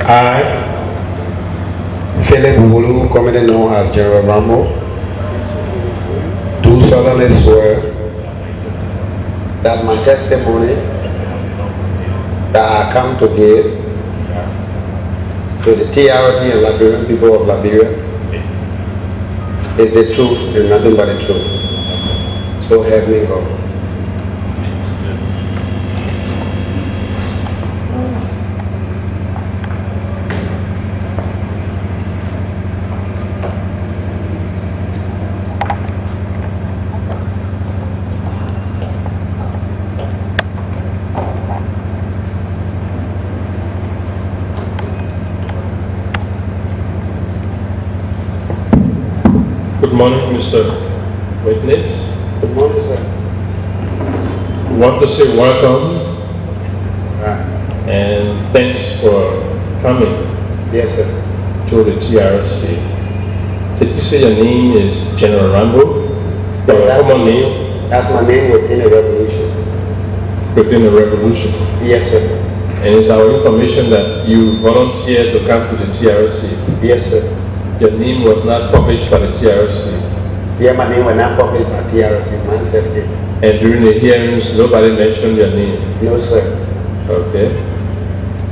I, Wlue, commonly known as General Rambo, do solemnly swear that my testimony that I come to give to the TRC and Liberian people of Liberia is the truth and nothing but the truth. So help me God. Good morning, Mr. Witness. Good morning, sir. We want to say welcome Right. and thanks for coming Yes, sir. to the TRC. Did you say your name is General Rambo? Your That's common my name That's my name within the revolution. within the revolution. Yes, sir. And it's our information that you volunteered to come to the TRC. Yes, sir. Your name was not published by the TRC. Yeah, my name was not published by TRC myself. And during the hearings, nobody mentioned your name. No, sir. Okay.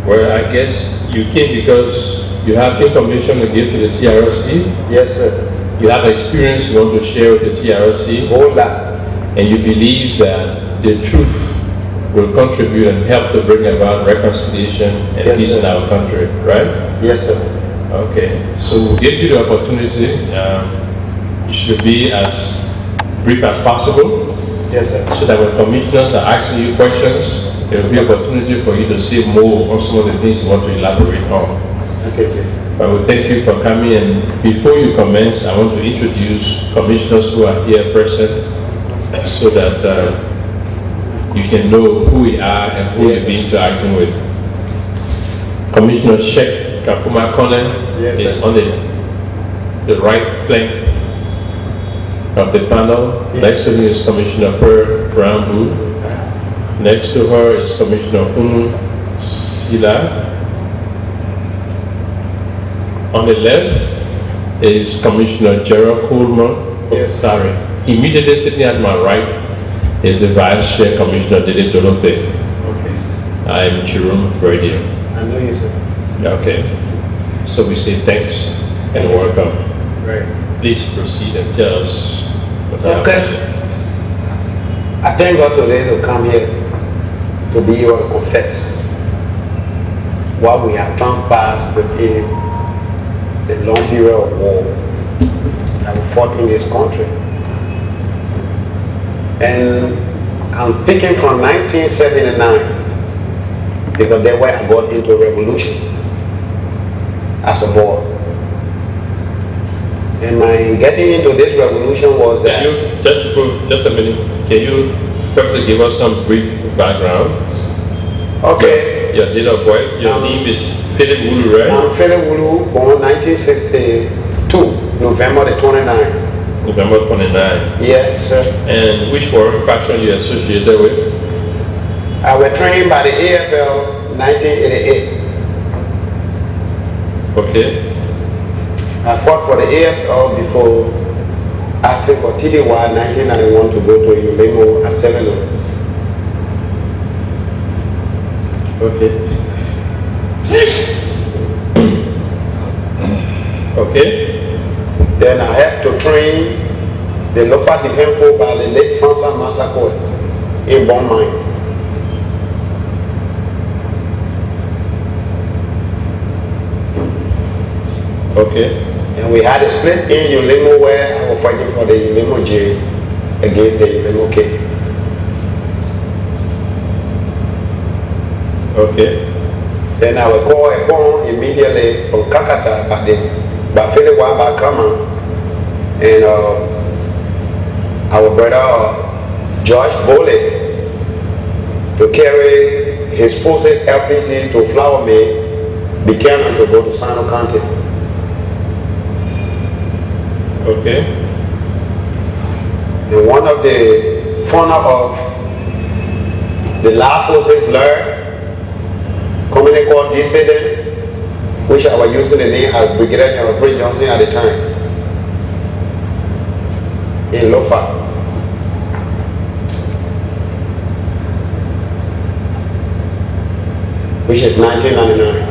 Well, I guess you came because you have information to give to the TRC. Yes, sir. You have experience you want to share with the TRC. Hold that. And you believe that the truth will contribute and help to bring about reconciliation and Yes, peace sir. in our country, right? Yes, sir. Okay. So we'll give you the opportunity. You should be as brief as possible, Yes, sir. so that when commissioners are asking you questions, there will be opportunity for you to say more on some of the things you want to elaborate on. Okay, okay. I will thank you for coming, and before you commence, I want to introduce commissioners who are here present so that you can know who we are and who Yes. you'll be interacting with. Commissioner Sheikh Kafuma Kone Yes, is sir. on the right flank of the panel. Yes. Next to him is Commissioner Rambo. Next to her is Commissioner Sila. On the left is Commissioner Gerald Coleman. Yes. Sorry. Immediately sitting at my right is the Vice Chair Commissioner Dede Dolope. Okay. I'm Jerome Radio. I know you, sir. Okay. So we say thanks and welcome. Right. Please proceed and tell us what happened. Okay. I thank God today to come here to be able to confess what we have done past within the long period of war that we fought in this country. And I'm picking from 1979 because that's where I got into revolution as a boy. And my getting into this revolution was that... Can you, just a minute, can you first give us some brief background? Okay. Your date of birth, your name is Philip Wlue, right? I'm Wlue, born 1962, November the 29th. November 29. Yes, sir. And which foreign faction you associated with? I was trained by the AFL 1988. Okay. I fought for the AFL before asking for TDY 1991 to go to Ulemo at 7. Okay. Okay. Then I had to train the Lofa Defense Force by the late Francois Massacre in Bon Mine. Okay. And we had a split in Ulemo where I was fighting for the Ulemo J against the Ulemo K. Okay. Then I will call a phone immediately from Kakata by Philip Wabakama and our brother George Bole to carry his forces LPC to Flower Mill, Buchanan to go to Sano County. Okay. And one of the founder of the La Forces Learn, commonly called dissident, which I was using the name as Brigadier General Prince Johnson at the time, in Lofa. Which is 1999.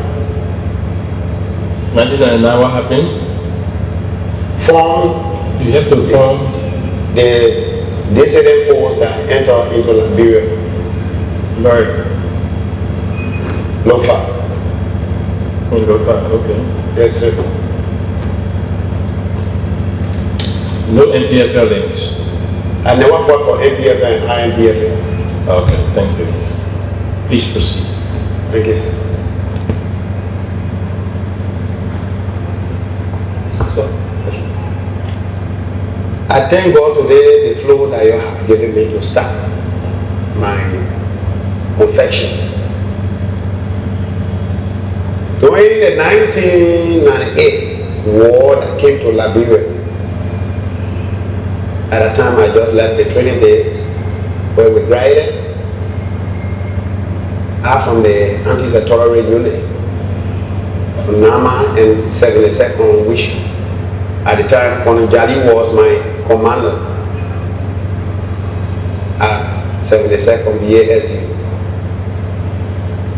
1999, what happened? You have to form the dissident force that entered into Liberia. Right. Lofa. In Lofa, okay. Yes, sir. No NPFL links? I never fought for NPFL and INPFL. Okay, thank you. Please proceed. Thank you, sir. So, I thank God today the flow that you have given me to start my confession. During the 1998 war that came to Liberia, at that time I just left the training base where we graduated out from the anti-sectarian unit from Nama and 72nd, which at the time Colonel Jali was my commander at 72nd BASU.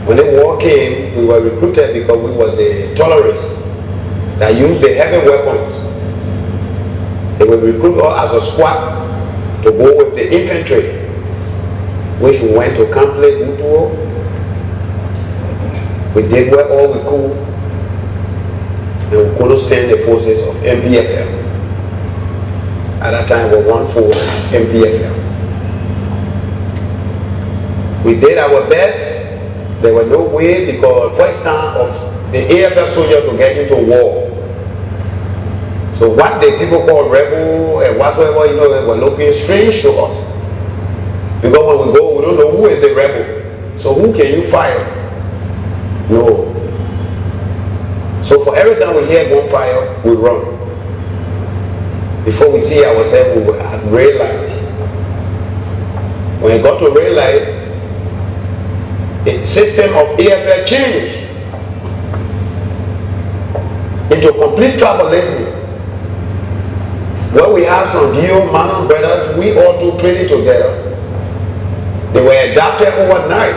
When the war came, we were recruited because we were the terrorists that used the heavy weapons. They would recruit us as a squad to go with the infantry, which we went to Camp Wlue. We did well all we could, and we couldn't stand the forces of NPFL. At that time, we were one force as NPFL. We did our best. There was no way because first time of the AFL soldiers to get into war. So what the people call rebel and whatsoever, you know, were looking strange to us. Because when we go, we don't know who is the rebel. So who can you fire? No. So for every time we hear gunfire, we run. Before we see ourselves, we were at red light. When we got to red light, the system of AFL changed into complete tribalism. Where we have some Gio, Manon brothers, we all do training together. They were adopted overnight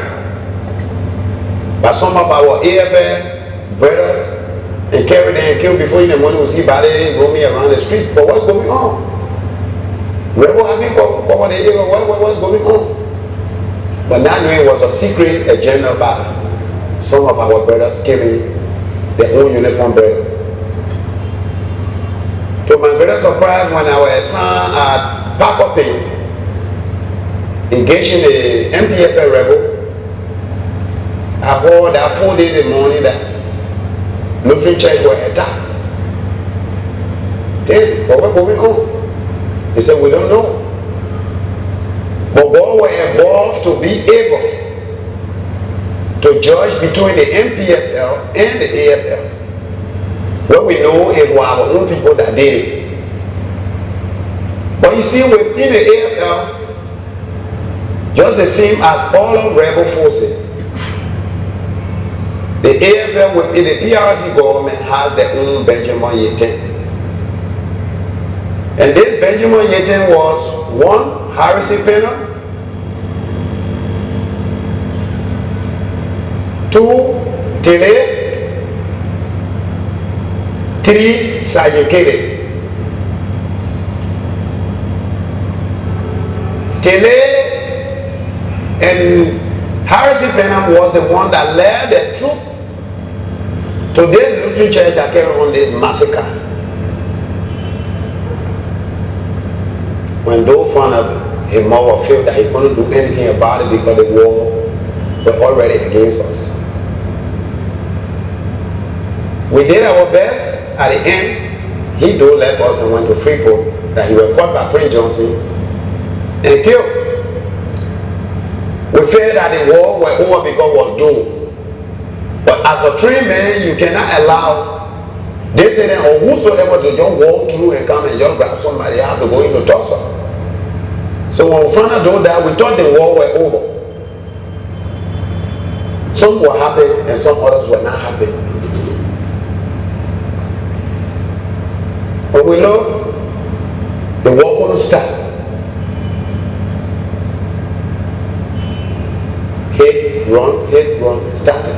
by some of our AFL brothers and carried them and killed before in the morning we see body roaming around the street. But what's going on? Rebel having covered the area, what's going on? But now it was a secret agenda by some of our brothers killing their own uniform brothers. To my great surprise, when our son at Pakopin engaged in the NPFL rebel, I heard that 4 days in the morning that Lutheran church were attacked. Then, what's going on? They said, we don't know. But God was involved to be able to judge between the NPFL and the AFL. What we know is our own people that did it. But you see, within the AFL, just the same as all of rebel forces, the AFL within the PRC government has their own Benjamin Yetin. And this Benjamin Yetin was 1, Harrison Penner, 2, Tele, 3, Sergeant Kelly. Tele and Harrison Penham was the one that led the troop to this Lutheran church that carried on this massacre. When those found out his mother felt that he couldn't do anything about it because the war was already against us. We did our best. At the end, he do left us and went to Freeport, that he was caught by Prince Johnson and killed. We felt that the war was over because it was doomed. But as a trained man, you cannot allow dissident or whosoever to just walk through and come and just grab somebody. You have to go into Tulsa. So when we found out that, we thought the war was over. Some were happy and some others were not happy. But we know the war couldn't start. Hit, run, started.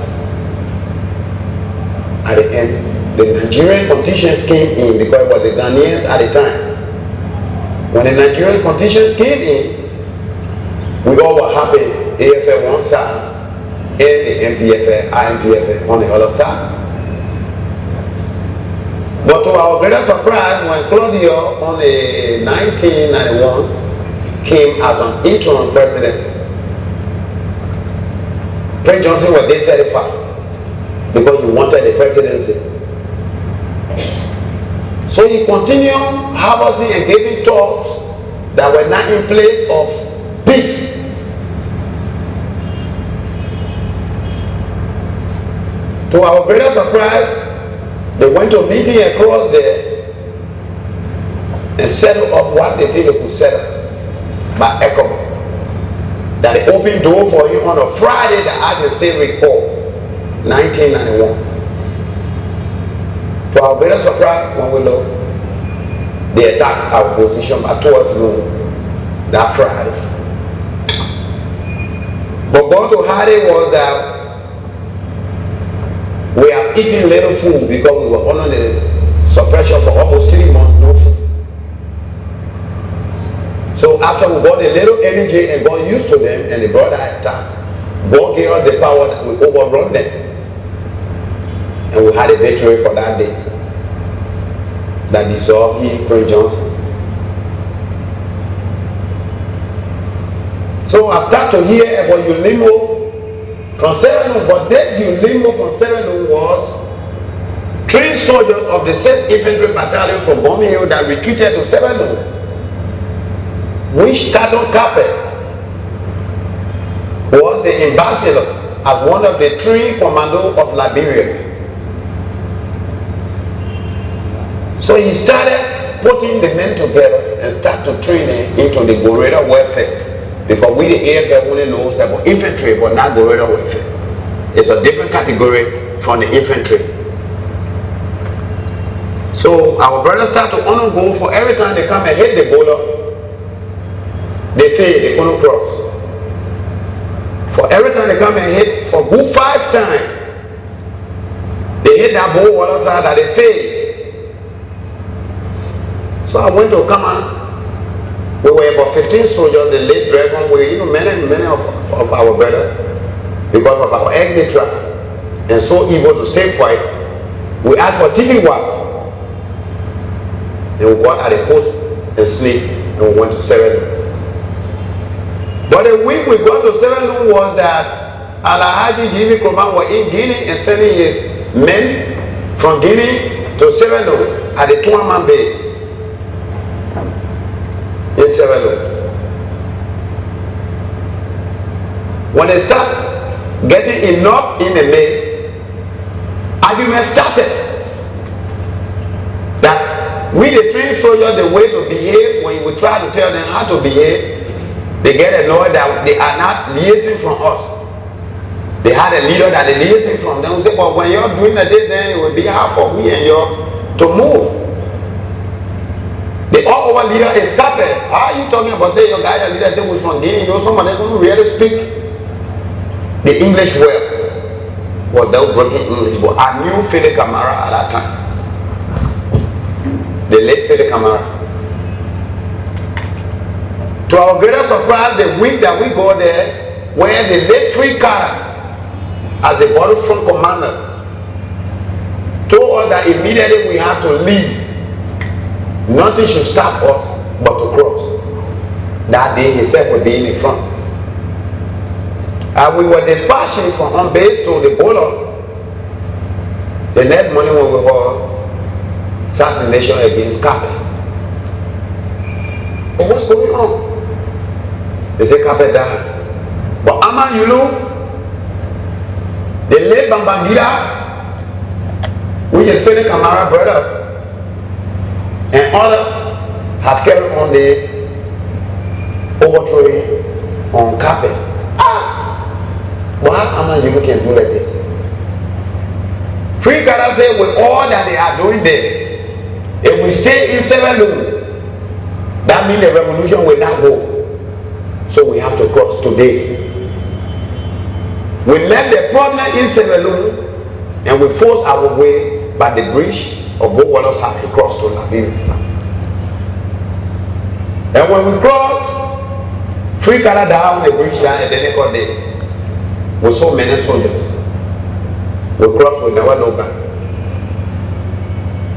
At the end, the Nigerian contingents came in because it was the Ghanaians at the time. When the Nigerian contingents came in, we all were happy, AFL one side, and the NPFL, INPFL on the other side. But to our greater surprise, when Claudio on the 1991 came as an interim president, Prince Johnson was dissatisfied because he wanted the presidency. So he continued harboring and giving talks that were not in place of peace. To our greater surprise, they went to a meeting across there and settled up what they think they could settle by ecomog. That they opened door for him on a Friday that I can still recall, 1991. To our greater surprise, when we look, they attacked our position by 12 noon that Friday. But God to hide it was that we have eaten little food because we were under the suppression for almost 3 months, no food. So after we got a little energy and got used to them and they brought that attack, God gave us the power that we overrun them. And we had a victory for that day. That dissolved Prince Johnson. So I start to hear about Ulimo from Seven, but that Ulimo from Seven was trained soldiers of the 6th Infantry Battalion from Birmingham that retreated to Seven, which Carton Capet was the ambassador as one of the 3 commandos of Liberia. So he started putting the men together and started to train them into the guerrilla warfare. Because we the AFL only knows about infantry but not guerrilla warfare. It's a different category from the infantry. So our brothers start to honor goal for every time they come and hit the bowler, they fail, they couldn't cross. For every time they come and hit, for good 5 times, they hit that ball on the side that they fail. So I went to command. We were about 15 soldiers, the late dragon, many of our brothers, because of our ethnic tribe, and so evil to stay fight. We asked for Tikiwa, and we got at a post and sleep, and we went to Seven. But the week we got to Seven was that Alhaji Jimmy Kroman was in Guinea and sending his men from Guinea to Seven at the 2-man base. In Seven. When they start getting enough in the maize, argument started that we the trained soldiers, the way to behave, when we try to tell them how to behave, they get annoyed that they are not liaising from us. They had a leader that they liaising from them. We say, but when you're doing this, then it will be hard for me and you to move. The all-over leader is Capet. How are you talking about, say, your guy, the leader, say, we're from Guinea, somebody who really speak the English well. Was that broken English? But I knew Fede Camara at that time. The late Fede Camara. To our greater surprise, the week that we go there, where the late Free Cara, as the battlefront commander, told us that immediately we have to leave. Nothing should stop us but to cross. That day himself would be in the front. And we were dispatching from home base to the border. The next morning when we were assassination against Capet. But what's going on? They say Capet died. But Ama Wlue, the late Bambangida, which is Fede Camara brother, and others have carried on this overthrowing on Capet. But how Ama Wlue can do like this? Free Cara say with all that they are doing there, If we stay in Wlue, that means the revolution will not go. So we have to cross today. We left the problem in Wlue and we force our way by the bridge of Bowalos have to cross to Liberia. And when we cross, free color down the bridge down and then they got there with so many soldiers. We cross, we never look back.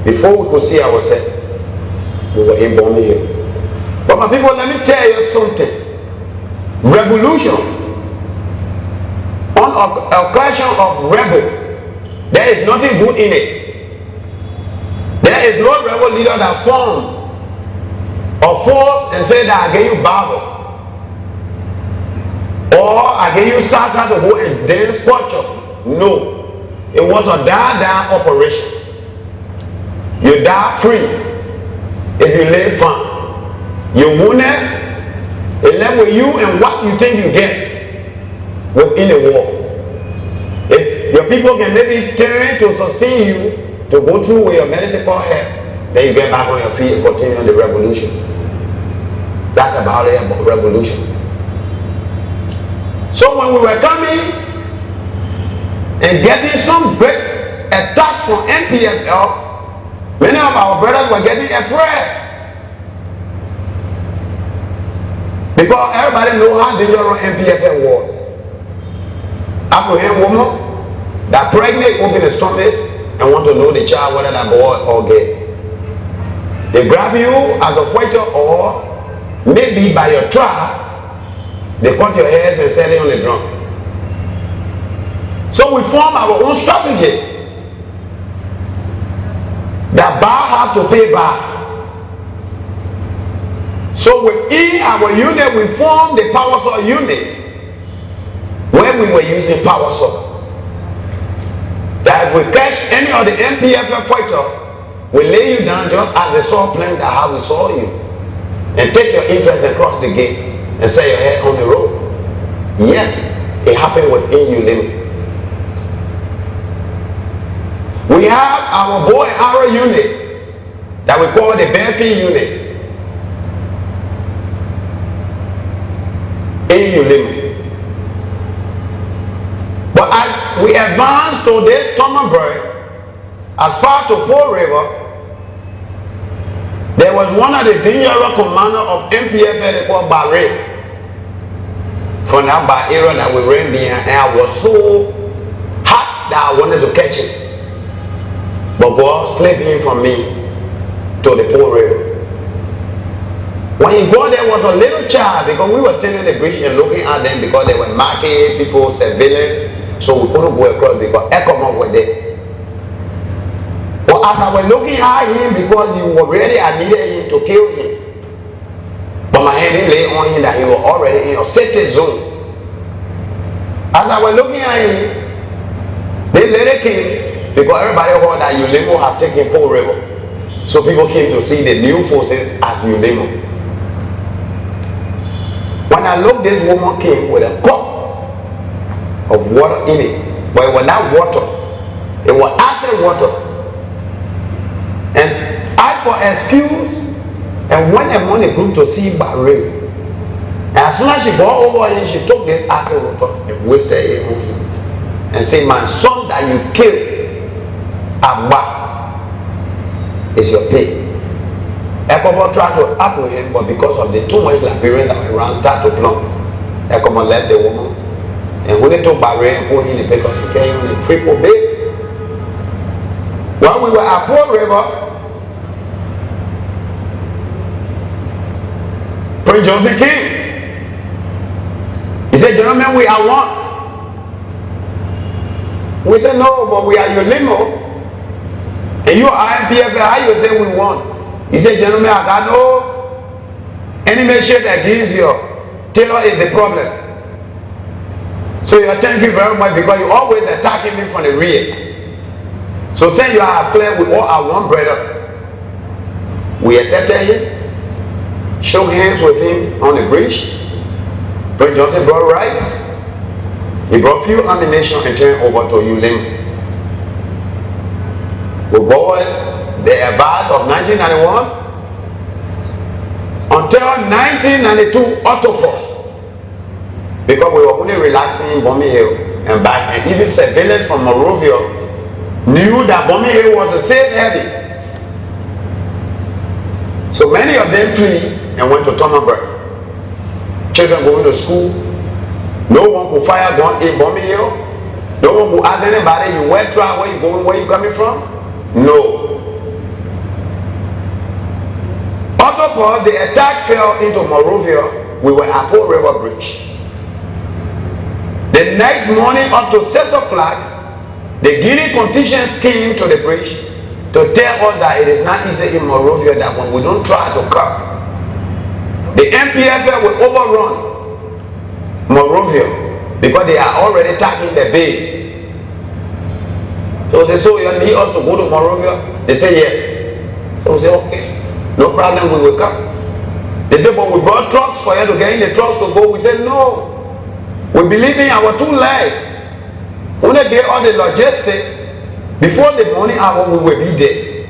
Before we could see ourselves, we were in Bombi Hill. But my people, let me tell you something. Revolution, on occasion of rebel, there is nothing good in it. There is no rebel leader that formed or forced and said that I gave you Bible. Or I gave you salsa to go and dance culture. No. It was a die-down operation. You die free if you live fine. You wounded, it left with you and what you think you get within the war. If your people can maybe turn to sustain you to go through with your medical help, then you get back on your feet and continue the revolution. That's about it, about revolution. So when we were coming and getting some great attack from NPFL, many of our brothers were getting afraid. Because everybody knows how dangerous NPFL was. African woman that pregnant, open the stomach and want to know the child whether that boy or girl. They grab you as a fighter or maybe by your tribe, they cut your hairs and set it on the drum. So we form our own strategy. That bar has to pay back. So within our unit, we formed the power saw unit where we were using power saw. That if we catch any of the NPFL fighter, we lay you down just as they saw playing that how we saw you. And take your interest and cross the gate and set your head on the road. Yes, it happened within you limit. We have our bow and arrow unit that we call the Benfield unit. In Wlue. But as we advance to this Thunderbird, as far to Paul River, there was one of the dangerous commanders of NPFL called Barre. From that bar area that we ran behind, and I was so hot that I wanted to catch him. But God slipped him from me to the Paul River. When he got there was a little child, because we were standing in the bridge and looking at them because they were marking people, surveilling, so we couldn't go across because ecomog were there. But as I was looking at him, because he was ready, I needed him to kill him. But my hand didn't lay on him that he was already in a safety zone. As I was looking at him, they later came because everybody heard that Wlue have taken Paul River. So people came to see the new forces at Wlue. When I looked, this woman came with a cup of water in it. But it was not water. It was acid water. And asked for excuse and went among the group to see Barre. And as soon as she got over him, she took this acid water and wasted it on him. And said, my son that you killed, Abba, is your pay. ECOWAS tried to apprehend, but because of the too much Liberians that were around, tried to plumb. ECOWAS left the woman. And when they took Barre and put him in the paper, he came on the triple base. While we were at Paul River, Prince Joseph came. He said, gentlemen, we are one. We said, no, but we are your limo. And you are INPFL, how you say we won? He said, gentlemen, I got no enemy shit against you. Taylor is the problem. So thank you very much because you always attacking me from the rear. So since you are clear with all our one brothers, we accepted him, shook hands with him on the bridge. Prince Johnson brought rice. He brought few ammunition and turned over to Wlue. We boarded the advance of 1991 until 1992 autopause, because we were only relaxing in Bombay Hill and back, and even surveillance from Monrovia knew that Bombay Hill was a safe haven. So many of them flee and went to Tomerberg. Children going to school. No one could fire gun in Bombay Hill. No one could ask anybody, you where travel, where you going, where you coming from? No. Autopause, the attack fell into Monrovia. We were at Port River Bridge. The next morning up to 6 o'clock, the Guinea contingents came to the bridge to tell us that it is not easy in Monrovia, that when we don't try to come, the NPFL will overrun Monrovia because they are already attacking the base. So they say, so you need us to go to Monrovia? They say yes. So we say, okay, no problem, we will come. They say, but we brought trucks for you to get in the trucks to go. We said, no. We believe in our 2 legs. When they get all the logistics, before the morning hour we will be there.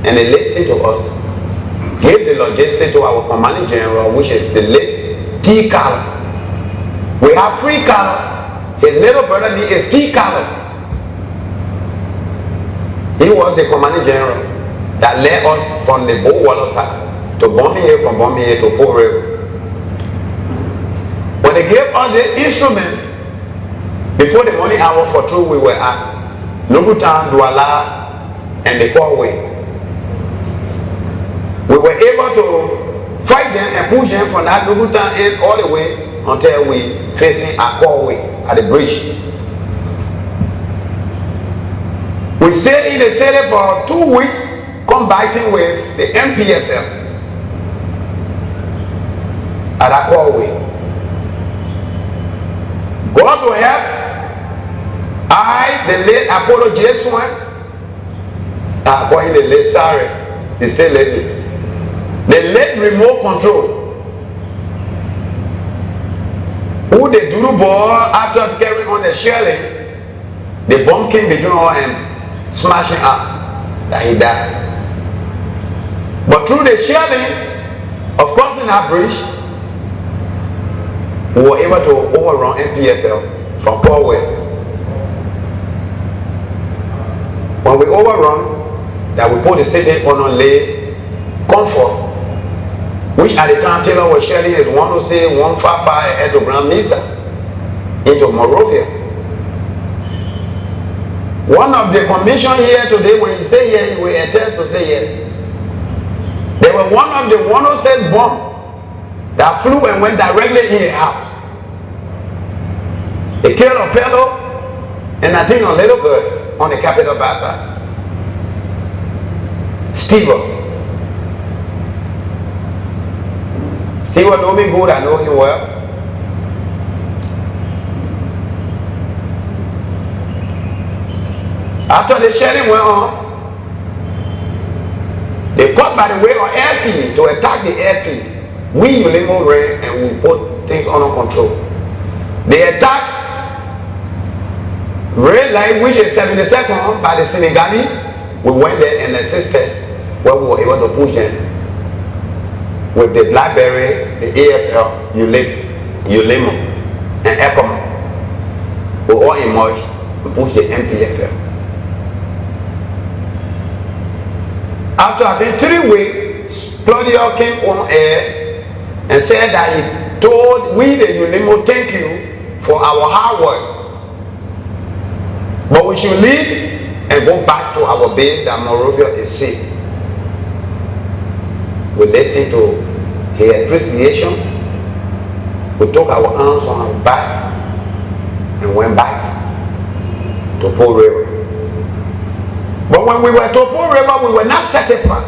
And they listened to us. Gave the logistics to our commanding general, which is the late T. Carter. We have 3 Carter. His little brother is T. Carter. He was the commanding general that led us from the Bowwaller side to Bombay Hill, from Bombay Hill to Port River. When they gave us the instrument, before the morning hour for true, we were at Nobutan, Douala, and the Corway. We were able to fight them and push them from that Nobutan end all the way until we facing a Corway at the bridge. We stayed in the city for 2 weeks, combating with the NPFL at a Corway. God will help. I, the late Apollo J. Swan, according to the late Sari, the state lady, the late remote control, who the Duru ball after carrying on the shelling, the bomb came between her and smashing up, that he died. But through the shelling, of course, in our bridge, we were able to overrun NPFL from Corway. When we overrun, that we put the city on a lay comfort, which at the time Taylor was sharing is 106, 155 at the Grand Mesa into Monrovia. One of the commission here today, when you say yes, he will attest to say yes. They were one of the 106 bombs that flew and went directly in the house. They killed a fellow and I think a little girl on the Capitol bypass. Steve know me good, I know him well. After the shelling went on, they cut by the way of airfield to attack the airfield. We Ulimo ran and we put things under control. They attacked red line, which is 72nd by the Senegalese. We went there and assisted where we were able to push them with the Blackberry, the AFL, Ulimo, and ecomog. We all emerged to push the NPFL. After I think 3 weeks, Claudio came on air and said that he told we the Ulimo, thank you for our hard work, but we should leave and go back to our base that Monrovia is safe. We listened to his appreciation. We took our arms on our back and went back to Port River. But when we were to Port River, we were not satisfied,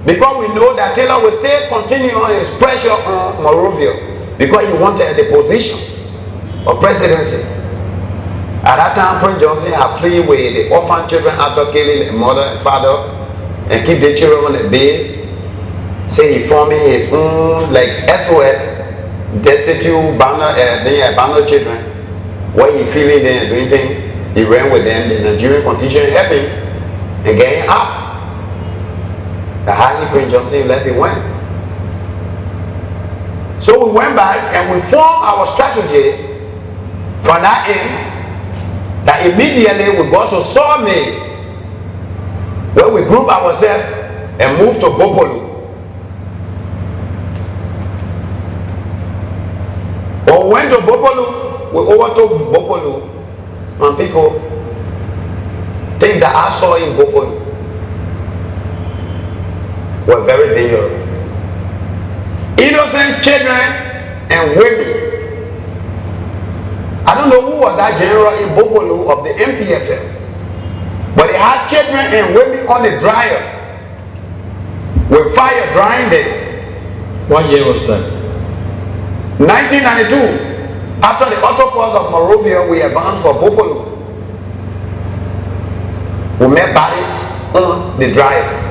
because we know that Taylor will still continue on his pressure on Monrovia because he wanted the position of presidency. At that time, Prince Johnson had free with the orphan children after killing their mother and father and keep the children on the base. Say he forming his own like SOS, destitute abandoned children. What he feeling then doing things, he ran with them. The Nigerian contingent helped him and getting up. The highly Queen Johnson left, it went. So we went back and we formed our strategy for that end, that immediately we got to Sawmill, where we group ourselves and move to Bopolu. When we went to Bopolu, we overtook Bopolu, and people think that I saw in Bopolu were very dangerous. Innocent children and women. I don't know who was that general in Bopolu of the NPFL, but they had children and women on the dryer with fire drying them. What year was that? 1992. After the autopause of Monrovia, we advanced for Bopolu. We met bodies on the dryer.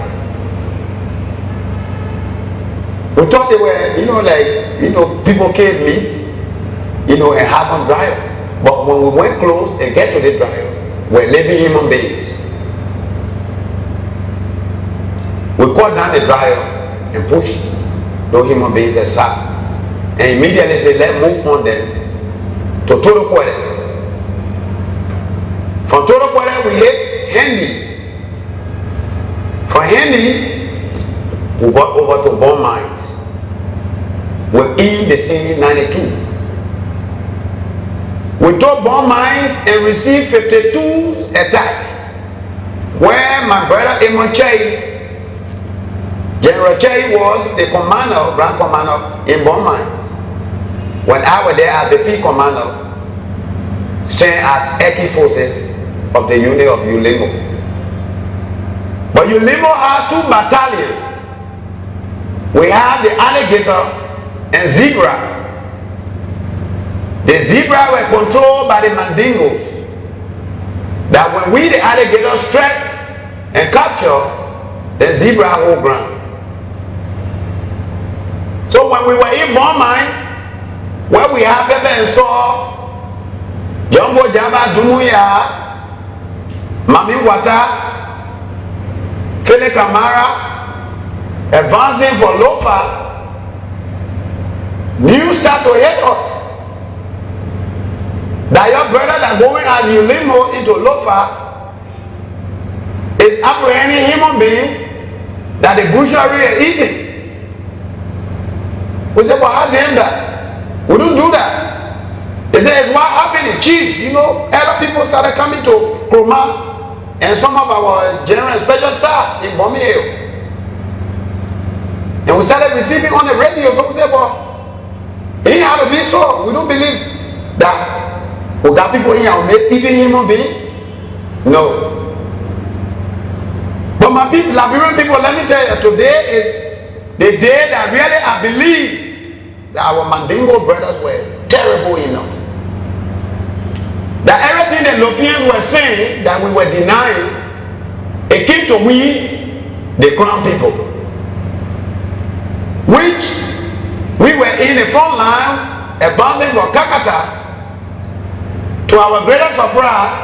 We thought they were, people killed meat, and have on dryer. But when we went close and get to the dryer, we're living human beings. We cut down the dryer and pushed those human beings aside. And immediately they let move on them to Torokwere. From Torokwere we hit Hendy. From Hendy we got over to bomb mines. We're in the C92. We took bomb mines and received 52 attacks, where my brother Emon Chey, General Chey was the commander, grand commander in bomb mines. When I was there as the field commander, staying as Eki forces of the unit of Wlue. But Wlue had 2 battalions. We have the alligator and zebra. The zebra were controlled by the Mandingos. That when we, the alligator, strike and capture, the zebra hold ground. So when we were in bomb mine, where we have pepper and salt, Jumbo Jamba Dumuya, Mami Wata, Kele Kamara, advancing for Lofa, news start to hit us. That your brother that going as Wlue into Lofa is apprehending human being that the butchery is eating. We said, well, how damn that? We don't do that. They said, what happened to chiefs? Other people started coming to Kroma and some of our general and special staff in Bomeo. And we started receiving on the radio. So we said, well, it had to be so. We don't believe that we got people in here eating human beings. No. But my people, Liberian people, let me tell you, today is the day that really I believe that our Mandingo brothers were terrible enough. That everything the Lofians were saying that we were denying, it came to we, the crown people. Which we were in the front line, advancing from Kakata. To our greatest surprise,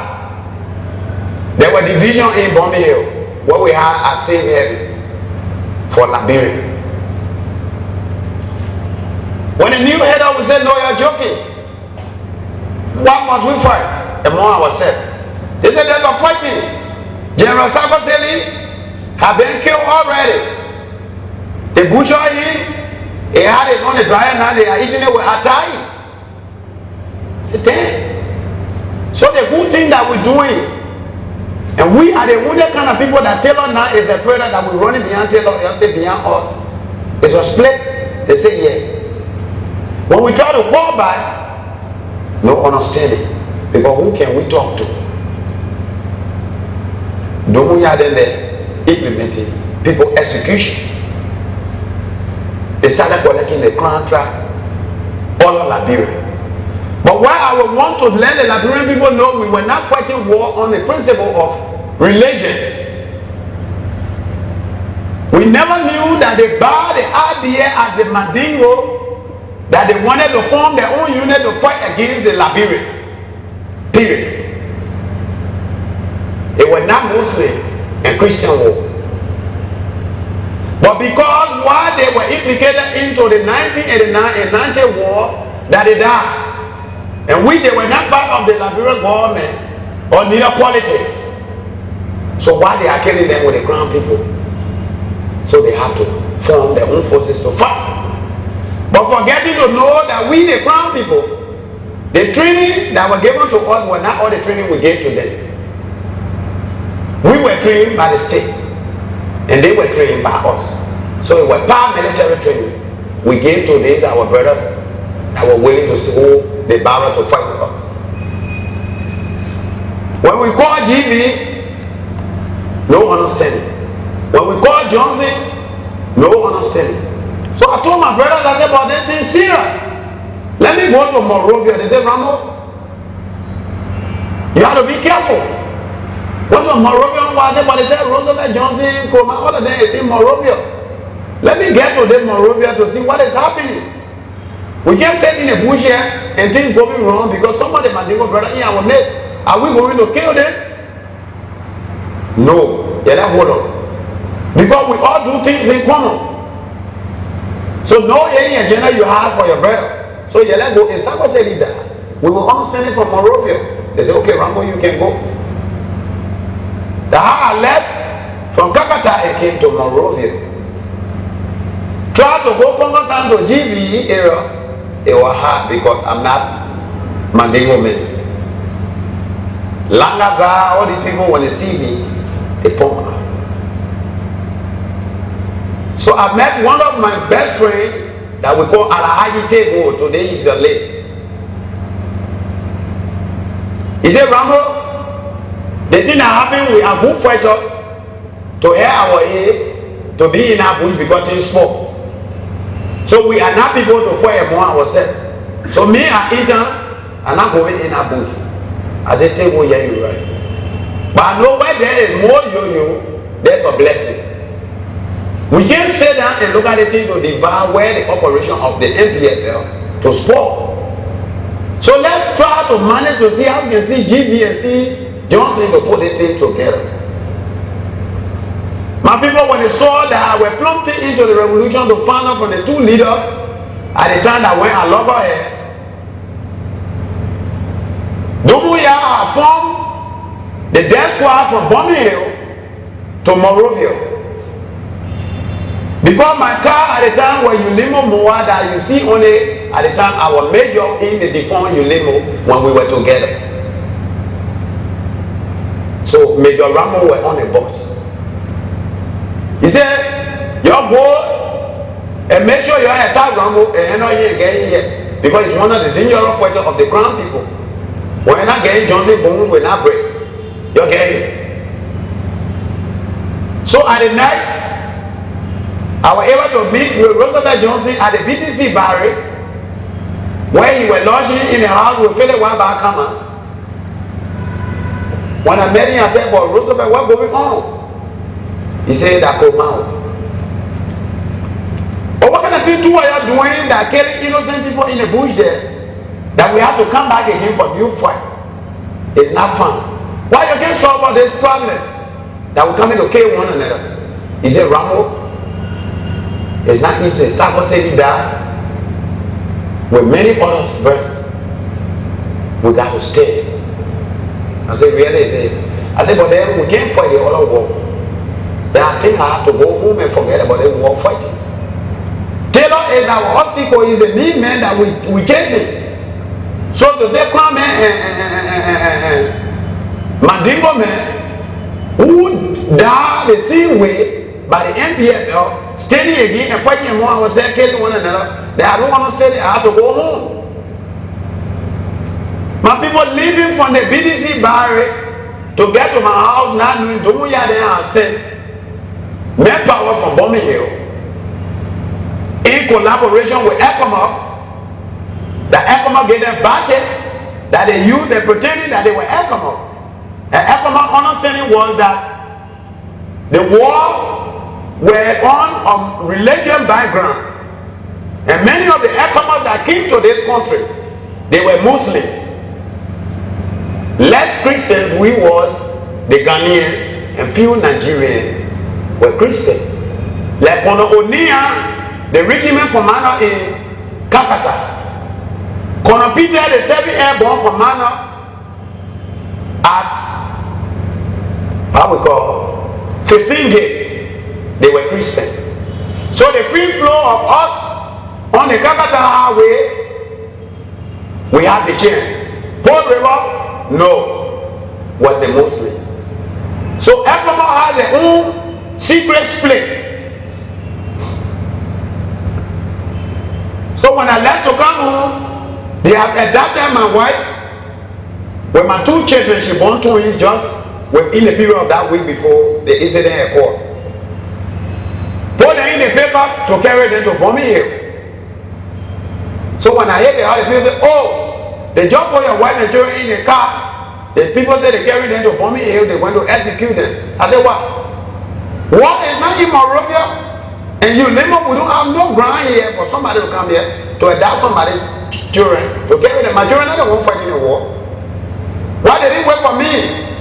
there were division in Bombay Hill, where we had a safe haven for Liberia. When the new head up, we said, no, you're joking. What must we fight among ourselves? They said, they're not fighting. General Sabateli have been killed already. The butcher he had it on the dryer, now they are eating it with Atai. So the good thing that we're doing, and we are the only kind of people that tell us now is afraid that we're running behind Taylor, say behind us. It's a split. They say, yeah. When we try to call back, no understanding. Because who can we talk to? Don't we have them there implementing people execution? They started collecting the contract all of Liberia. But why I would want to let the Liberian people know we were not fighting war on the principle of religion. We never knew that they barred the idea at the Mandingo that they wanted to form their own unit to fight against the Liberian. Period. They were not Muslim. and Christian war. But because while they were implicated into the 1989 and 90 war, that they died. And they were not part of the Liberian government or neither politics. So why they are killing them with the crown people? So they have to form their own forces to fight. But forgetting to know that we, the crown people, the training that were given to us were not all the training we gave to them. We were trained by the state, and they were trained by us. So it was paramilitary training we gave to these our brothers that were willing to hold the barrel to fight with us. When we call GV, no understanding. When we call Johnson, no understanding. So I told my brothers that about this thing serious. Let me go to Monrovia. They said, Rambo, you have to be careful. What was Monrovia? But they said Roosevelt, Johnson, Kroma, all of them is in Monrovia. Let me get to this Monrovia to see what is happening. We can't sit in the bush here and things going wrong because somebody might think, brother, in our midst, are we going to kill them? No. Yeah, that hold on. Because we all do things in common. So know any agenda you have for your brother. So yeah, let's go. If someone said that, we will understand it from Monrovia. They say, okay, Rambo, you can go. The how I left from Kakata and came to Monrovia. Tried to go Congo town to GVE area. It was hard because I'm not Mandingo man. Langaza, all these people when they see me, they pump. So I met one of my best friends that we call Alahaji Tego. Today he's a late. He said, Rambo, the thing that happened, we are good fighters to hear our aid, to be in our bush because things small. So we are not people to fire more ourselves. So me and Ethan are not going in our bush. I said, Tego, yeah, you're right. But I know where there is more yo-yo, there's a blessing. We can't sit down and look at the thing to devour where the operation of the NPFL to spoil. So let's try to manage to see how we can see GB and see Johnson to put the thing together. My people, when they saw that I was plumped into the revolution to find out from the two leaders at the time that went along here, Dumuya formed the death squad from Bombay Hill to Monrovia. Because my car at the time was Ulimo Moa that you see only at the time our major in the defunct Ulimo when we were together. So Major Rambo were on the bus. He said, you go and make sure you attack Rambo and not here getting here. Because it's one of the dangerous fighters of the crown people. When you're not getting Johnson bones will not break. You're getting. So at the night, I was able to meet with Roosevelt Johnson at the BTC barrack where he was lodging in the house with Philip Wabakama. When I met him, I said, but Roosevelt, what's going on? He said, I come out. But what kind of thing are you doing that killing innocent people in the bush there that we have to come back again for new fight? It's not fun. Why you can't solve all this problem that we come in to kill one another? He said, Rambo, it's not easy. Sako said that with many others, brothers, we got to stay. I said, really? He said, I said, but then we can't fight the other war. Then I think I have to go home and forget about the war fighting. Taylor is our obstacle, is the big man that we chasing. So to say, come man and Mandingo man, who die the same way by the NPFL, standing again and fighting more, I was saying, killing one another, that I don't want to stay there, I have to go home. My people leaving from the BDC barrack to get to my house, not knowing Dumuya there, I said, manpower from Bombay Hill, in collaboration with ecomog, the ecomog gave them badges that they used and pretending that they were ecomog. And ecomog understanding was that the war were on religion background. And many of the ecomog that came to this country, they were Muslims. Less Christians we was the Ghanaians, and few Nigerians were Christian. Like Onia, the regiment commander in Kakata. Colonel Peter, the 7th Airborne commander at, how we call, 15 Gate, they were Christian. So the free flow of us on the Kakata Highway, we had the chance. Paul River, no, was the Muslim. So ECOMOG had their own secret split. So when I left to come home, they have adopted my wife with my 2 children. She born twins just within the period of that week before the incident occurred. Put them in the paper to carry them to Bombay Hill. So when I hear the house, the people say, oh, they just put your wife and children in the car. The people say they carry them to Bombay Hill, they went to execute them. I said, what? What is not in Monrovia? And you remember we don't have no ground here for somebody to come here to adopt somebody's children, to carry them. My children are the one fighting the war. Why they didn't wait for me?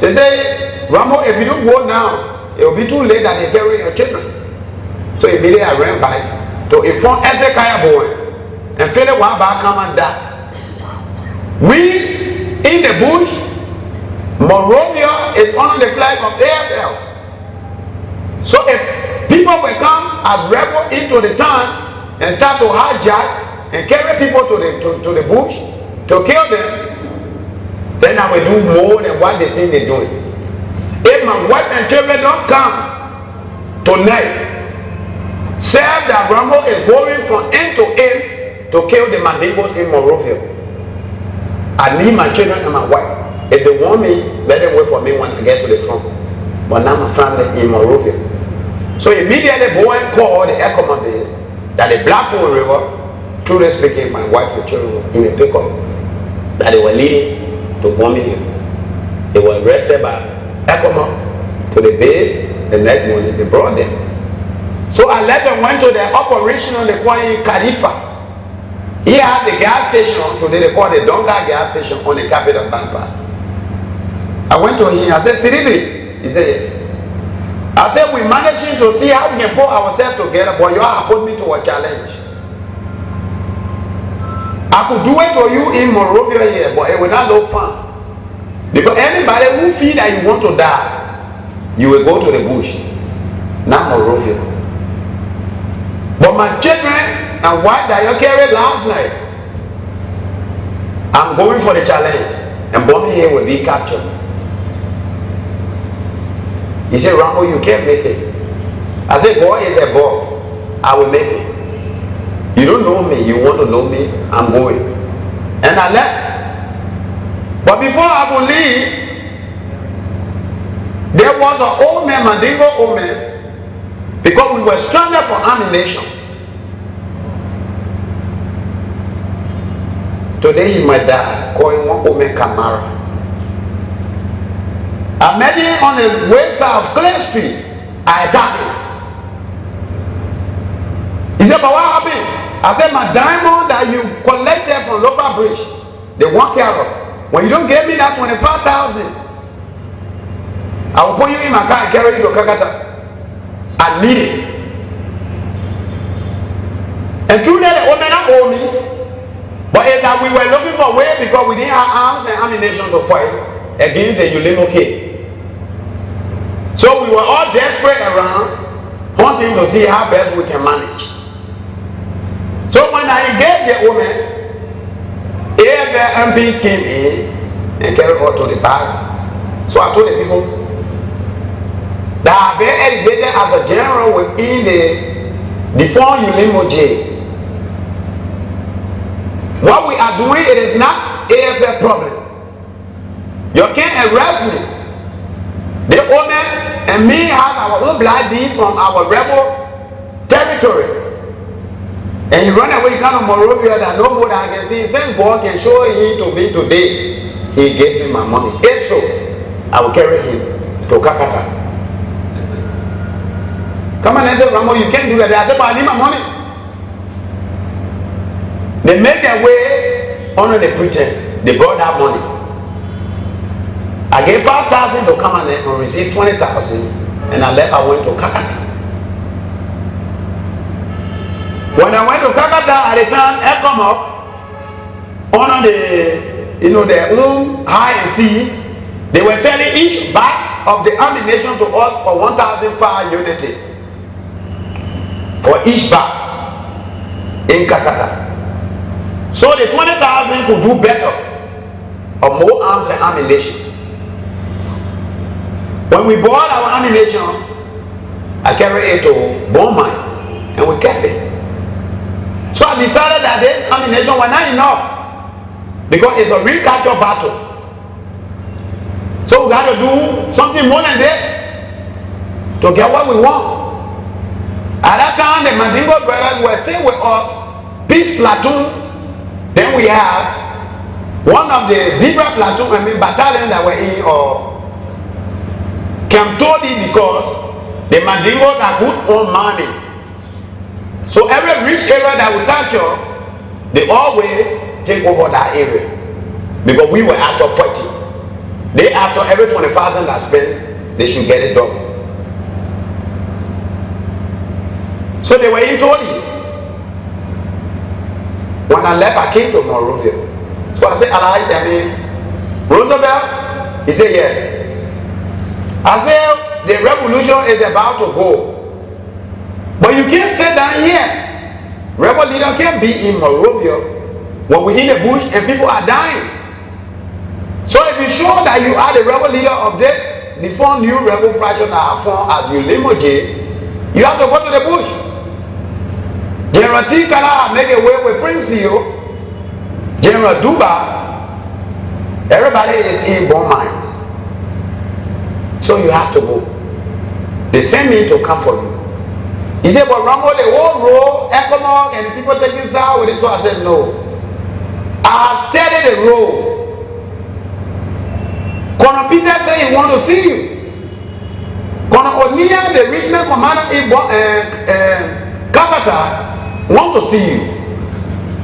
They say, Rambo, if you don't go now, it will be too late that they carry your children. So immediately I ran by to inform Ezekiah boy and feel it one back come and die. We in the bush, Monrovia is under the flag of AFL. So if people will come as rebels into the town and start to hijack and carry people to the bush to kill them, then I will do more than what they think they're doing. If my wife and children don't come tonight, say that Rambo is going from end to end to kill the Mandingos in Monrovia. I need my children and my wife. If they want me, let them wait for me when I get to the front. But now my family in Monrovia. So immediately boy called the ecomog that the Black Hole River, truly speaking, my wife and children in a pickup, that they were leading to Bombay Hill. They were arrested by ecomog to the base. The next morning they brought them. So I left and went to the operation on the corner in Khalifa. He had the gas station, today they call the Donga gas station on the Capital Bank Path. I went to him, I said, Siribi, he said, I said, we managing to see how we can put ourselves together, but you have put me to a challenge. I could do it for you in Monrovia here, but it will not look fun. Because anybody who feel that you want to die, you will go to the bush, not Monrovia. But my children and wife that you carried last night, I'm going for the challenge, and Bombay here will be captured. He said, Rambo, you can't make it. I said, boy is a boy. I will make it. You don't know me. You want to know me? I'm going. And I left. But before I would leave, there was an old man, Mandingo old man, because we were stranded for ammunition. Today he might die, calling one old man Kamara. I met him on the west side of Clay Street. I attacked him. He said, but what happened? I said, my diamond that you collected from Lopa Bridge, the 1 carat, when you don't give me that 25,000, I will put you in my car and carry you to Kakata. I need it. And through that, the woman owe me. But it's that we were looking for a way because we didn't have arms and ammunition to fight against the Ulimo King. So we were all desperate around, hunting to see how best we can manage. So when I engaged the woman, AFL MPs came in and carried her to the bag. So I told the people that I have been elevated as a general within the defunct Ulimo jail. What we are doing, it is not AFL problem. You can't arrest me. The owner and me have our own blood deed from our rebel territory. And he run away kind of Monrovia that nobody can see. Since God can show him to me today, he gave me my money. If so, I will carry him to Kakata. Come on and say, Rambo, you can't do that. I said, but I need my money. They make their way under the pretense. They brought that money. I gave 5,000 to come and receive 20,000, and I left. I went to Kakata. When I went to Kakata at the time, ecomog, on their own high and sea, they were selling each batch of the ammunition to us for 1,005 unity for each batch in Kakata. So the 20,000 could do better or more arms and ammunition. When we bought our ammunition, I carried it to bomb mines and we kept it. So I decided that this ammunition was not enough because it's a recapture battle. So we got to do something more than this to get what we want. At that time, the Mandingo brothers were still with us, peace platoon. Then we have one of the zebra platoon, battalion that were in Camp Todi because the Mandingos are good on money. So every rich area that we capture, they always take over that area because we were after 40. They after every 20,000 that spent, they should get it done. So they were in Todi. When I left, I came to Monrovia. So I said, Roosevelt? He said, yes. I said, the revolution is about to go. But you can't sit down here. Rebel leader can't be in Monrovia when we're in the bush and people are dying. So if you show that you are the rebel leader of this, the 4 new rebel fractions that are formed as Ulimoje, you have to go to the bush. General T. Kala make a way with Prince Hill, General Duba, everybody is in bomb mines. So you have to go. They send me to come for you. He said, but Rambo, the whole road, ecomog, and people taking sour with it. So I said, no. I have studied the road. Colonel Peter said he want to see you. Colonel O'Neill, the regional commander in Kakata, want to see you.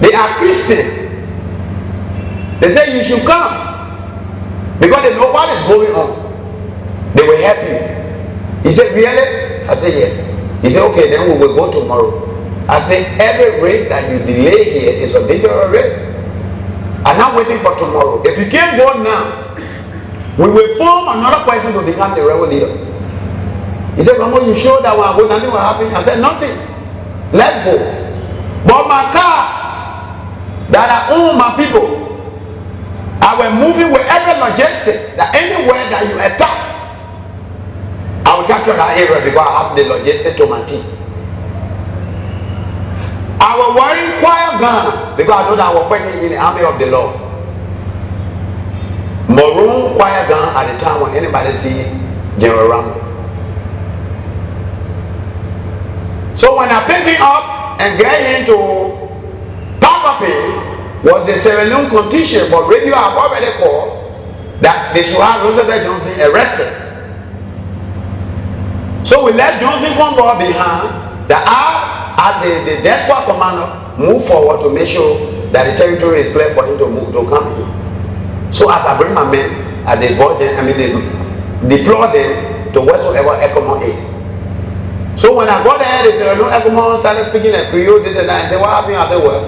They are Christian. They say you should come because they know what is going on. They will help you. He said, really? I said, yes. He said, okay, then we will go tomorrow. I said, every race that you delay here is a dangerous race. I'm not waiting for tomorrow. If you can't go now, we will form another person to become the rebel leader. He said, Rambo, you sure that when I go, nothing will happen? I said, nothing. Let's go. But my car that I own my people, I was moving with every logistic that anywhere that you attack, I will capture that area because I have the logistics to my team. I was wearing choir gun because I know that I was fighting in the army of the Lord. Maroon choir gun at the time when anybody see General Rambo. So when I picked him up and get him to Papa was the Sierra Leone condition, but radio have already called that they should have Roosevelt Johnson arrested. So we let Johnson convoy behind. The the death squad commander move forward to make sure that the territory is clear for him to move to come in. So as I bring my men, I deploy them, they deploy them to whatsoever ecomog is. So when I got there, the Sierra Leone ecomog started speaking in Creole, this and that, and said, what happened? I said, well,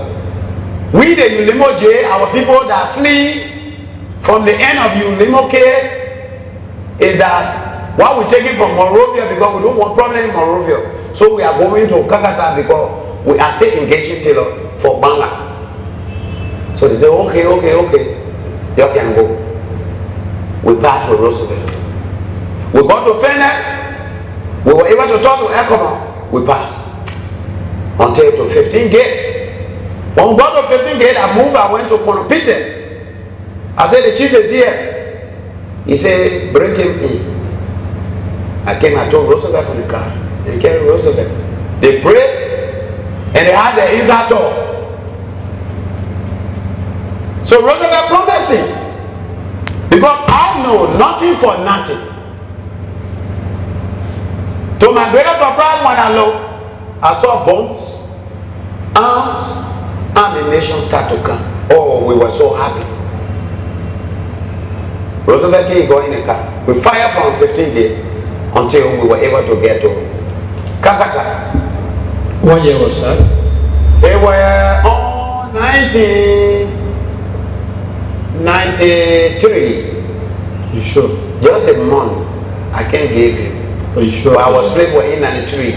we the Ulimoje, our people that flee from the end of Ulimoke is that what we're taking from Monrovia because we don't want problem in Monrovia. So we are going to Kakata because we are still engaging Taylor for Banga. So they say, okay, you can go. We passed with Roosevelt. We got to Fenner. We were able to talk to ecomog. We passed. Until to 15 gate. When we got to 15 gate, I moved, I went to Peter. I said, the chief is here. He said, bring him in. I came, I told Roosevelt from the car. They carried Roosevelt. They prayed and they had the inside door. So Roosevelt promised him. Because I know nothing for nothing. To my greatest surprise when I saw bombs, arms, ammunition start to come. Oh, we were so happy. Roosevelt came going in a car. We fired from 15 days until we were able to get to Calcutta. What year was that? They were on 1993. You sure? Just a month. I can't give you. Are you sure? But I was playing for in 93.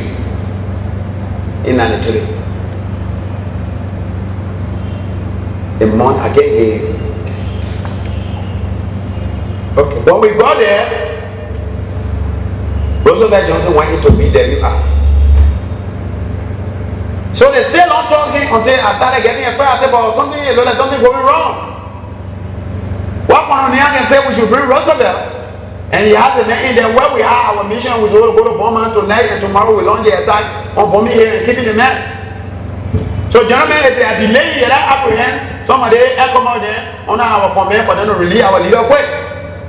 In 93. A month I can't give you. Okay. When we got there, Roosevelt Johnson wanted to be there. So they still on talking until I started getting afraid. I said, but something going wrong. What one on the other said we should bring Roosevelt. And he had the man in there where we are. Our mission was to go to Burma tonight, and tomorrow we'll launch the attack on Burma here and keeping the man. So gentlemen, if they are delaying that apprehend, somebody ecomog there on our command for them to release our leader quick.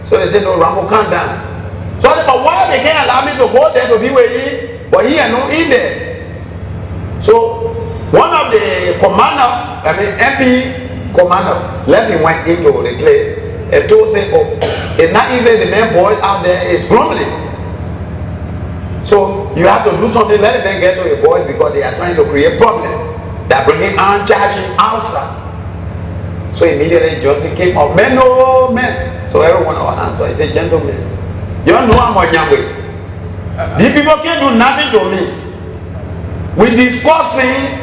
So they said, no, Rambo, calm down. So I said, but why they can't allow me to go there to be with him, but he had no in there. So one of the MP commander left him went into the place and told him, oh, it's not easy, the man boys out there is grumbling. So you have to do something, let them get to your boys because they are trying to create problems. They're bringing on charging outside. So immediately Johnson came up, man, no, man. So everyone will answer. He said, gentlemen, you don't know how much young way. These people can't do nothing to me. We discussing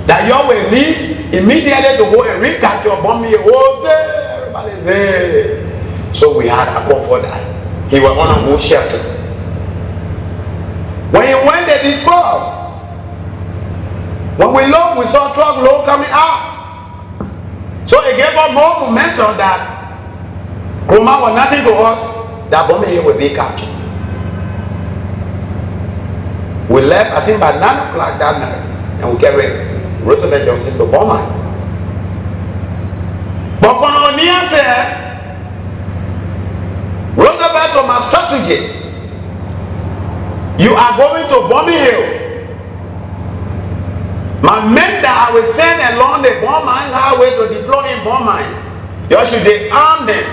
that you will leave immediately to go and recapture Bombi. Everybody say. So we had a call for that. He was on a good shelter. When he went, they discussed. When we looked, we saw truck load coming out. So it gave us more momentum that Kroma was nothing to us, that Bombi will be captured. We left, I think, by 9 o'clock that night, and we carried Roosevelt Johnson to Burma. But Colonia said, Roosevelt, to my strategy, you are going to Burma Hill. My men that I will send along the Burma highway to deploy in Burma, you should disarm them.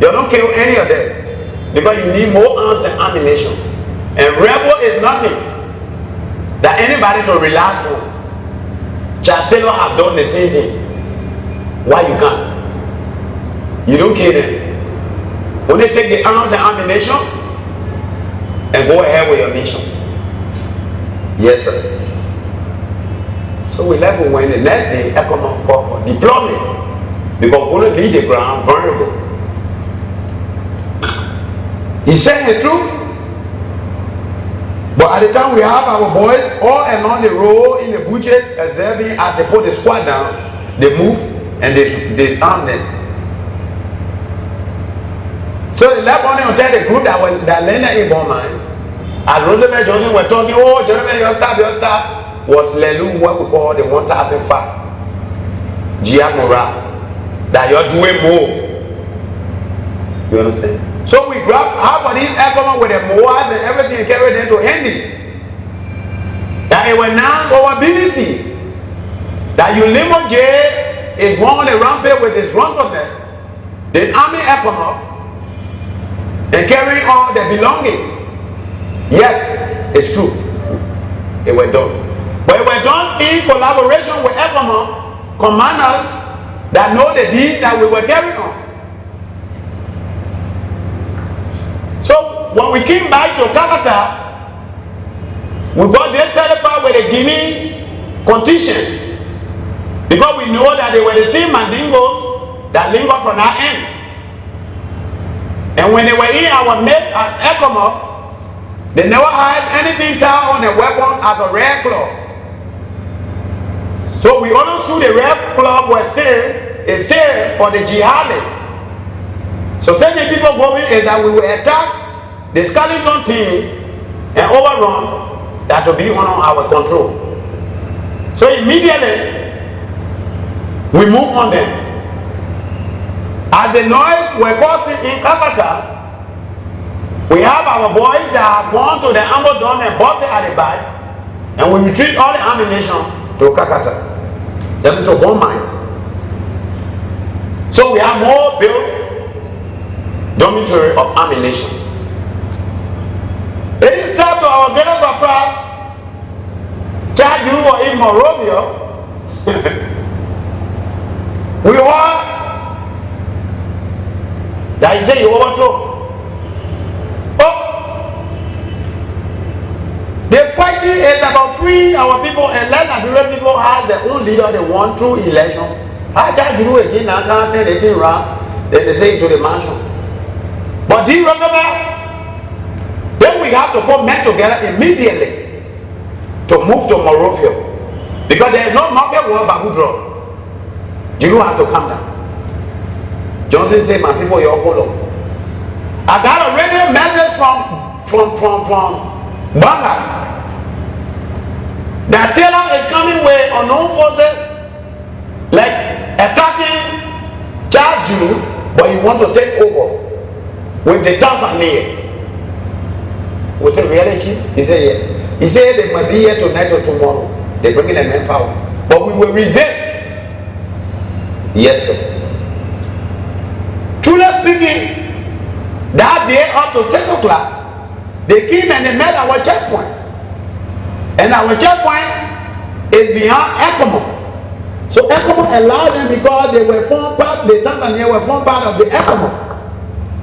You don't kill any of them because you need more arms and ammunition. And rebel is nothing that anybody to rely on. Charles Taylor have done the same thing. Why you can't? You don't kill them. Only take the arms and ammunition and go ahead with your mission. Yes, sir. So we left when the next day ecomog called for deployment because we're going to leave the ground vulnerable. He said the truth. But at the time we have our boys all along the road in the bushes observing as they put the squad down, they move and they disarm them. So they left only until the group that landed in Burma. As Roosevelt Johnson were talking, oh, gentlemen, your staff, was Wlue, what we call the 1005. Gia Morale. That you're doing more. You understand? So we grabbed half of these ecomog with the moas and everything and carried them to Hendy. That it was now over BBC. That Ulimo J is one on the rampage with his drunkenness. The army ecomog and carrying all the belongings. Yes, it's true. It was done. But it was done in collaboration with ecomog commanders that know the deeds that we were carrying on. So when we came back to Calcutta, we got dissatisfied with the Guinean conditions because we know that they were the same mandingos that lingered from our end. And when they were in our midst at ecomog, they never had anything tied on a weapon as a red club. So we understood the red club was still for the jihadists. So certain people going is that we will attack the skeleton team and overrun that will be under our control. So immediately we move on them. As the noise were causing in Calcutta, we have our boys that have gone to the ammo dome and bought it at the back, and we retreat all the ammunition to Calcutta, them to bomb mines. So we have more built dormitory of ammunition. It is time to our greatest surprise, charge you were in Monrovia. We were that is say you overthrow. The fighting is about freeing our people and let Liberian people have their own leader they want through election. I can't do it again, I can't tell anything wrong. Then they say to the mansion. But do you remember? Then we have to put men together immediately to move to Monrovia. Because there is no market war by who draw. You don't have to come down. Johnson said, my people, you're all. I got a radio message from Banga. That Taylor is coming with unknown forces, like attacking, charge you, but you want to take over with the Tanzania. We say, really, Chief? He said, yeah. He said they might be here tonight or tomorrow. They're bringing them manpower. But we will resist. Yes, sir. Truly speaking, that day up to 6 o'clock, they came and they met our checkpoint. And our checkpoint is beyond ecomog. So ecomog allowed them because they were formed part, the Tanzania were formed part of the ecomog.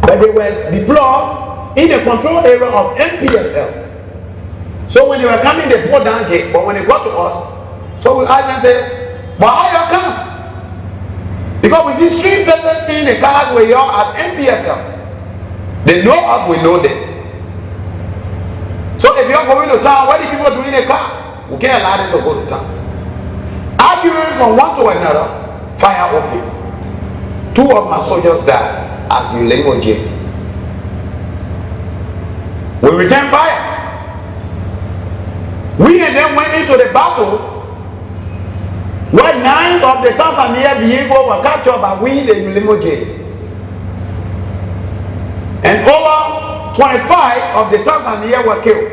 But they were deployed in the control area of NPFL. So when they were coming, they pulled down gate. But when they got to us, so we asked them, say, but how you come? Because we see street faces in the cars where you are as NPFL. They know us, we know them. So if you're going to town, what do people do in a car? We can't allow them to go to town. Arguing from one to another, fire open. 2 of my soldiers died at Wlue jail. We returned fire. We and them went into the battle where 9 of the Tanzania vehicles were captured by we in the Wlue jail. And over 25 of the Tanzania were killed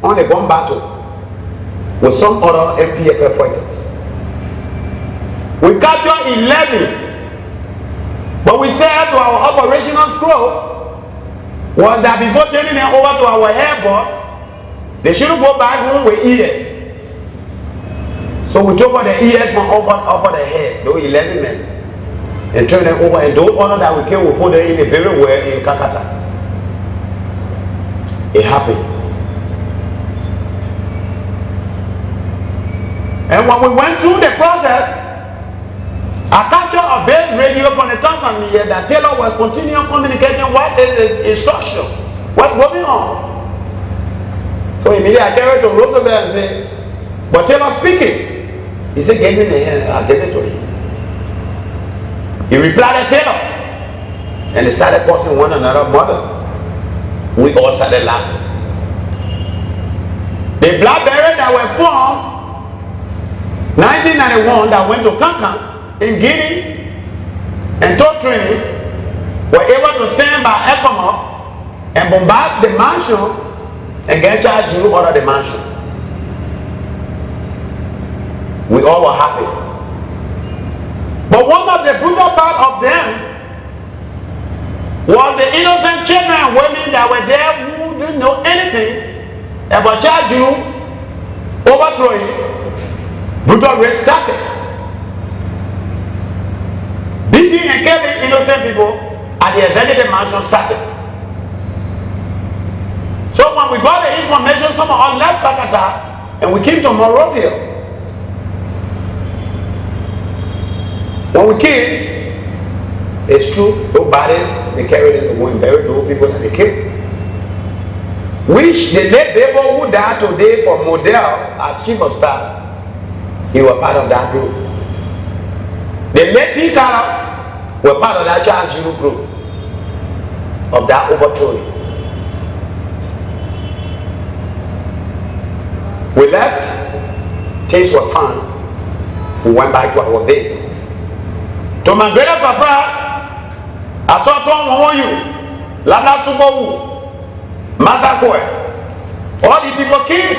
on a bomb battle with some other NPFL fighters. We captured 11, but we said to our operational scope was that before turning them over to our air boss, they shouldn't go back home with ears. So we took out the ears from over the head, those 11 men, and turned them over, and those others that we killed, we put them in the very well in Kakata. It happened. And when we went through the process, I captured a base radio from the Tanzania that Taylor was continuing communicating what is the instruction, what's going on. So immediately I carried to Roosevelt and said, but Taylor speaking. He said, give me the hand, I'll give it to him. He replied to Taylor. And they started calling one another mother. We all started laughing. The Blackberry that were formed 1991 that went to Kankan in Guinea and took training were able to stand by ecomog and bombard the mansion and get charged you out of the mansion. We all were happy. But one of the brutal part of them was the innocent children and women that were there who didn't know anything about charge you, overthrowing, brutal rape started. Beating and killing innocent people at the executive mansion started. So when we got the information, some of us left Kakata and we came to Monrovia. When we came, it's true, those bodies, they carried in the wind, buried those people that they killed. Which the late people who died today for Model as chief of staff, he was part of that group. The late T-Color were part of that charge group of that overthrowing. We left, things were fine. We went back to our base. To my greatest surprise, I saw Tom Owoyu, Lada Subowu, Masakwe, all these people came.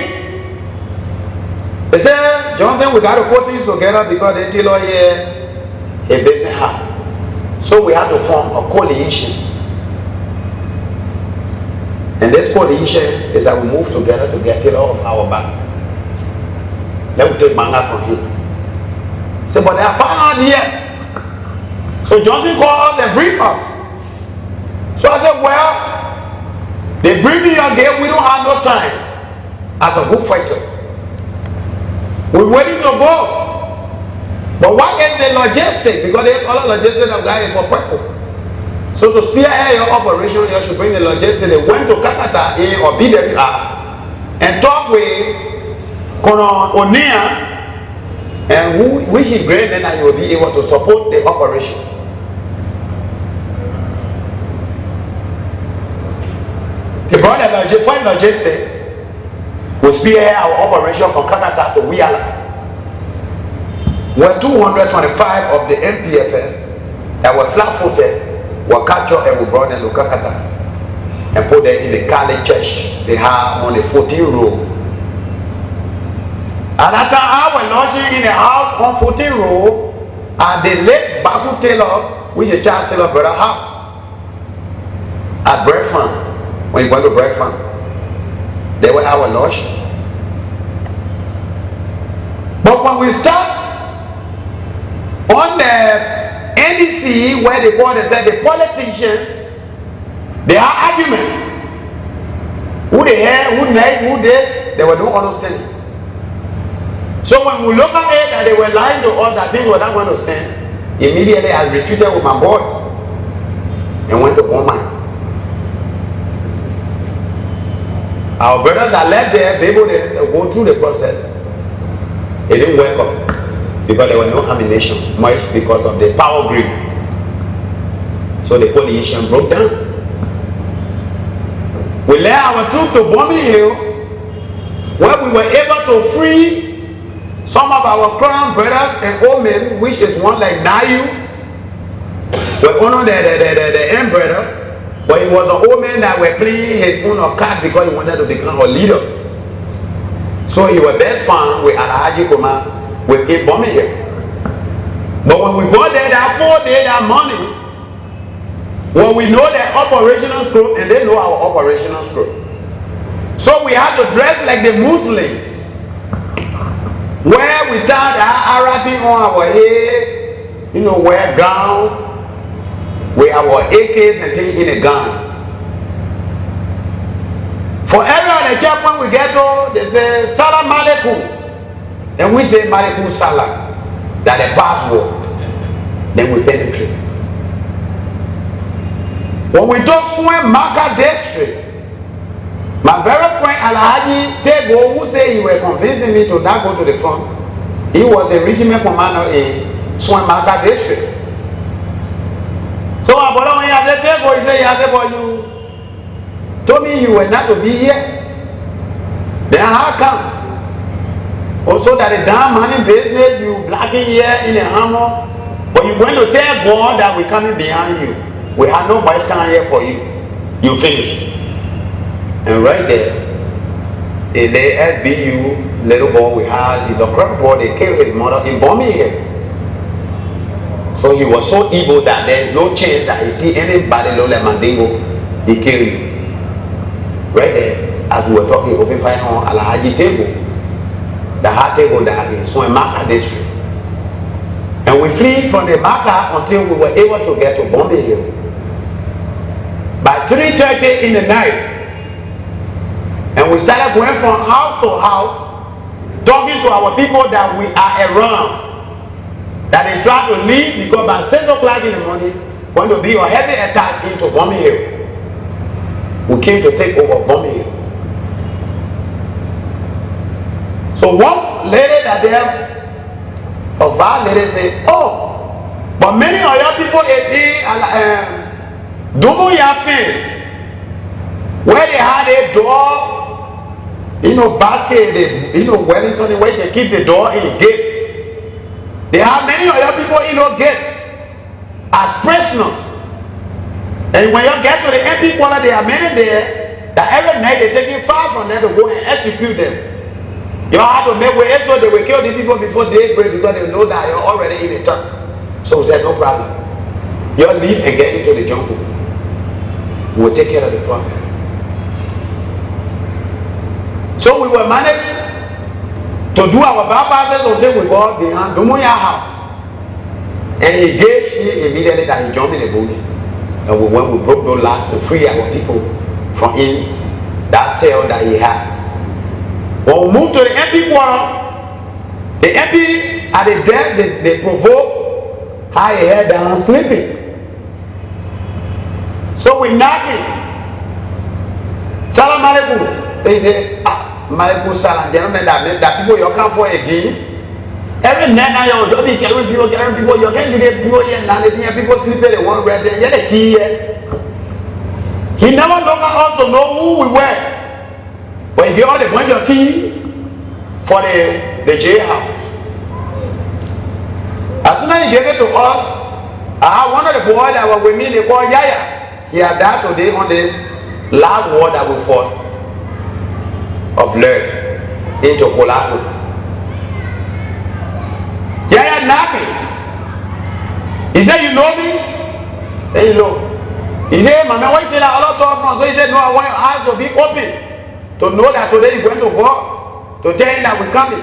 They said, Johnson, we got to put things together because they tell us here a business happened. So we had to form a coalition And this coalition is that we move together to get it off our back. Let me take manga from him. So, but they are found here. So Johnson called us and briefed us. So I said, well, they briefed me again, we don't have no time. As a good fighter, we're waiting to go. But what is the logistics? Because there's all the logistics of guys for people. So to spearhead your operation, you should bring the logistics. They went to Kakata or BWR and talk with Kono Onia, and which is great, then I will be able to support the operation. The brother find logistics will spearhead our operation from Kakata to Wiala. Where 225 of the NPFL that were flat-footed were captured and we brought them to Kakata and put them in the Kali church they have on the 14th row. At that time, I was lodging in a house on 14th row at the late Baku Taylor, which is Charles Taylor brother house at Breadfront. When you went to Breadfront, they were our lodging. But when we start on the NDC, where they call themselves the politicians, they are argument. Who they have, who next, who this, they were no understanding. So when we look at it that they were lying to us that things were not going to stand, immediately I retreated with my boys and went to Boma. Our brothers that left there, they able to go through the process. It didn't work out because there was no ammunition, much because of the power grid. So the coalition broke down. We led our troops to Bombing Hill, where we were able to free some of our crown brothers and old men, which is one like Nayu, we honor the end brother, but he was an old man that were playing his own card because he wanted to become a leader. So he was best found with Alhaji Kuma with in Bombing Hill. But when we go there, that 4 days, that money, when we know their operational scope and they know our operational scope. So we have to dress like the Muslims, where we start our arati on our head, you know, wear gown, with our AKs and things in a gun. For every other camp when we get to, they say Salam Alaikum, and we say Malikum Salam, that a password. Then we penetrate. When we talk from Maka district, my very friend Alhaji Tego, who say he was convincing me to not go to the front, he was a regiment commander in Maka district. So my brother, when you have the Tego, he said, he has for you told me you were not to be here. Then how come? Also that the damn money business, you blacking here in a hammer, but you went to tell God that we're coming behind you. We have no bystand here for you. You finish. And right there, the SBU little boy we had is a crap boy, they killed his mother in Bombing here. So he was so evil that there's no chance that he see anybody look like Mandingo, he kill you. Right there, as we were talking, open fire on Alhaji table, the hard table that is so in Maka district. And we flee from the Maka until we were able to get to Bombing Hill. By 3:30 in the night, and we started going from house to house, talking to our people that we are around, that they try to leave because by 6 o'clock in the morning, going to be a heavy attack into Bombing Hill. We came to take over Bombing Hill. So one lady that there, a bad lady said, oh, but many of your people is double your fence, where they had a door, you know, basket, they, you know, Wellington, where they keep the door in the gates. They have many of your people in those gates as prisoners. And when you get to the NPFL, there are many there that every night they take you far from them to go and execute them. You have to make way so they will kill the people before they break because they know that you're already in the town. So we said, no problem. You leave and get into the jungle. We'll take care of the problem. So we were managed to do our bypasses until we got behind Dumuya house. And he gave me immediately that he jumped in the bush. And when we broke those locks to free our people from in that cell that he has. When we moved to the MP quarter, the MP at the desk, they provoked, had a head down, sleeping. So we knocked him. Salam alaikum. They say, Malaikum salam. Gentlemen, that people you come for again. Every night now you don't be carrying people, you can't get people here now. People sleeping, they won't read them. Yeah, the key here. He never looked at us to know who we were. But he only went your key for the jailhouse. As soon as he gave it to us, one of the boys that were with me, they called Yaya. He had died today on this last war that we fought of Wlue into Kolaku. Yaya knocking. He said, you know me? Then you know. He said, Mama, why did I all talk from? So he said, no, I want your eyes to be open to know that today is going to go, to tell you that we're coming.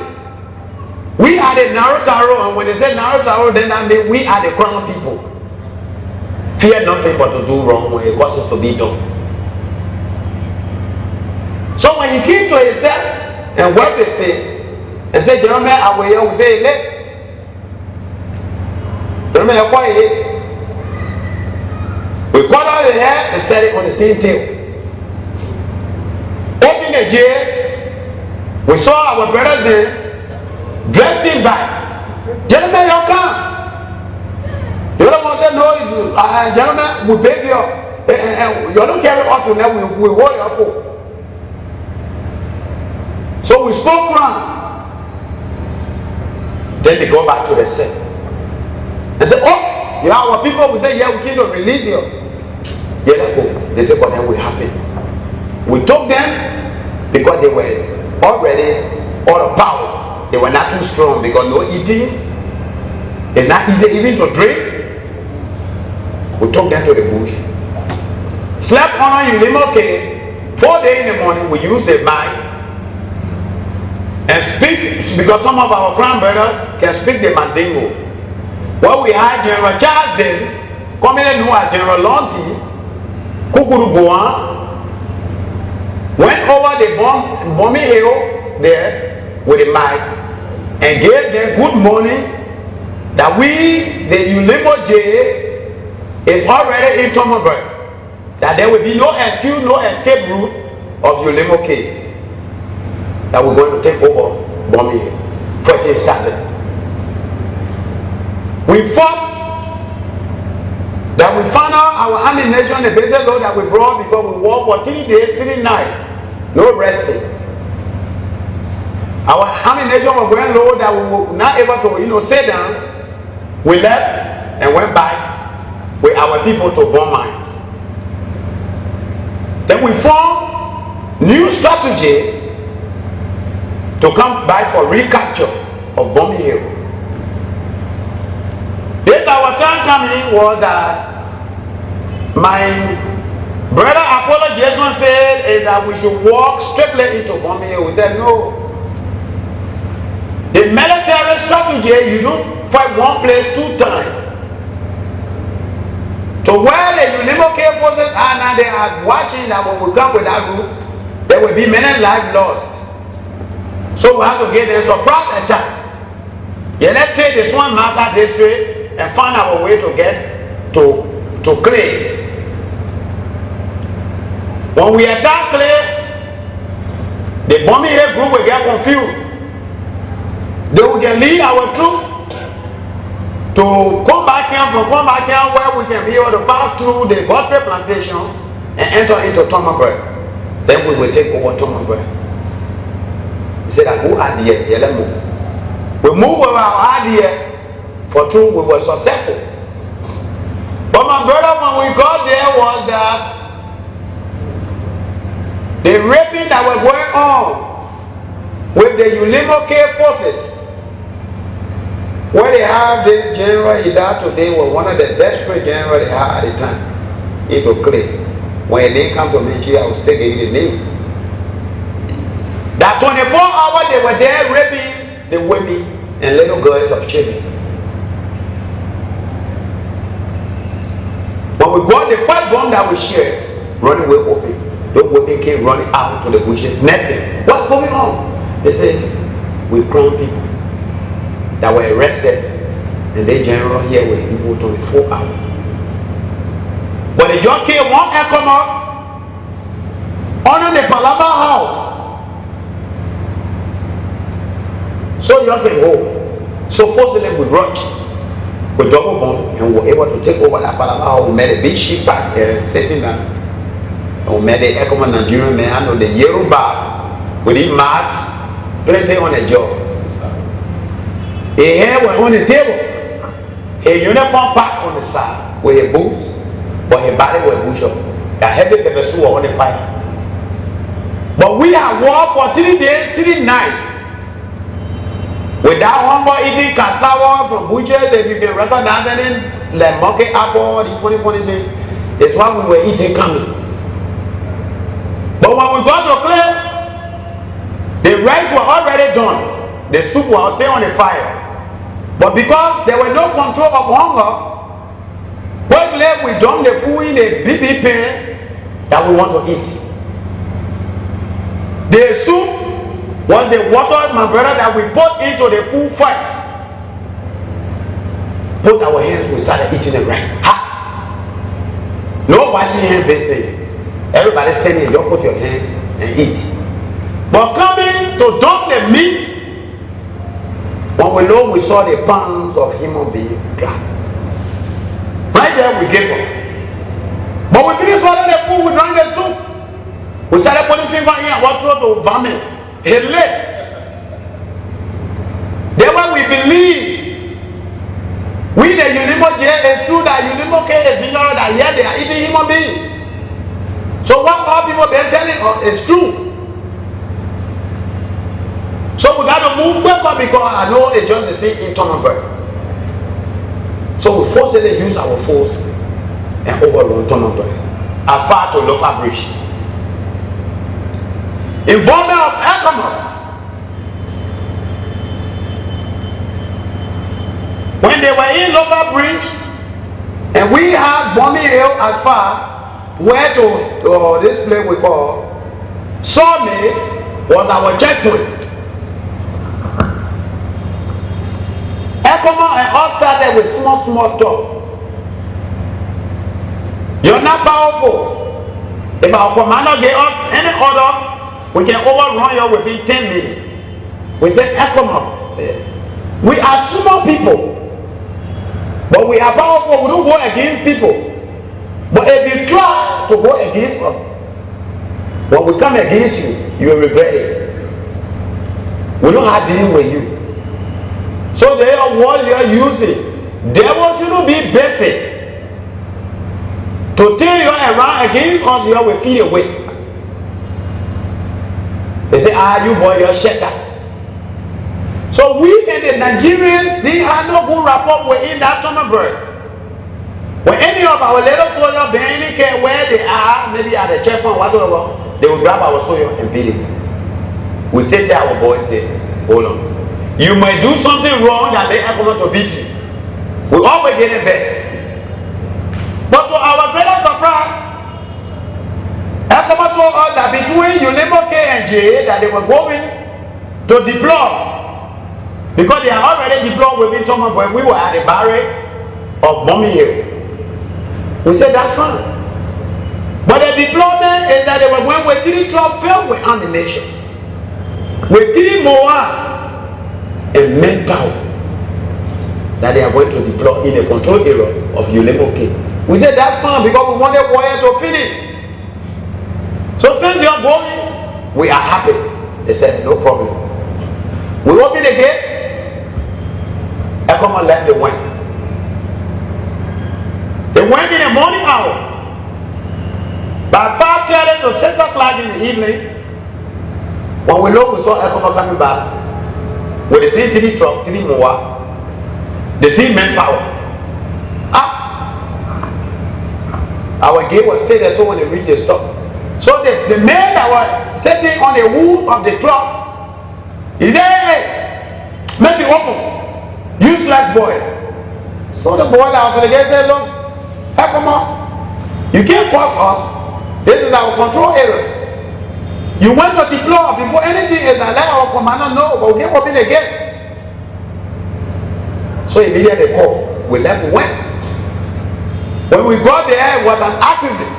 We are the narrow taro, and when they say narrow taro, then that means we are the crown people. Fear nothing but to do wrong when it causes to be done. So when he came to himself and wiped his face and said, Jeremiah, I will hear, we say, let. Jeremiah, quiet. We cut out the hair and set it on the same table. Open the jail. We saw our brothers there. Dressed in back. Gentlemen, you come. You don't want to know, gentlemen, we beg you. You don't carry out to now, we hold your foot. So we spoke round. Then they go back to the cell. They say, oh, you are our people. We say, yeah, we cannot release you. Yeah, let's go. They say, but then we happy. We took them because they were already out of power. They were not too strong because no eating. It's not easy even to drink. We took them to the bush. Slept on a Ulimoke. 4 days in the morning, we used the mic and speak, because some of our grandbrothers can speak the Mandingo. Well, we had General Charles then, coming in who had General Lonti, Kukuru Goan, went over the bombing hill there with the mic and gave them good morning that we, the Ulimo J, is already in Tomoburg. That there will be no excuse, no escape route of Ulimo K. That we're going to take over bombing for it started. We fought that we found out our ammunition, the basic load that we brought, because we walked for 3 days, 3 nights, no resting. Our ammunition was going low that we were not able to, sit down. We left and went back with our people to bomb mines. Then we formed new strategy to come back for recapture of Bombay Hill. Then our time coming was that my brother Apollo Jason said is that we should walk straightly into Bombay Hill. We said no. The military strategy, you don't fight one place 2 times. So where the Unimo forces are now, they are watching that when we come with that group, there will be many lives lost. So we have to get a surprise attack. Yeah, let's take the Swan Market district and find our way to get to Clay. When we attack Clay, the bombing hill group will get confused. They will get lead our troops to come back here where we can be able to pass through the Godfrey plantation and enter into Tomaburg. Then we will take over Tomaburg. He said that who are the we move with our idea for true, we were successful. But my brother, when we got there, was that the raping that was going on with the Ulimo K forces, where they have this general, he died today, was one of the desperate generals they had at the time. It was clear. When they come to me here, I was taking his name. That 24 hours they were there raping the women and little girls of children. When we got the first bomb that we shared, running away open. Those women came running out to the bushes, nothing. What's going on? They said, we crowned people that were arrested, and they general here were people 24 hours. But the young came one ecomog under the Palaba house. So young came home. So fortunately we rushed with double bomb and we were able to take over that Palaba house. We made a big ship back sitting down. And we made the ecomog Nigerian man, I know the Yoruba with his marks, plenty on the job. A hair was on the table, a uniform pack on the side with a boots, but his body was bush up. The heavy pepper soup on the fire. But we had war for 3 days, 3 nights. Without hunger, eating cassava from butchers, if you can recognize anything, like monkey apple, the funny thing, it's what we were eating coming. But when we got to place, the rice was already done. The soup was still on the fire. But because there was no control of hunger, we dumped the food in a BB pan that we want to eat. The soup was the water, my brother, that we put into the food first. Put our hands, we started eating the rice. Ha! No washing hands this thing. Everybody standing, you put your hand and eat. But coming to dump the meat, when we know we saw the pounds of human being drop. Right there we gave up. But we finished swallowing the food, we drank the soup. We started putting finger in and water to vomit. It lit. Then when we believe, we the Unimo jail, it's true that Unimo K is ignorant that here they are eating human beings. So what all people been telling us is true. So we got to move back because I know it's just the same in Tonnenberg. So we forcibly use our force and overrun Tonnenberg afar to Lofa Bridge. Involvement of ecomog. When they were in Lofa Bridge and we had bombing hill as far where to this place we call Sawmill was our checkpoint. ecomog and all started with small talk. You're not powerful. If our commander gave us any order, we can overrun you within 10 minutes. We say ecomog. We are small people, but we are powerful. We don't go against people. But if you try to go against us, when we come against you, you will regret it. We don't have dealing with you. So they are what you are using. Devil shouldn't be basic. To turn you around against us, you will feel away. They say, you boy, you're shut up. So we and the Nigerians, they have no good rapport within that Tonnenberg. When any of our little soldiers, they don't care where they are, maybe at the checkpoint, whatever, they will grab our soldier and beat it. We say to our boys, say, hold on. You might do something wrong that they are going to beat you. We always get the best. But to our greater surprise, ECOWAS told us that between Unimo K and J that they were going to deploy. Because they are already deployed within Thomas, when we were at the barrack of Bombing Hill. We said that's fine. But the deployment is that they were going with 3 trucks filled with ammunition. With 3 more and manpower that they are going to deploy in the control area of Unimo K. We said that's fine because we wanted warriors to finish. So since you are going, we are happy. They said no problem. We open the gate. ECOWAS left the wing. They went in the morning hour. By 5:30 to 6 o'clock in the evening, when we looked, we saw ECOWAS coming back with the same 3 truck, 3 more, the same manpower. Our gate was stayed there, so when they reached the stop, So the men that were sitting on the wood of the truck, he said, hey, make it open. Useless boy. So the boy that was the gate said, look, hey, come on. You can't cause us. This is our control area. You went to deploy before anything is let our commander know, but we can't open the gate. So immediately call. We left, we went. When we got there, it was an accident.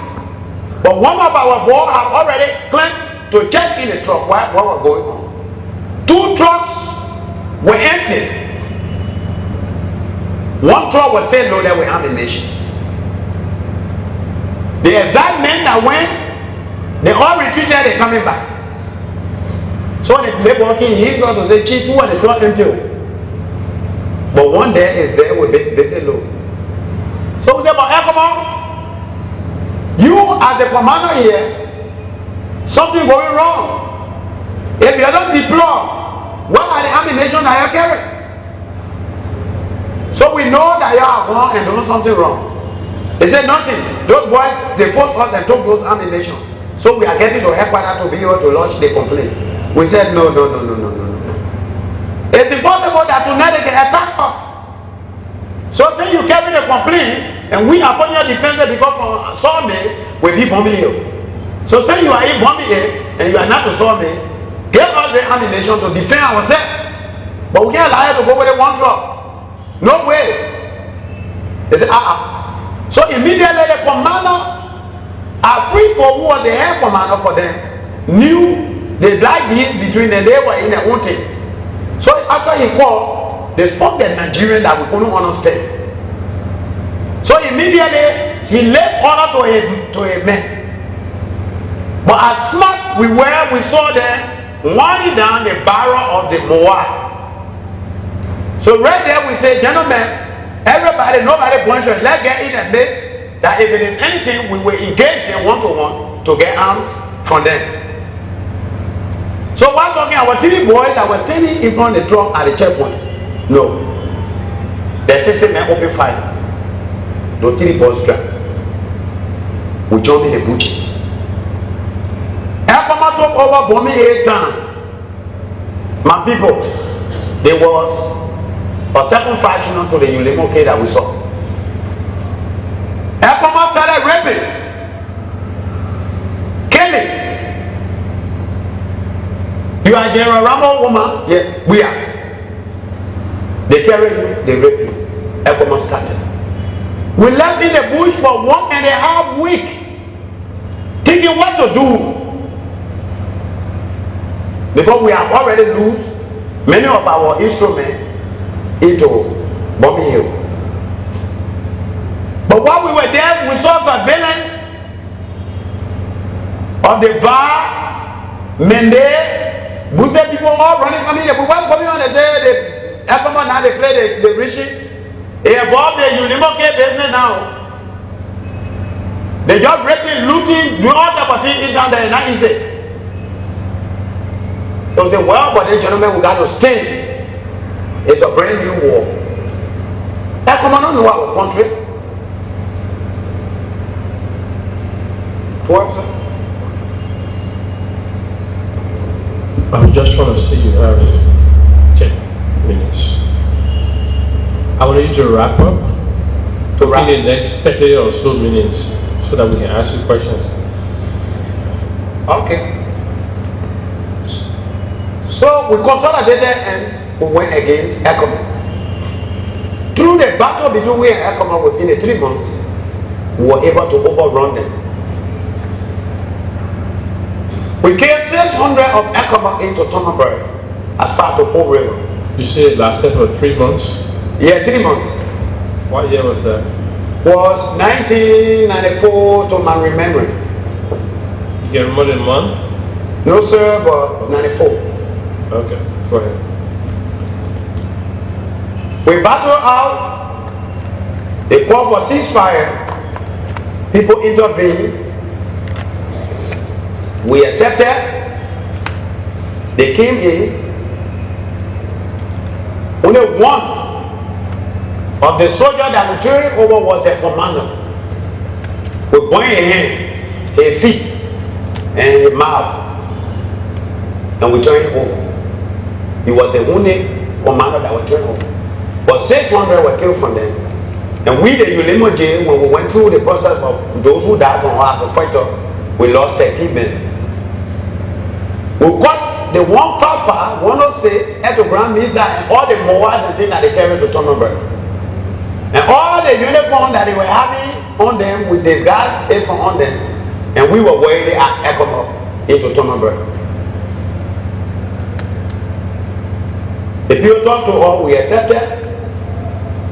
But one of our boys had already claimed to check in the truck what was going on. 2 trucks were empty. 1 truck was still loaded with ammunition. The exact men that went, they all retreated, they're coming back. So the people walking, he got to say, Chief, who are the truck empty? But one day is there with basic load. So we say, but hey, come on. You as the commander here, something going wrong. If you don't deploy, what are the ammunition that you carry? So we know that you are gone and doing something wrong. They said nothing. Those boys, they forced us and took those ammunition. So we are getting to headquarters to be able to launch the complaint. We said no. It's impossible that tonight they can attack us. So say you carry the complaint and we upon your defense because from Sawmill will be bombing you. So say you are in bombing here and you are not to Sawmill, give us the ammunition to defend ourselves. But we can't allow you to go with the 1 truck. No way. They say, So immediately the commander, Africo, who was the air commander for them, knew the black deals between them. They were in their own thing. So after he called, they spoke the Nigerian that we couldn't understand. So immediately he left order to a man. But as smart we were, we saw them winding down the barrel of the Moa. So right there we say, gentlemen, everybody, nobody points us. Let's get in a base that if it is anything, we will engage in one-to-one to get arms from them. So while talking, our 3 boys that were standing in front of the truck at the checkpoint. No. The 60 men open fire. Those 3 boys dropped. We jumped in the bushes. After took over bombing 8 times. My people, there was a second faction to the Ulemo that we saw. Ekoma started raping, killing. You are General Rambo woman? Yeah, we are. They carry you, they rape you. Ekoma started. We left in the bush for 1.5 weeks, thinking what to do. Because we have already lost many of our instruments into Bobby Hill. But while we were there, we saw surveillance of the VAR, Mende, Buse people all running coming. The people coming on the day, they come on now, they play the Rishi. They involve the Unimo business now. They just raping, looting, doing all the party down there, not easy. So they say, well, but then gentlemen, we got to stay. It's a brand new war. That commander know our country. 12. I'm just trying to see you have 10 minutes. I want you to wrap up in the next 30 or so minutes so that we can ask you questions. Okay. So we consolidated and we went against ECOWAS. Through the battle between we and ECOWAS within the 3 months, we were able to overrun them. We killed 600 of ECOWAS into Monrovia at Fatopo River. You say it lasted for 3 months? Yeah, 3 months. What year was that? Was 1994 to my memory. You can remember the month? No sir, but 94. Okay, go ahead. We battled out. They called for ceasefire. People intervened. We accepted. They came in. Only one of the soldiers that we turned over was the commander. We point a hand, a feet. the mouth, and we turned him home. He was the only commander that was turned home. But 600 were killed from them. And we, the Ulemo jail, when we went through the process of those who died from our fighter, we lost 13 men. We got the 155, 106, Etogram, Misa, and all the Moas and things that they carried to Tomenberg. And all the uniform that they were having on them, with disguise apron on them, and we were wearing it as ecomog into Tomenberg. The people talked to us, we accepted.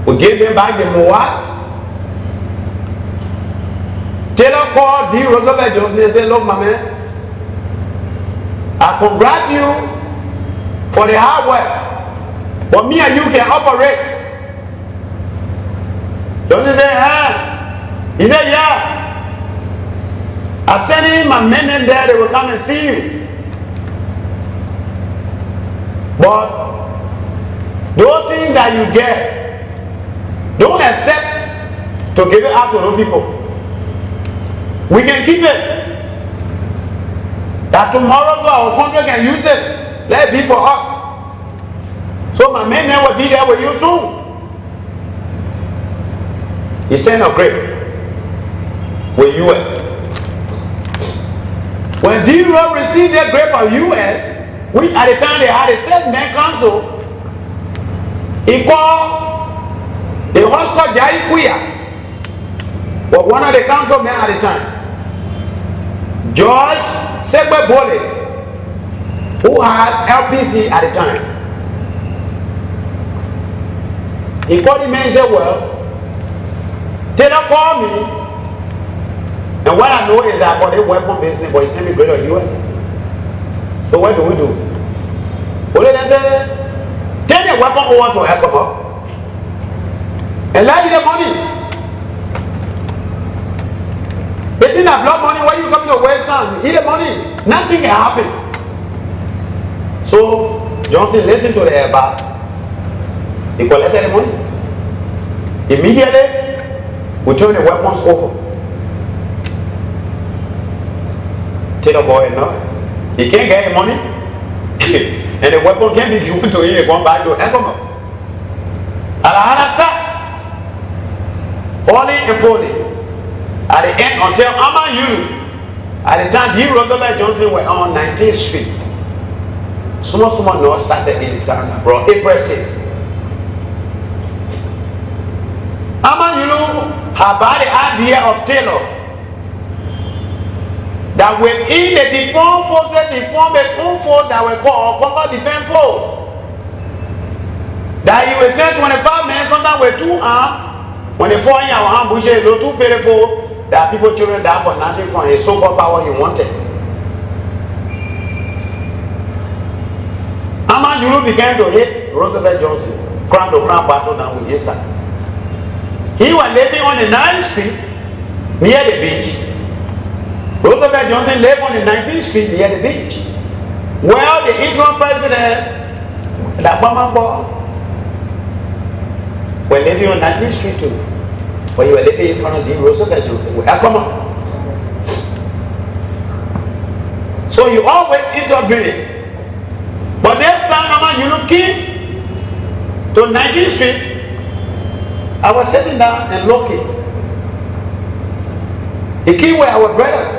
We gave them back the Moas. Taylor called D. Roosevelt Johnson and said, look, my man, I congratulate you for the hard work, but me and you can operate. Johnson said, huh? He said, yeah. I sent in my men in there, they will come and see you. But those things that you get, don't accept to give it out to those people. We can keep it. That tomorrow our country can use it. Let it be for us. So my men will be there with you soon. He sent a grape with US. When D-Row received their grape of US, which at the time they had a 7-man council, he called the Hospital Jai Kuya, was one of the councilmen at the time. George Segbe Bole, who has LPC at the time. He called him and said, well, Taylor called me, and what I know is that for the weapon business, but he sent me greater US. So what do we do? Well, they said, take the weapon over to ecomog and let you the money. They didn't have blood money. When you come to West Town, eat the money. Nothing can happen. So Johnson listened to the airback. He collected the money. Immediately, we turned the weapons over. Tell the boy, no, he can't get the money, and the weapon can't be given to him. Going back to ecomog. Alaska, holy and holy. At the end, until Amayulu, at the time D. Roosevelt Johnson were on 19th Street. Small North started in the town, bro. April 6th. Amayulu had the idea of Taylor that within the deformed forces, they formed a own force that were called Congo Defense Force. That he will send 25 men, sometimes with 2 arms, when they fall in our ambush, they go too painful. There are people children die for nothing from his so-called power he wanted. Amayulu began to hate Roosevelt Johnson, crown to crown battle down with his side. He was living on the 9th Street near the beach. Roosevelt Johnson lived on the 19th Street near the beach. Well, the interim president, the Bamako, were living on 19th Street too. But you were living in front of D. Roosevelt Johnson. Well, come on. So you always intervene. But next time, you looking to 19th Street, I was sitting down and looking. The key were our brothers.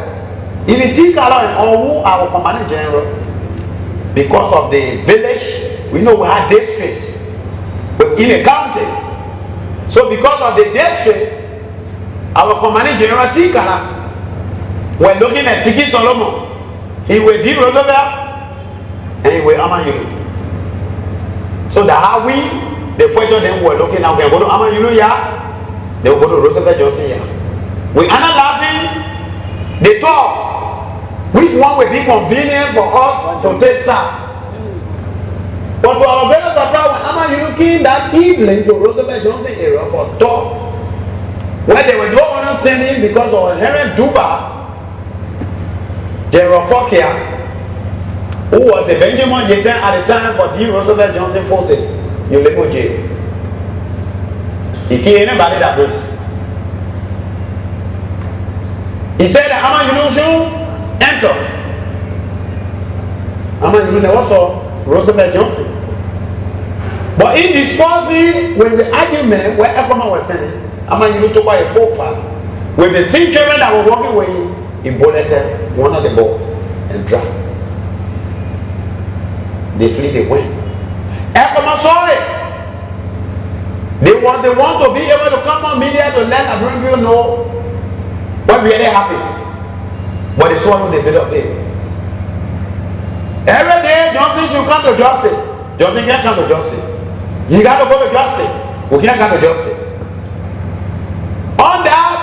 Even Tikala and Owu, our commanding general, because of the village, we know we had districts in a county. So because of the district, our commanding general Tikala were looking at Sigi Solomon. He will D. Roosevelt and he will Amayulu. So that how we, the fighter them were looking at, we go to Amayulu, yeah, they will go to Roosevelt Johnson, yeah. We analyzing the talk, which one will be convenient for us to take side. But to our greatest surprise, when Amayulu came that evening to Roosevelt Johnson area for talk, where there were no understanding because of Henry Duba, General Fokia, who was the Benjamin Yetan at the time for D. Roosevelt Johnson forces, in Lemo jail. He can't anybody that goes. He said that Amayulu should enter. doing also Roosevelt Johnson. But in discussing with the argument where ECOMOG was standing, I'm going to buy a 4-5. With the same children that were walking away, he bulleted one of the ball and dropped. They flee, they went. ECOMOG saw it. They want to be able to come on media to let African people know what really happened. But they swallowed the bit of it. Every day, Johnson should come to justice. Johnson can't come to justice. You got to go to justice. We can't come to justice. On that,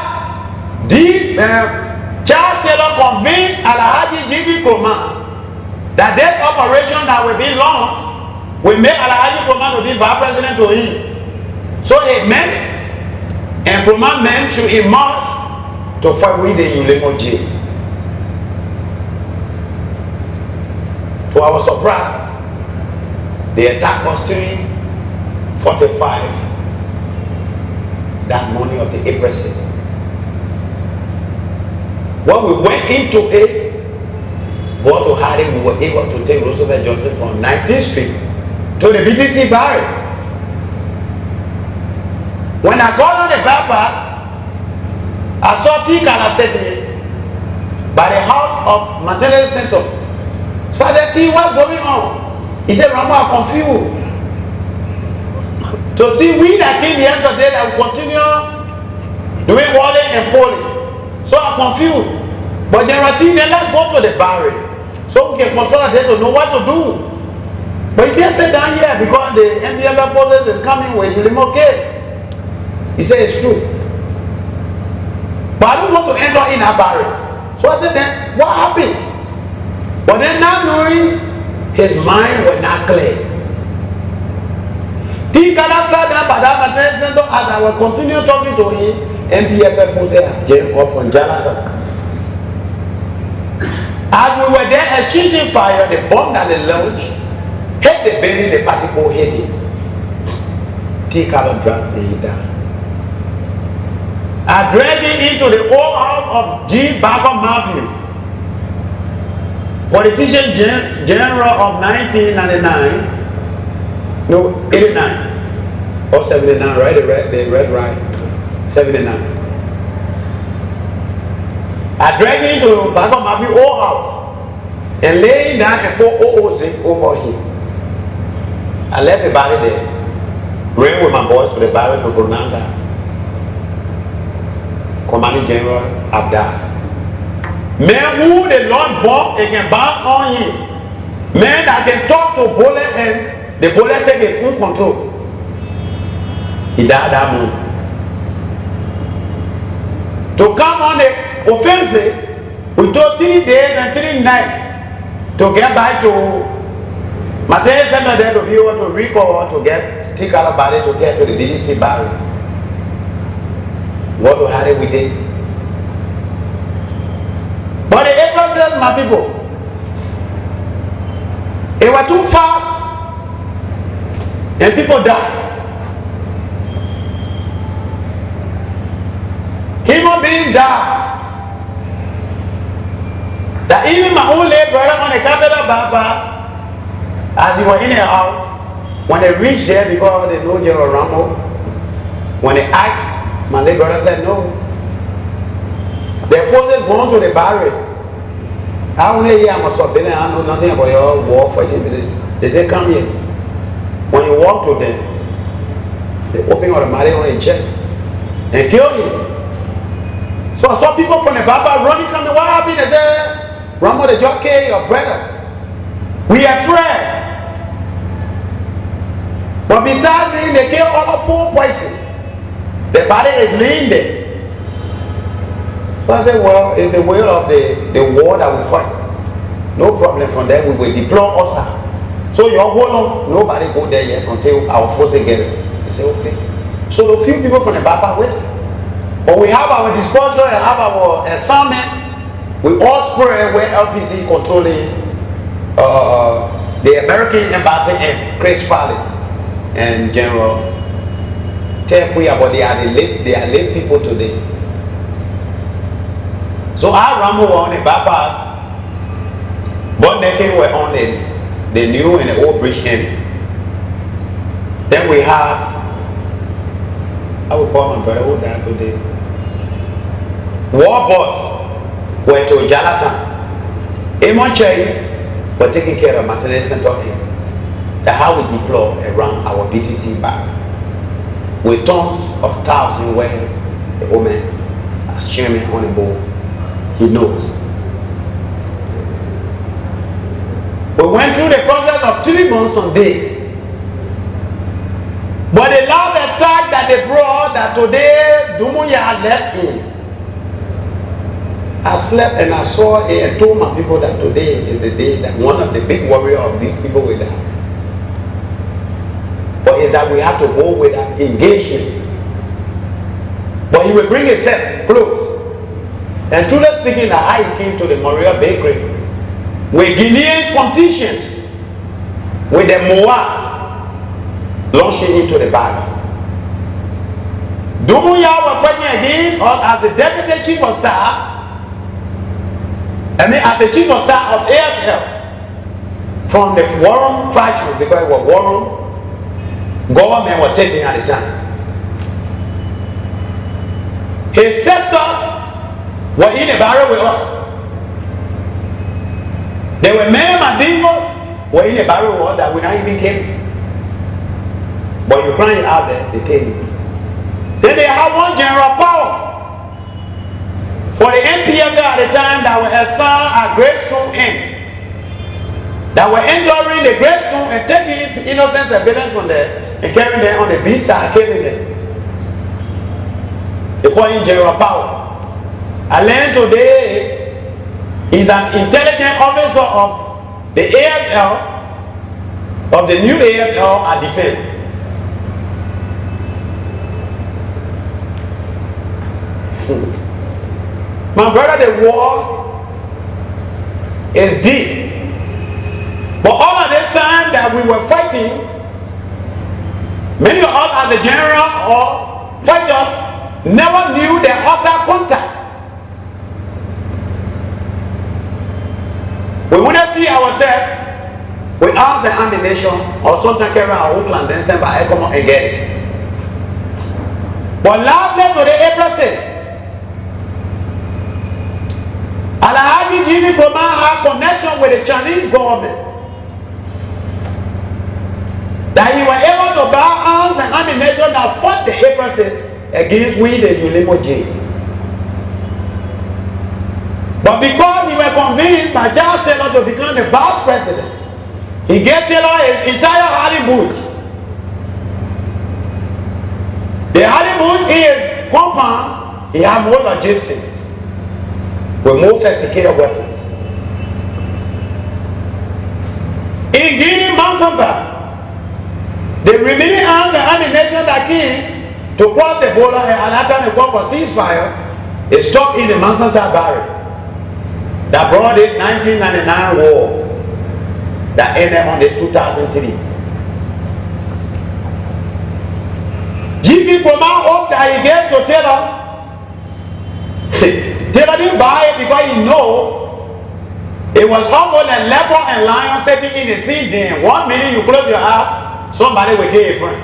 Charles Taylor convinced Alhaji G.B. Nkrumah that this operation that will be launched will make Alhaji Nkrumah to be vice president to him. So it meant, and Nkrumah meant to emerge to fight with the Ulemo jail. To our surprise, the attack was 3:45 that morning of the April 6th. When we went into it, go to Hardy, we were able to take Roosevelt Johnson from 19th Street to the BTC barrack. When I got on the bypass, I saw T. Kalaseti by the house of Maternal Center. So I said, T, what's going on? He said, Rambo, I'm confused. To see we that came yesterday that will continue doing walling and polling. So I'm confused. But General T, then let's go to the barrack so we can consolidate to know what to do. But he can't sit down here because the NPFL forces is coming with him, okay? He said it's true. But I don't want to enter in a barrack. So I said, then what happened? But then not knowing, his mind was not clear. He cannot sit down by that Maternal Center as I was continue talking to him. NPFL forces came off from Jonathan. As we were there exchanging fire, the bomb that they launched hit the building, the particle hit him. T. Carlo dropped him down. I dragged him into the old house of G. Barker Matthew, politician general of 1999, no, 89 or 79, right? They read right. 79. I dragged him to Barker Matthew old house and laying down and pour OOZ over him. I left the body there. Ran with my boys to the barrack to Bonanga. Commanding General Abdal. Men who the Lord bought and can bow on him. Men that can talk to bullet and the bullet take his own control. He died that morning. To come on the offensive, we took 3 days and 3 nights to get back to Maternal Center there to be able to recall to get Tikala body to get to the DDC barrack. What we had it, we did. But the April says, my people, it was too fast and people died. Human beings died. That even my own late brother on the capital bypass, as he was in and out, when they reached there because they know General Rambo, when they asked, my late brother said no. The forces going to the barrack. I only hear I'm a surveillant, I know nothing about your war for him. They say, come here. When you walk to them, they open automatic on his chest and kill him. So I saw people from the Baba running something. What happened? They said, Rambo, the jockey, your brother. We are afraid. But besides him, they killed all of 4 poison. The body is laying there. So I said, well, it's the will of the war that we fight. No problem from there. We will deploy us. So you all hold on. Nobody go there yet until our forces get it. They say, okay. So the few people from the Baba wait. But we have our disposal and have our assignment. We all spread where LPC controlling the American embassy and Chris Farley and General Tepuya, but they are late people today. So our Rambo on the bypass, but they were on the the new and the old British Army. Then we have, I would call my brother who died today. War boss went to Jalatan. Amon Chai for taking care of maintenance center here. That's how we deploy around our BTC back. With tons of thousands where the old man as chairman on the board, he knows. We went through the process of 3 months on days. But the last attack that they brought that today Dumuya left in. I slept and I saw and told my people that today is the day that one of the big warriors of these people will die. But is that we have to go with that engagement. But he will bring himself close. And truly speaking, that I came to the Monrovia bakery with Guinean politicians, with the Moa launching into the battle. Dumuya was fighting again as the deputy chief of staff. As the chief of staff of AFL from the Warren faction, because it was Warren government was sitting at the time. His sister was in the barrel with us. There were many Mandingos were in the barrel with us that we not even came. But you crying out there, they came. Then they had one general power for the NPFL at the time that were assigned at grade school in. That were entering the grade school and taking innocent civilians from there and carrying them on the beach side, killing them. They call him general power. I learned today he's an intelligent officer of the AFL, of the new AFL at defense. My brother, the war is deep. But all of this time that we were fighting, many of us as the general or fighters never knew the hostile contact. We wouldn't see ourselves with arms and ammunition or sometimes carry our own plan, then stand by ecomog and get it. But last night to the April 6th, Alhaji Jimmy Boma had connection with the Chinese government. That he was able to buy arms and ammunition that fought the April 6th against we the Ulimo J. But because he was convinced by Charles Taylor to become the vice president, he gave Taylor his entire Hollywood. The Hollywood is compound, he had more logistics with more sophisticated weapons. In Guinea, Monrovia, the remaining arms and ammunition that came to cross the border and at that time they called for ceasefire is stuck in the Monrovia barrel that brought it 1999 war that ended on this 2003. G.P. Poma hoped that he gave to Taylor. Taylor didn't buy it because he knew it was almost a leopard and lion sitting in the sea den. 1 minute you close your eye, somebody will kill a friend.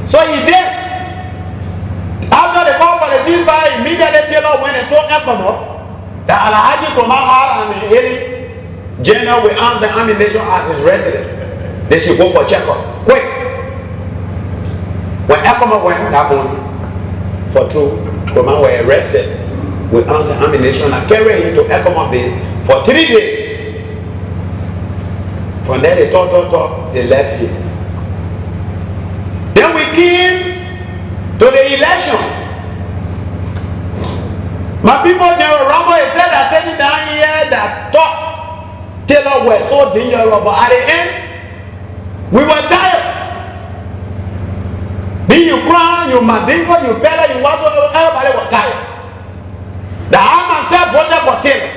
So he did. After the call for the ceasefire, immediately Taylor went and told ECOWAS that Alhaji Kumar and the Haley general with arms and ammunition as his resident. They should go for checkup. Quick. When ECOWAS went that morning for true, Kumar were arrested with arms and ammunition and carried him to ECOWAS base for 3 days. From there they talk, they left him. Then we came to the election. My people, General Rambo said that sitting down here that thought Taylor was so dangerous, but at the end, we were tired. Be you Crown, you Mandingo, you Bella, you Wazo, everybody was tired. That I myself voted for Taylor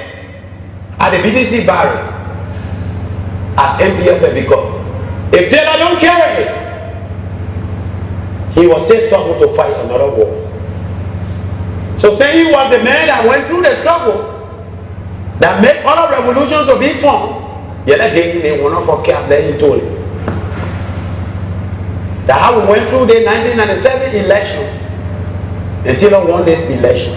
at the BDC barrel as NPFL because if Taylor don't carry it, he was still struggling to fight another war. So saying he was the man that went through the struggle, that make other revolutions to be formed, yet again they will not forget that he told it. That how we went through the 1997 election until one day's election.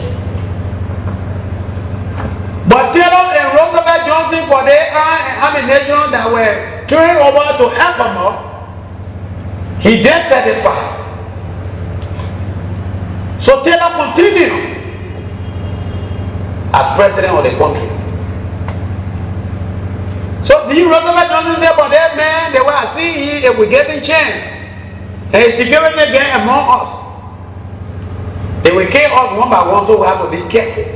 But Taylor and Roosevelt Johnson, for their ammunition that were turned over to ecomog, he just satisfied. So Taylor continued as president of the country. So the Roosevelt Johnson said, but that man, they were seeing if we get a chance, and security again among us, they will kill us one by one, so we have to be careful.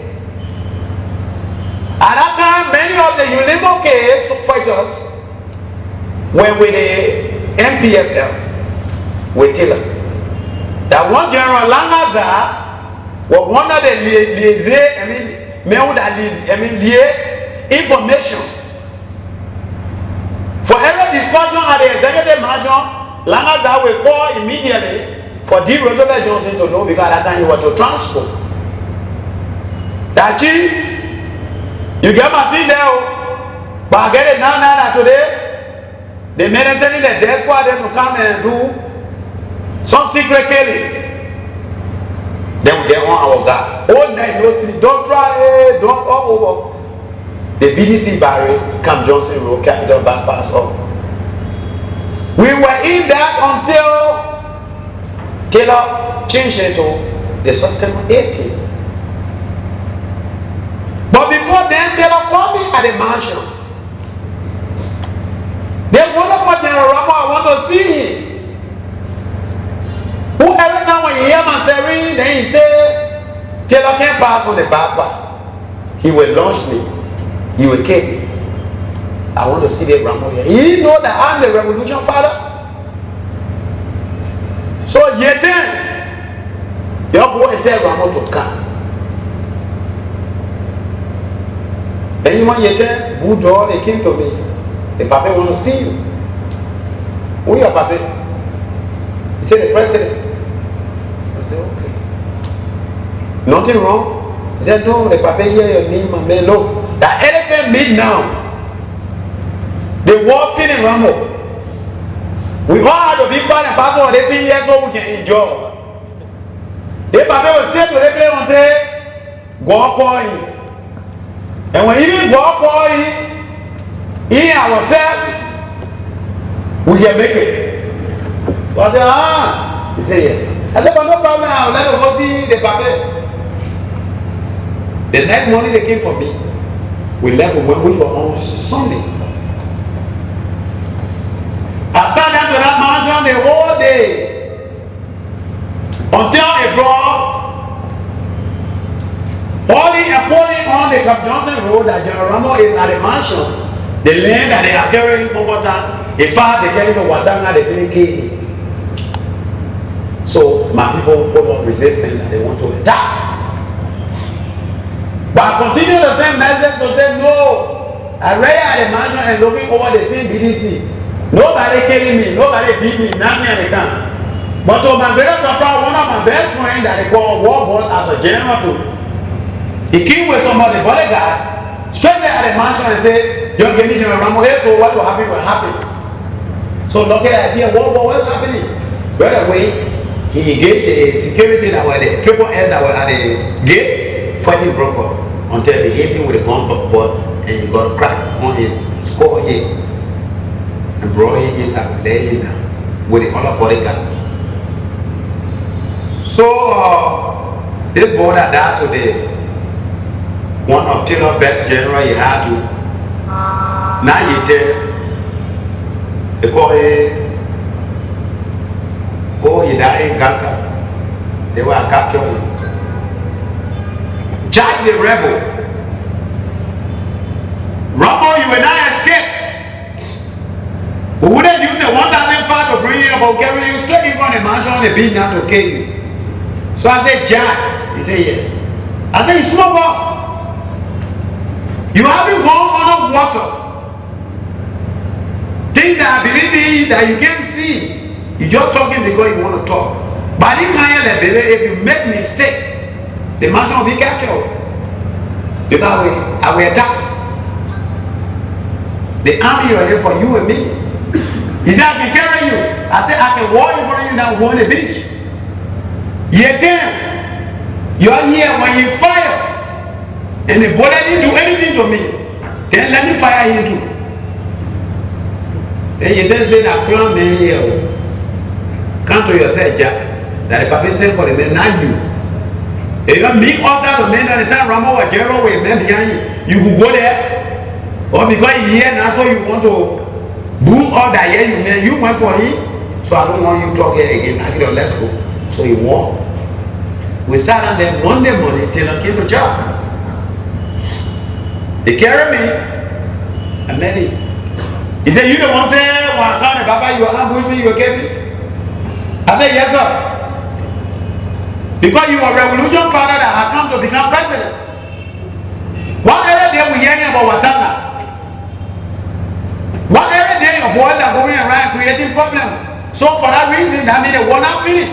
At that time, many of the illegal case fighters were with the NPFL, with Taylor. That one General Langaza was one of the information. For every discussion at the executive mansion, Langaza will call immediately for D. Roosevelt Johnson to know, because at that time he was to transfer. That chief, you get my thing there, but I get it now today. They made them sending the death squad to come and do some secret killing. Then they on our guard. All night, no sleep, don't try, don't all over. The BDC Barry, Camp Johnson Road, Capital Bypass up. We were in that until Taylor changed it to the system 18. But before then, Taylor called me at the mansion. They wonder for General Rambo, I want to see him. Who every time when you hear my saying, then he say, Taylor can't pass on the bypass. He will launch me. He will kill me. I want to see the Rambo here. He know that I'm the revolution father. So yet then, you go and tell Rambo to come. Anyone yet who door, they came to me. The papa want to see you. Who your papa? He said the president. I said okay. Nothing wrong. He said no, the papa hear your name and man. Look, that elephant meet now. They walk in Rambo. We all have to be quiet and pass on 18 years so we can enjoy. The papa will say to the play one day, go up for him. And when he go up for him, he ourselves, we can make it. But he say yeah. I said, but no problem, I'll let them go see the papa. The next morning they came for me. We left when we were on Sunday. I sat down to that mansion the whole day until it brought all the appointing on the Cap Johnson Road that General Rambo is at the mansion. The land that they are carrying over time, in fact, they carry the water now they finish killing. So my people put up resistance that they want to attack. But I continue the same message to say no. I read at the mansion and looking over the same BDC. Nobody killing me, nobody beat me, nothing at the time. But to my greatest surprise, one of my best friends that they call war boss as a general too. He came with somebody, bodyguard, straight there at the mansion and said, "You're getting General Rambo here, so what will happen will happen." So look at the idea, what's happening? Right away, he engaged the security that were the triple S that were at the gate, fighting broke up until they hit him with a gun butt and he got a crack on his skull here and brought him inside, there he now, with the other bodyguard. So this boy that died today, one of Taylor's best general he had to. Now he tell, they call him, oh he died in Ganka. They were captured him. Jack the rebel. Rambo, you will not escape. We wouldn't use the 1,005 to bring you about carrying you straight in front of the mansion on the beach now to kill you. So I said, Jack. He said, yeah. I said, you smoke up. You haven't gone under water. Things that I believe in that you can't see. You're just talking because you want to talk. By this time, if you make mistake, the mansion will be captured. Because I will attack. The army was here for you and me. He said, I can carry you. I said, I can walk in front of you now, go on the beach. Yet then, you are here when you fire. And the bullet didn't do anything to me. Then let me fire him too. Then you then say that clown man here. Come to yourself, Jack. That the papi said for the men, not you. If you meet outside the men at the time, Rambo or Jero with men behind you, you could go there. Or because you here now, so you want to boost all that here, you went for him. So I don't want you to talk here again. I said, let's go. So he walked. We sat on there Monday morning till I came to job. They carried me. I met him. He said, you don't want to say, well, Baba, you ambush me, you gave me? I said, yes, sir. Because you are a revolution father that has come to become president. What other day we hearing about Watana? What other day your boys are going around creating problems? So for that reason, that means they will not finish.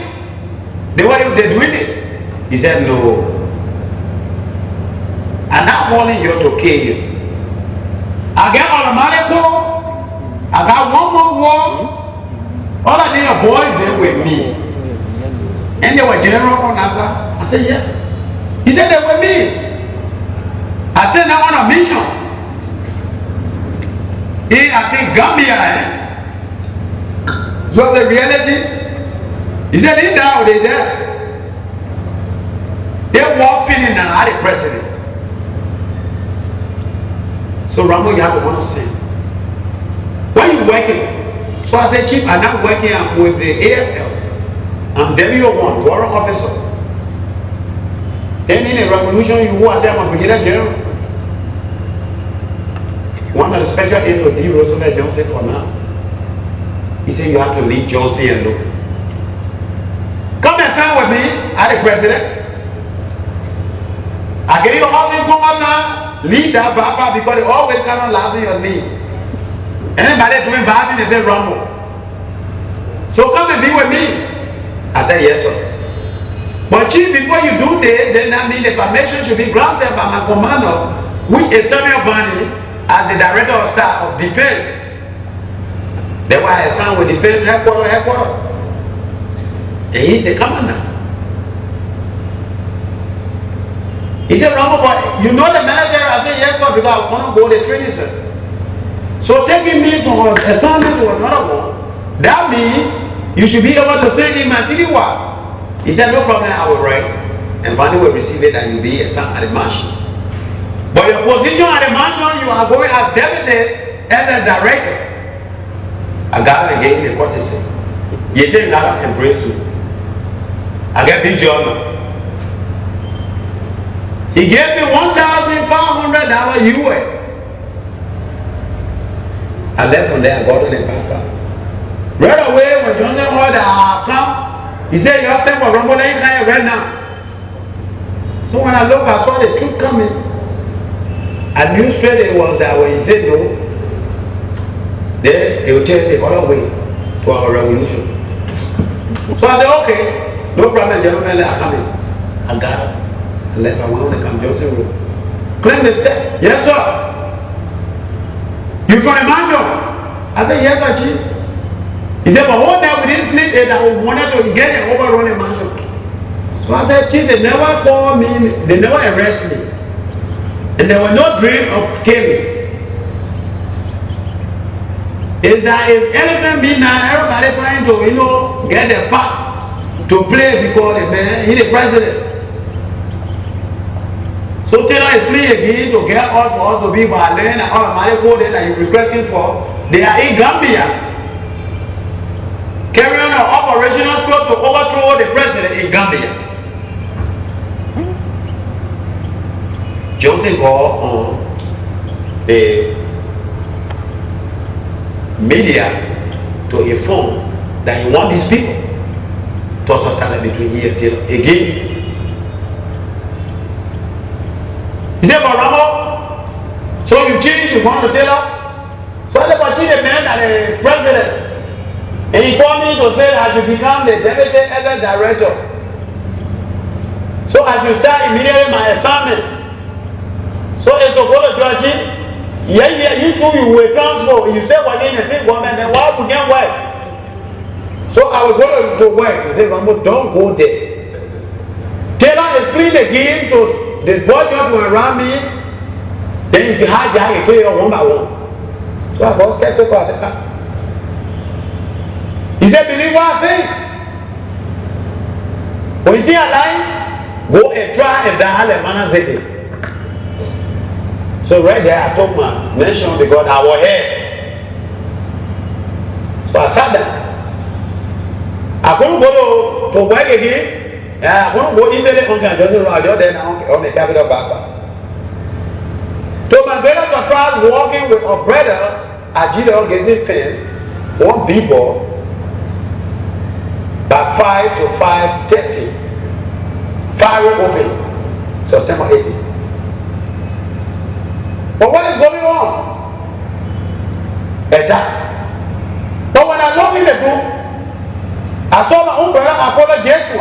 The way they're doing it. He said, no. I'm not wanting you to kill you. I got automatic war. I got one more war. All of them boys there with me. And they were general on NASA. I said, yeah. He said they were me. I said, now on a mission. I think Gambia, So the reality, he said, in there, they there. They were feeling and I the president. So Rambo, you have to understand. When you working, so I said, Chief, I'm not working with the AFL. I'm W1, warrant officer. Then in a revolution, you want to tell my brigadier general. One of the special aides of D. Roosevelt Johnson for now. He said, you have to lead Johnson and look. Come and stand with me, I'm the president. I gave you all the come lead that Baba because they always come on laughing at me. Anybody doing bad thing, they say Rambo. So come and be with me. I said, yes, sir. But chief, before you do this, then that means the permission should be granted by my commander, which is Samuel Barney, as the director of staff of defense. That's why I signed with defense headquarters. And he's the commander. He said, Rambo, but you know the manager? I said, yes, sir, because I want to go to the training center. So taking me from a assignment to another one, that means you should be able to say in my Tiliwa. He said, no problem, I will write. And finally will receive it and you'll be assigned at the mansion. But your position at the mansion, you are going as deputy as a director. I got to gain the courtesy. You think God embrace me. I get big job. He gave me $1,500 US. I left from there, I got to the bank account. Right away, when Johnson heard that I have come, he said, you have sent for Rambo right now. So when I looked, I saw the troop coming. I knew straight it was that when he said no, then they will take the other way to our revolution. So I said, okay, no problem, gentlemen, I'm coming. I got it. I left, I went to come Johnson Road. Claim the step. Yes, sir. You from the mansion? I said, yes, sir, Chief. He said, but what that we didn't sleep is that we wanted to get an overrun the mansion. So I said, Chief, they never call me, they never arrest me. And there was no dream of killing. Is that if anything be now, everybody trying to, get their part to play because the man, he's the president. So Taylor is playing again to get all for us to be violent and all the money code that he's requesting for. They are in Gambia, carrying an operational squad to overthrow the president in Gambia. Johnson called on the media to inform that he wants these people to associate between here and Taylor again. He said, but Rambo, so you change, you want to tell her? So I continue the man and the president. And he called me to say I should become the deputy editor director. So I should start immediately my assignment. So it's to go to Georgia Yeah, you school you will transport. You say what in the same government, then why would you work? So I was going to work. He said, Rambo, don't go there. Taylor explained again to the boy just went around me. Then if you hijack, you pay your one by one. So I got set to go. He said, believe what I say. When you think alive, go and try and die and manage. So right there I took my mention because I was here. So I sat down. I couldn't go to work again. I couldn't go easily on the capital back. To my brother surprise walking with a brother, I did all getting fence, one big ball, by 5 to 5:30. Fire open. September 18. But what is going on? Attack. But when I walked in the room, I saw my own brother Apollo Jesu.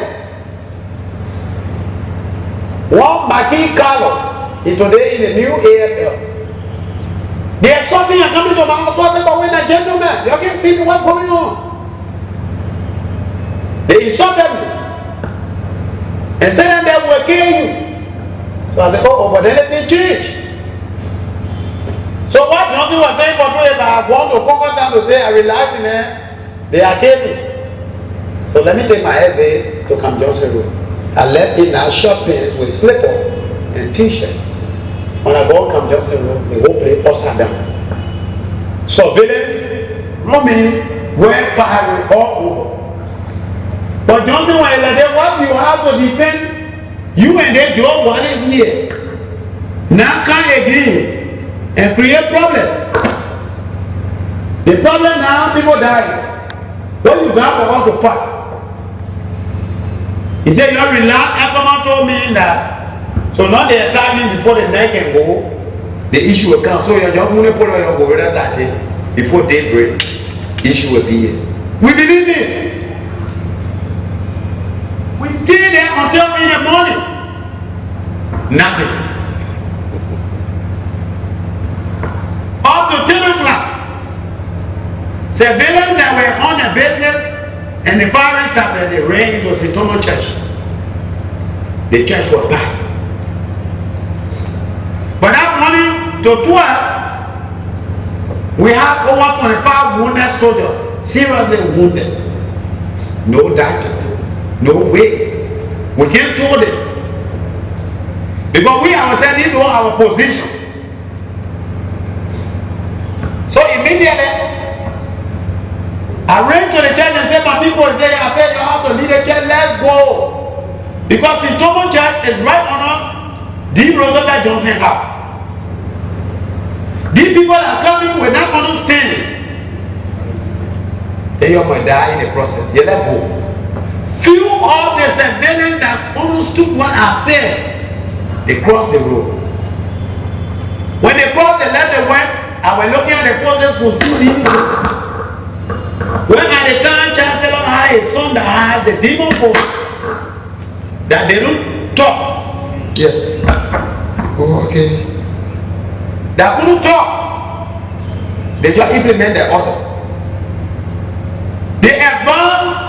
One Maki Carlo is today in the new AFL. They are something and coming to my house, but when a gentleman, you can see what's going on. They insulted me and said that they will kill you. So I said, oh, but anything changed. So what Johnson was saying for me, if I want to conquer them to say, I realized in there, they are killing. So let me take my essay to Camp Johnson Road. I left in our short pants with slipper and t-shirt. When I go to Camp Johnson Road, the whole place upside down. Surveillance, mommy, were firing all over. But Johnson was like, what you have to defend, you and they do what is here. Now come again and create problem. The problem now, people die. What you got for us to fight? He said, you are relaxed. Ecomog told me that, so now they attack me before the night can go, the issue will come. So you're just going to put on your go that day, before daybreak, the issue will be here. We believe it. We stay there until in the morning. Nothing. Up to 10 o'clock. Civilians that were on the business and the fire started, they ran into Sitomo Church. The church was packed. But that morning to 12, we have over 25 wounded soldiers, seriously wounded. No doctor, no way. We can't told it. Because we ourselves didn't know our position. So immediately, I ran to the church and said, my people say, I said, you have to lead the church, let's go. Because the Tomo Church is right on the Roosevelt Johnson house. These people are coming, we're not understanding. They might die in the process. Yeah, let's go. Few of the civilians that understood what I said, they crossed the road. When they crossed, they left the went. I was looking at the photos for seeing. When at the time Chancellor had a son that has the demon force, that they don't talk. Yes. Oh, okay. That couldn't talk. They just implement the order. They advanced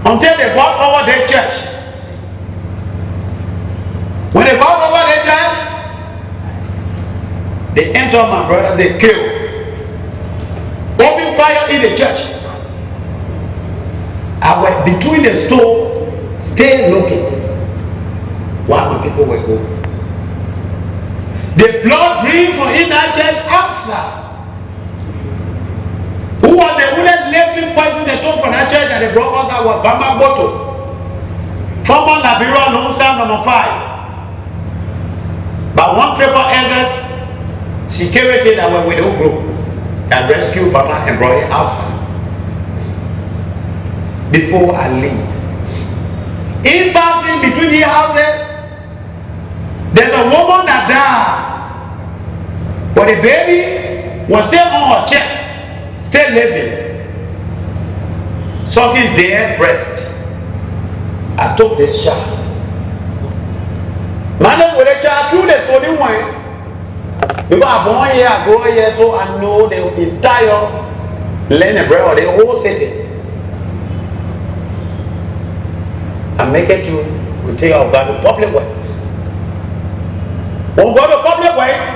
until they got over their church. When they got over their church, they entered my brother, they killed. Open fire in the church. I went between the stove, stayed looking while the people were going. The blood drained from in that church outside. Who was the only living person they took from that church that they brought us out was Bamba Boto, former Liberia number 5. But one triple SS security that were with the group that rescued Baba and brought it outside. Before I leave, in passing between the houses, there's a woman that died, but the baby was still on her chest, still living, sucking their breast. I took this child. Man with a child through the 41. Because I'm born here, I grow here, so I know the entire land and bread, the whole city. I make it to we take our God to public works. When we go to public works,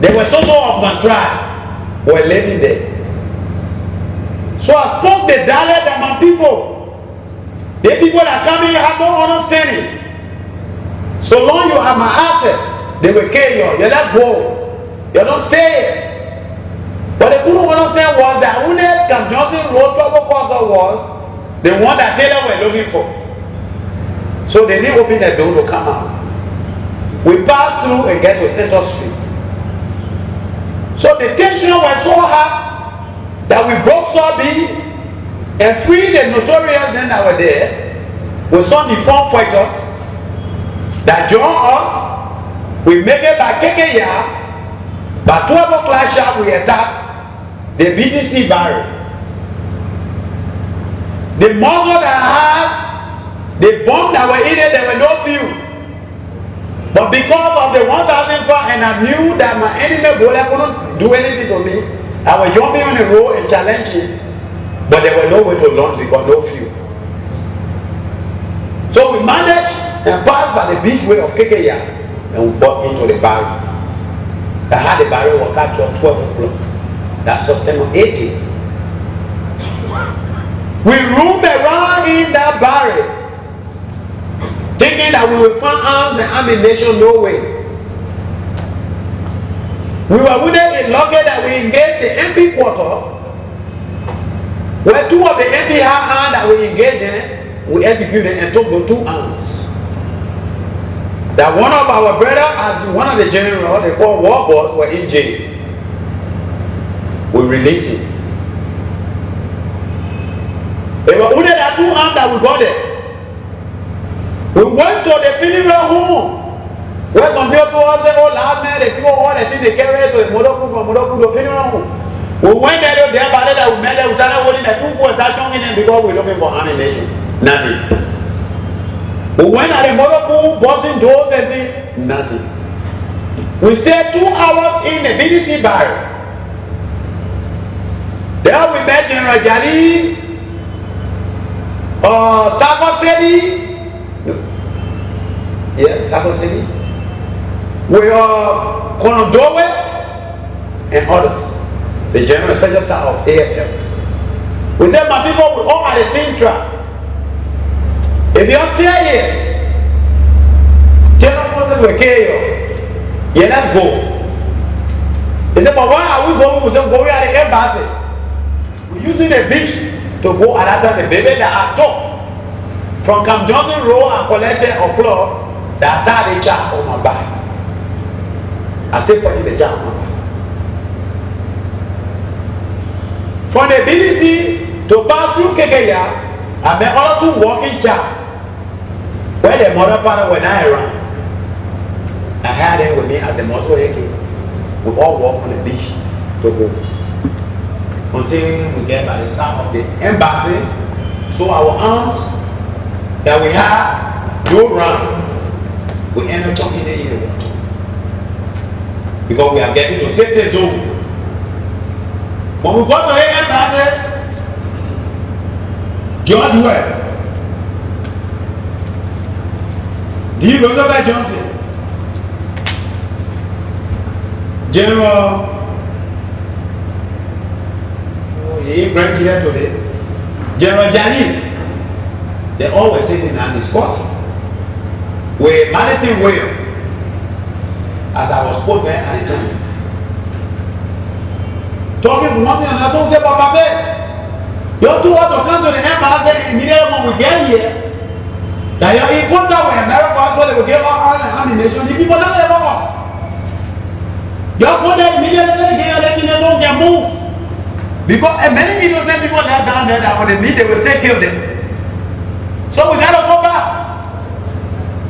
there were so of my tribe were living there. So I spoke the dialect of my people. The people that come here have no understanding. So long you have my asset, they will kill you. You let go. You don't stay here. But they couldn't understand was that when Camp Johnson Road trouble causer was the one that Taylor were looking for. So they didn't open the door to come out. We passed through and get to Central Street. So the tension was so hot that we broke Sorby and freed the Notorious then that were there with some deformed fighters that joined us. We make it by Kekeya. By 12 o'clock sharp we attacked the BTC barrel. The muzzle that has the bomb that were in it, there were no few. But because of the 1,005 and I knew that my enemy bullet couldn't do anything to me, I was jumping on the road and challenging. But there were no way to launch because no fuel. So we managed and passed by the beach way of Kekeya and we got into the barrel. I had the barrel was captured at 12 o'clock. That's September 18th. We roamed around in that barrel, thinking that we will find arms and ammunition, no way. We were wounded in lucky that we engaged the MP quarter, where two of the MP had arms that we engaged in, we executed and took the 2 arms. That one of our brothers, as one of the generals, they call war boss, were in jail. We released him. They were wounded at 2 arms that we got there. We went to the funeral home where some people told us, oh, last night the people all the things they carried to the Modoku from Modoku to the funeral home. We went there, that we met there, we started holding the 2 for that young in them because we're looking for ammunition. Nothing. We went at the Modoku, busting doors and things. Nothing. We stayed 2 hours in the BDC barrel. There we met General Jali, Sako City. Yeah, Sako City. We are Konodowe and others. The General Special Staff of AFL. We said, my people, we all are the same track. If you stay here, General Forces will kill you. Yeah, let's go. They said, but why are we going? We said, go at the embassy. We're using the beach to go and after the baby that are took from Camp Johnson Road and collected a cloth that had a jar on my back. I said, for the jar on my back. From the BBC to pass through Kekeya, I met all 2 walking chap where the mother father were not around. I had them with me at the motor again. We all walk on the beach to go until we get by the side of the embassy. So our arms that we have go round. We end up talking in the water because we are getting to safety zone. When we got to the embassy, George Webb, D. Roosevelt Johnson, General, he brought here today, General Jani, they always sitting and discussing with Madison William, as I was put there at the time. Talking for one thing and I told them about my bed. You two have to come to the embassy immediately when we get here. That you're in contact with America, so they will give us all the ammunition. The people don't ever us. You're going there immediately, let them can move. Because many innocent people that are down there that when they meet, they will still kill them. So we gotta go back.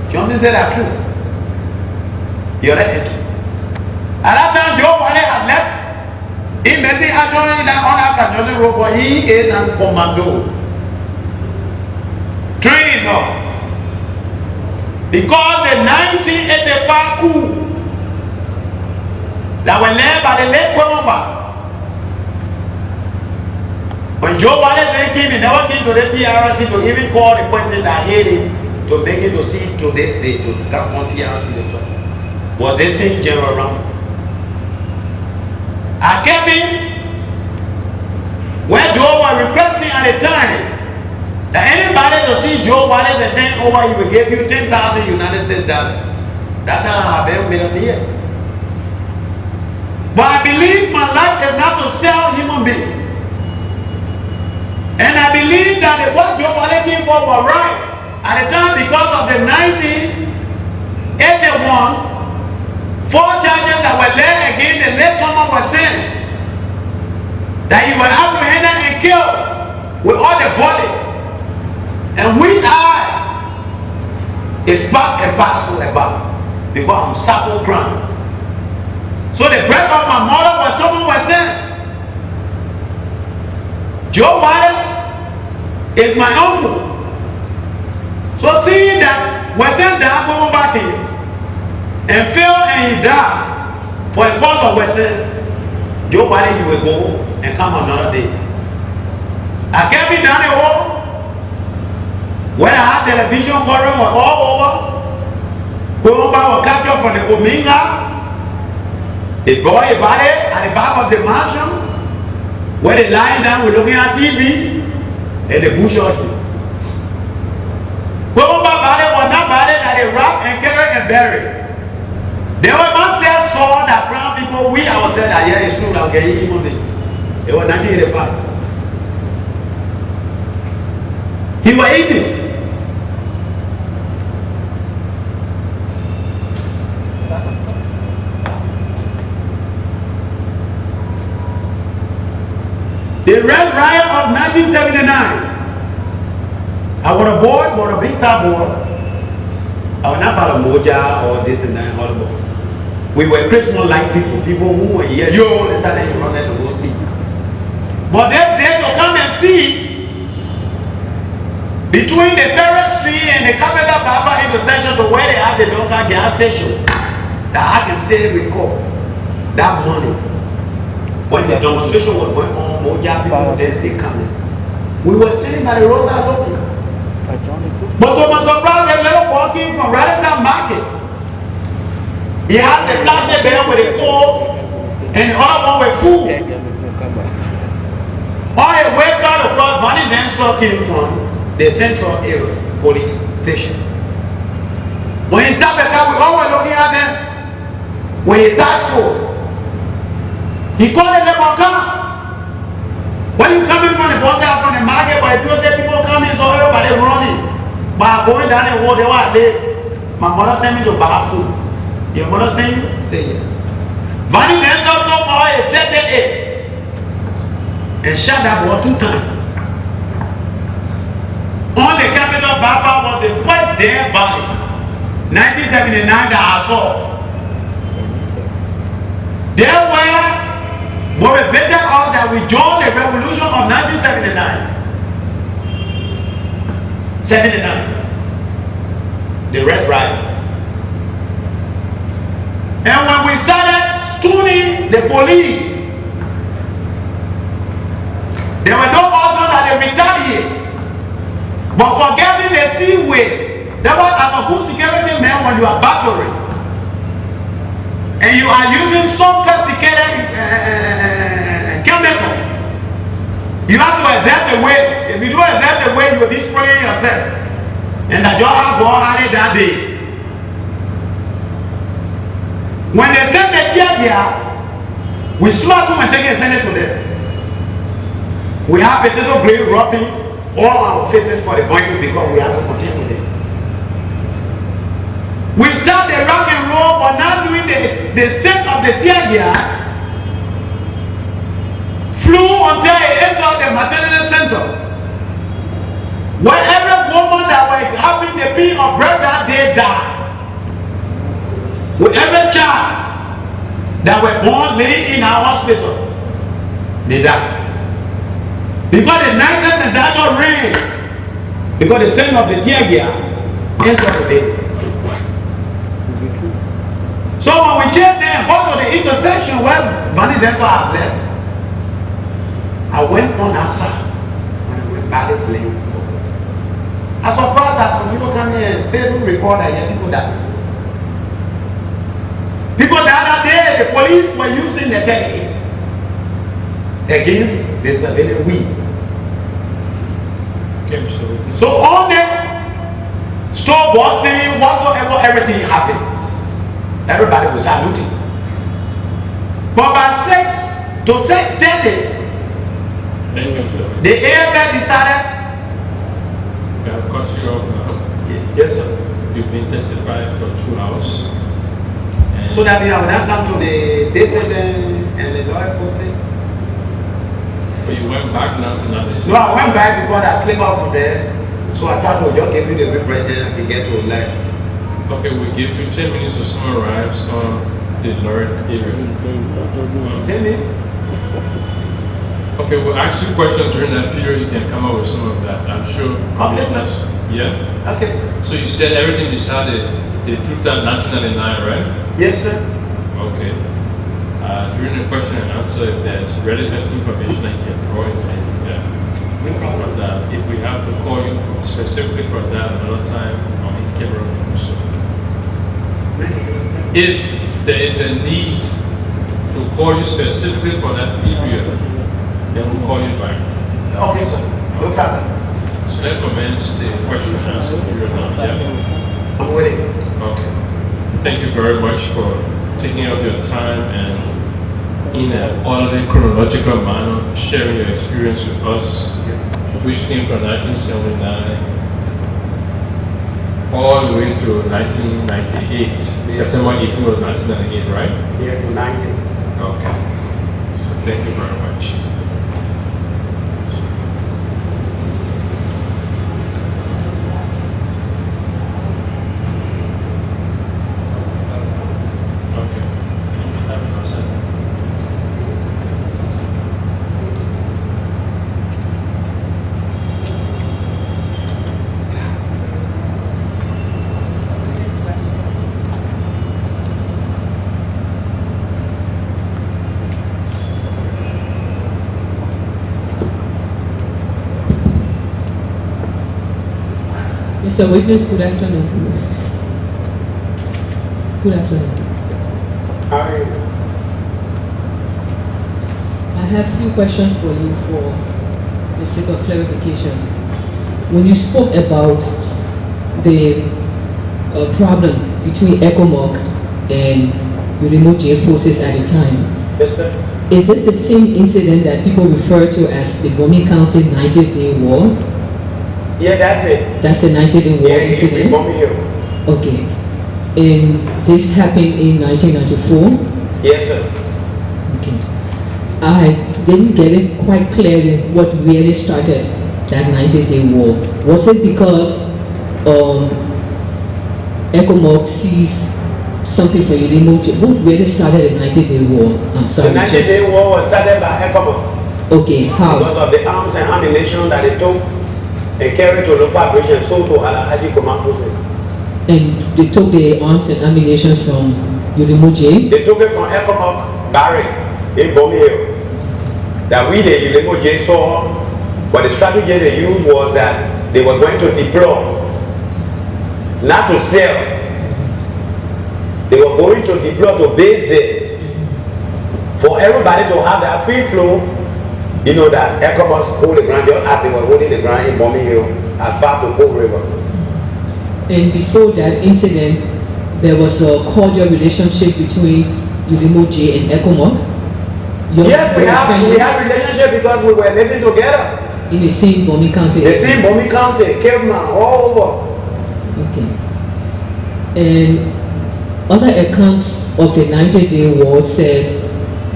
Johnson said that true. You're right. At that time, Joe Wale had left. He met the actually that on after Johnson Road, but he is a commando. Trained up. Because the 1985 coup that were led by the late Kwemba. When Joe Biden then came, he never came to the TRC to even call the person that hated him to make it to see to this day to come on TRC to talk. Was they saying General Rambo? I came in when Joe was requesting at the time that anybody to see Joe Biden and take over, he will give you 10,000 United States dollars. That's how I've been made here. But I believe my life is not to sell human beings. And I believe that what Joe Biden came for was right at the time because of the 1981 4 charges that were laid against the late Thomas was saying that he was apprehended and killed with all the volley. And we I is part and parcel about because I'm suffer crime. So the breath of my mother was Thomas was saying, Joe Biden is my uncle. So seeing that Western died going back in and fell and he died for the cause of Western, Joe Biden he will go and come another day. I kept it down the hall when I had television covering was all over. Going back was captured from the Omega. They brought a body at the back of the mansion where they lying down with looking at TV and the bush orchid. Going back body was not body that they wrap and carry and bury. They were not say saw that brown people, we ourselves that yeah, it's true that okay, human being. It was 1985. He was eating. The Red Riot of 1979. I was a boy, but a big star boy. I was not part of Moja or this and that, all about. We were Christmas-like people, people who were here, yo, this and that, you wanted to go see. But this day to come and see between the Ferret Street and the Capital Baba intersection to where they have the Donka gas station, that I can still recall that morning when the demonstration was going on, Moja people then see coming. We were sitting by the roadside looking. But to my surprise, the little walking from Radisson Market. He had the plastic bag with a coal and the other one with food. All the way down across Vanny Denshaw came from the central area police station. When he stopped the car, we all were looking at them. When he task force, he called them on car. When you coming from the border from the market, but if people coming, so everybody running. But going down the road, they were there. My mother sent me to buy food. Your mother sent you? Say yes. Vanny Denshaw took all a 38 and shot that boy 2 times. On the Capital Baba was the first dead body, 1979 that I saw. There were motivated all that we joined the revolution of 1979. 79. The Red Riot. And when we started stooning the police, there were no option that they retaliate. But forgetting the seaway, that was as a good security man when you are battering. And you are using some sophisticated chemical. You have to accept the weight. If you don't accept the weight, you will be spraying yourself. And that your heart go on it that day. When they send the tear here, we smart them and take it and send it to them. We have a little grave rubbing all our faces for the Bible because we have to continue with it. We start the rock and roll, but now doing the set of the tear here, flew until it entered the maternity center. Where every woman that was having the pain of bread that day died. With every child that were born maybe in our hospital, they died. Because the nicest and that not rain. Because the scent of the tear gear entered the baby. So when we came there and got to the the section where Vanny Denver had left, I went on outside when I went back this lane. I'm surprised that some people come here and fail to record that people died. People the other day, the police were using the technique against the civilian we. Okay, so all the store busting, whatsoever, everything happened. Everybody was saluting. But by 6 to 6:30, the AFL decided. I have cut you off now. Yes, sir. You've been testified for 2 hours. So that we have now come to the dissident and the law enforcement. But you went back now to not this. No, I went back because I slipped out from there. So I thought to just give you the big president and get to life. Okay, we give you 10 minutes to summarize on the Lord area. 10 minutes? Okay, we'll ask you questions during that period. You can come up with some of that. I'm sure. Okay, sir. Yeah? Okay, sir. So you said everything decided, they took that 1999, right? Yes, sir. Okay. During the question and answer, if there's relevant information that you can draw in, No problem. but if we have to call you specifically for that another time, on camera. So if there is a need to call you specifically for that period, then we'll call you back. Okay, sir. No problem. So that commence the question and answer period now. Yeah. I'm waiting. Okay. Thank you very much for taking up your time and in an orderly, chronological manner, sharing your experience with us, which came from 1979 all the way to 1998. September 18 was 1998, right? Yeah, to 90. Okay. So thank you very much. Mr. Witness, good afternoon. Good afternoon. How are you? I have a few questions for you for the sake of clarification. When you spoke about the problem between ecomog and the remote jail forces at the time, Yes, sir. is this the same incident that people refer to as the Bomi County 90-day war? Yeah, that's it. That's a 90-day war Yeah, it's incident? Bombi Hill. Okay. And this happened in 1994? Yes, sir. Okay. I didn't get it quite clearly what really started that 90-day war. Was it because ECOMOG sees something for you remote? What really started the 90-day war? I'm sorry. The 90-day war was started by ECOMOG. Okay, how? Because of the arms and ammunition that they took and carried to the fabrication and sold to Alahaji Command Forces. And they took the arms and ammunition from Ulimuje? They took it from ECOMOG barrack in Bombi Hill. That we, the Ulimuje, saw, but the strategy they used was that they were going to deploy, not to sell. They were going to deploy to base there for everybody to have that free flow. You know that ECOWAS hold the ground just as they were holding the ground in Bombi Hill as far to Cold River. And before that incident, there was a cordial relationship between Ulimuje and ECOMOG? Yes, we have relationship because we were living together. In the same Bomi County? The same Bombi County, Cape Man, all over. Okay. And other accounts of the 90-day war said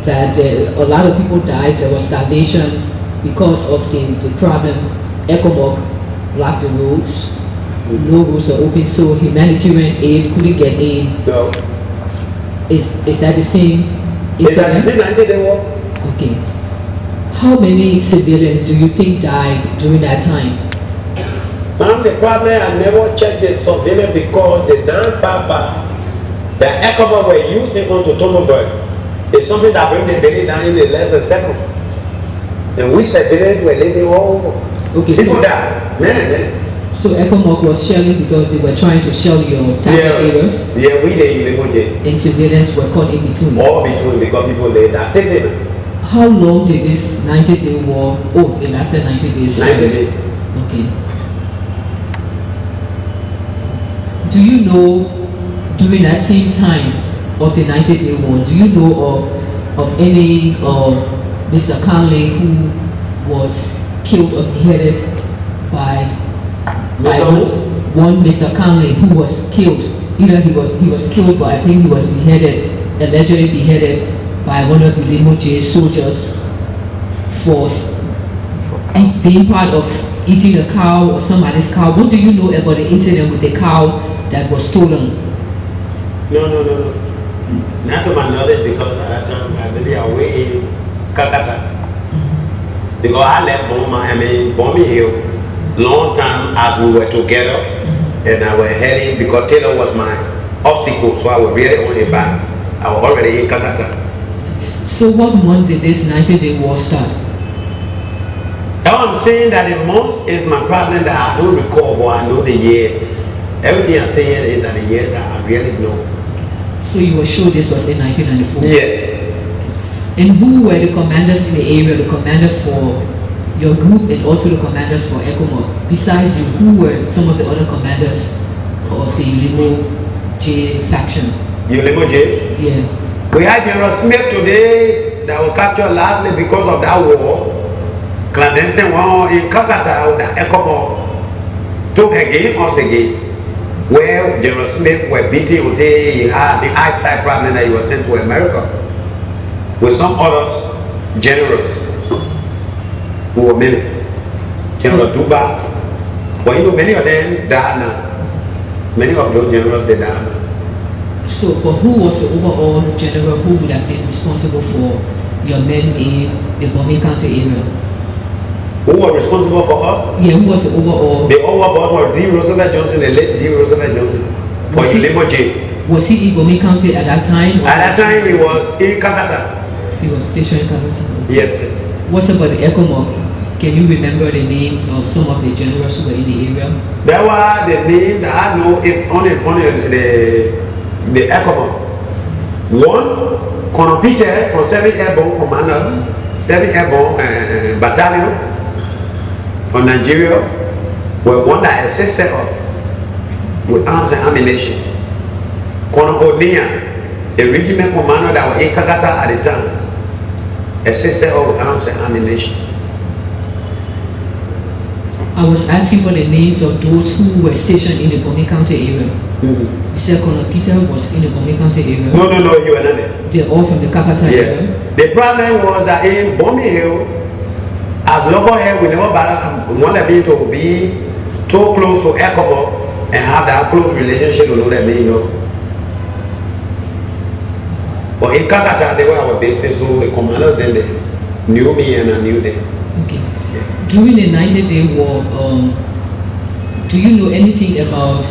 that a lot of people died, there was starvation because of the problem. ECOMOG blocked the roads, no roads are open, so humanitarian aid couldn't get in. No. Is that the same? Is that the same 90-day war? Okay. How many civilians do you think died during that time? Ma'am, the problem, I never checked the surveillance because the damn papa that ECOMOG were using onto Tomoburg It's something that brings the village down in less than a second. And we said village were living all over. Okay, People so, died. Man. so ecomog was shelling because they were trying to shell your target areas, Yeah, we didn't. and civilians were caught in between. All between because people lay that sitting. How long did this 90-day war? Oh, it lasted 90 days. 90 days. Okay. Do you know, during that same time of the 90-day war, do you know of any Mr. Conley who was killed or beheaded by one Mr. Conley who was killed? Either he was killed, but I think he was beheaded, allegedly beheaded by one of the Limojay soldiers for being part of eating a cow or somebody's cow. What do you know about the incident with the cow that was stolen? No. Not to my knowledge, because at that time I really away in Calcutta. Because I left Bombay Hill long time as we were together, and I was heading because Taylor was my obstacle, so I was really on his back. I was already in Calcutta. So what month did this 90-day war start? Now I'm saying that the month is my problem that I don't recall, but I know the years. Everything I'm saying is that the years I really know. So you were sure this was in 1994? Yes. And who were the commanders in the area, the commanders for your group and also the commanders for ECOMOG? Besides you, who were some of the other commanders of the Limojay faction? Limojay? Yeah. We had General Smith today that was captured lastly because of that war. Clandestine war in Calcutta, the ECOMOG took us again. Where General Smith were beaten until he had the eyesight problem that he was sent to America with some other generals who were many. General Duba, but you know many of them died now. Many of those generals they died now. So, but who was the overall general who would have been responsible for your men in the Bombay County area? Who was responsible for us? Yeah, who was the overall? The overall boss was D. Roosevelt Johnson, the late D. Roosevelt Johnson. For Limojay. Was he in Bombay County at that time? At that time he was in Calcutta. He was stationed in Calcutta. Yes, sir. What about the ECOMOG? Can you remember the names of some of the generals who were in the area? There were the names that I know it on the ECOMOG. One, Colonel Peter from 7th Airborne Commander, 7th Airborne Battalion from Nigeria, were one that assisted us with arms and ammunition. Colonel O'Neill, the regiment commander that was in Calcutta at the time, assisted us with arms and ammunition. I was asking for the names of those who were stationed in the Bombay County area. You said Colonel Peter was in the Bombay County area? No, you were not there. They're all from the Calcutta area? The problem was that in Bombay Hill, as local here, we never wanted to be too close to ECOWAS and have that close relationship with them, you know. But in Calcutta, they were our bases, so the commanders then they knew me and I knew them. Okay. During the 90-day war, do you know anything about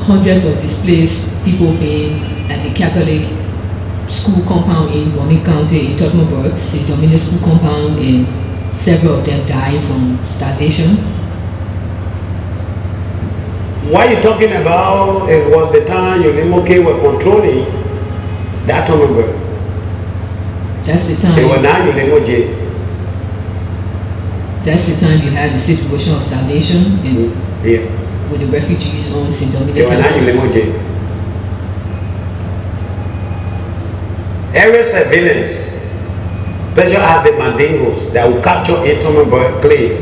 hundreds of displaced people being at the Catholic school compound in Bombay County in Tottenburg, St. Dominus school compound, and several of them died from starvation? What you're talking about, it was the time Limojay were controlling that Tottenburg. That's the time. It was now Limojay. That's the time you had the situation of starvation and with the refugees on St. Dominus. It was now Limojay. Every surveillance, especially as the Mandingos that will capture in Tottenburg clay,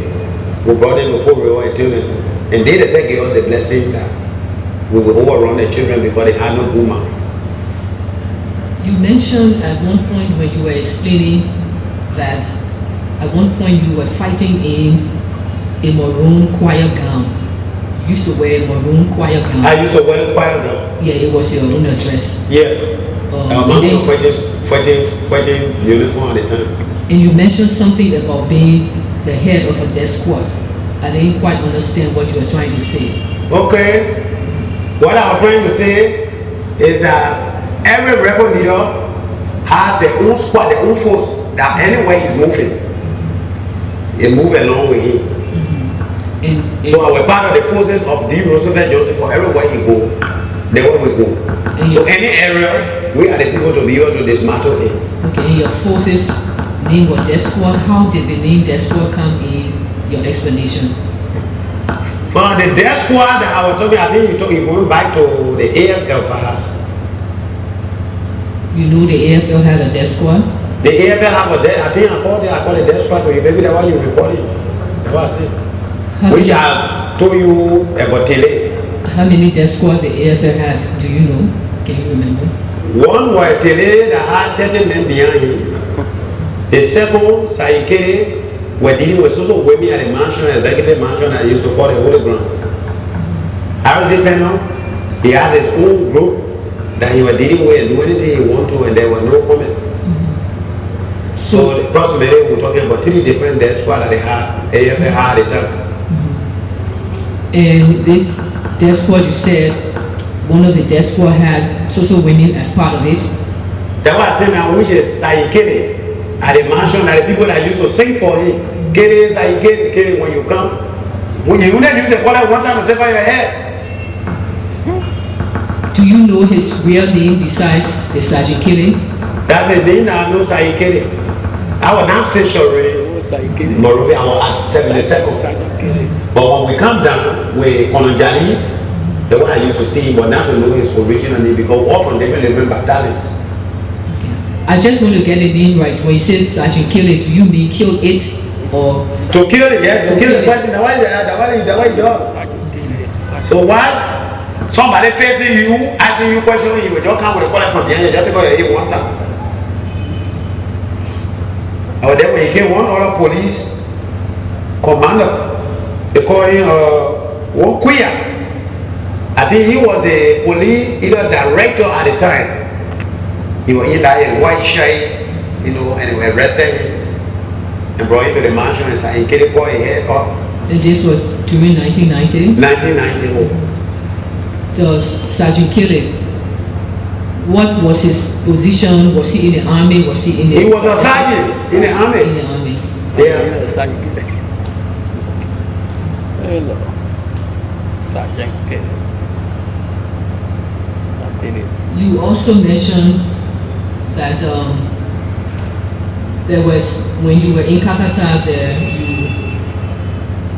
will brought in the whole and children. And they said give us the blessing that we will overrun the children because they had no boomer. You mentioned at one point when you were explaining that at one point you were fighting in a maroon choir gown. You used to wear a maroon choir gown. I used to wear a choir gown. Yeah, it was your own dress. Yeah. Fighting uniform at the time. And you mentioned something about being the head of a death squad. I didn't quite understand what you were trying to say. Okay. What I was trying to say is that every rebel leader has their own squad, their own force, that anywhere he's moving, they move along with him. So I was part of the forces of D. Roosevelt Johnson. For everywhere he go, there we go. So any area, we are the people to be able to dismantle it. Okay, your forces name was Death Squad. How did the name Death Squad come in your explanation? Well, the Death Squad that I was talking, I think you're going back to the AFL perhaps. You know the AFL had a Death Squad? The AFL have a death, I think I call it Death Squad, maybe that's why you reported it. That's what I said. Which I told you about Tele. How many Death Squads the AFL had? Do you know? Can you remember? One was Tele that had 30 men behind him. The second, Saikere, were dealing with social women at the mansion, executive mansion that used to call the Holy Ground. Harrison Penno, he had his own group that he was dealing with and do anything he wanted to, and there was no comment. So approximately we're talking about 3 different death squads that they had, AFL had at the time. And this death squad, you said one of the death squad had social women as part of it. That was the same, which is Saikere. At the mansion, that the people that used to sing for him, Kere, Saikere, Kere, when you come. When you only use the color one time to take out your hair. Do you know his real name besides the Sergeant Kere? That's the name I know, Saikere. I was now stationary in Monrovia, I was at 72nd. But when we come down with Kolonjali, the one I used to see him, but now to know his original name because often they different battalions. I just want to get the name right. When you say Sergeant Kill It, do you mean kill it or? To kill it, yeah. To kill the person, the way he does. So why somebody facing you, asking you questions, you will just come with a call from behind you, just because you hit one time. Or then when he came, one other police commander, they call him Wokuya. I think he was the police either director at the time. He was in that white shirt, you know, and we arrested him and brought him to the mansion and said, he can't call his head up. And this was during 1990? 1990. Does Sergeant Kelly, what was his position? Was he in the army? Was he in the... He was a sergeant in the army. In the army. Yeah. Hello. Sergeant Kelly. You also mentioned that there was, when you were in Kakata there,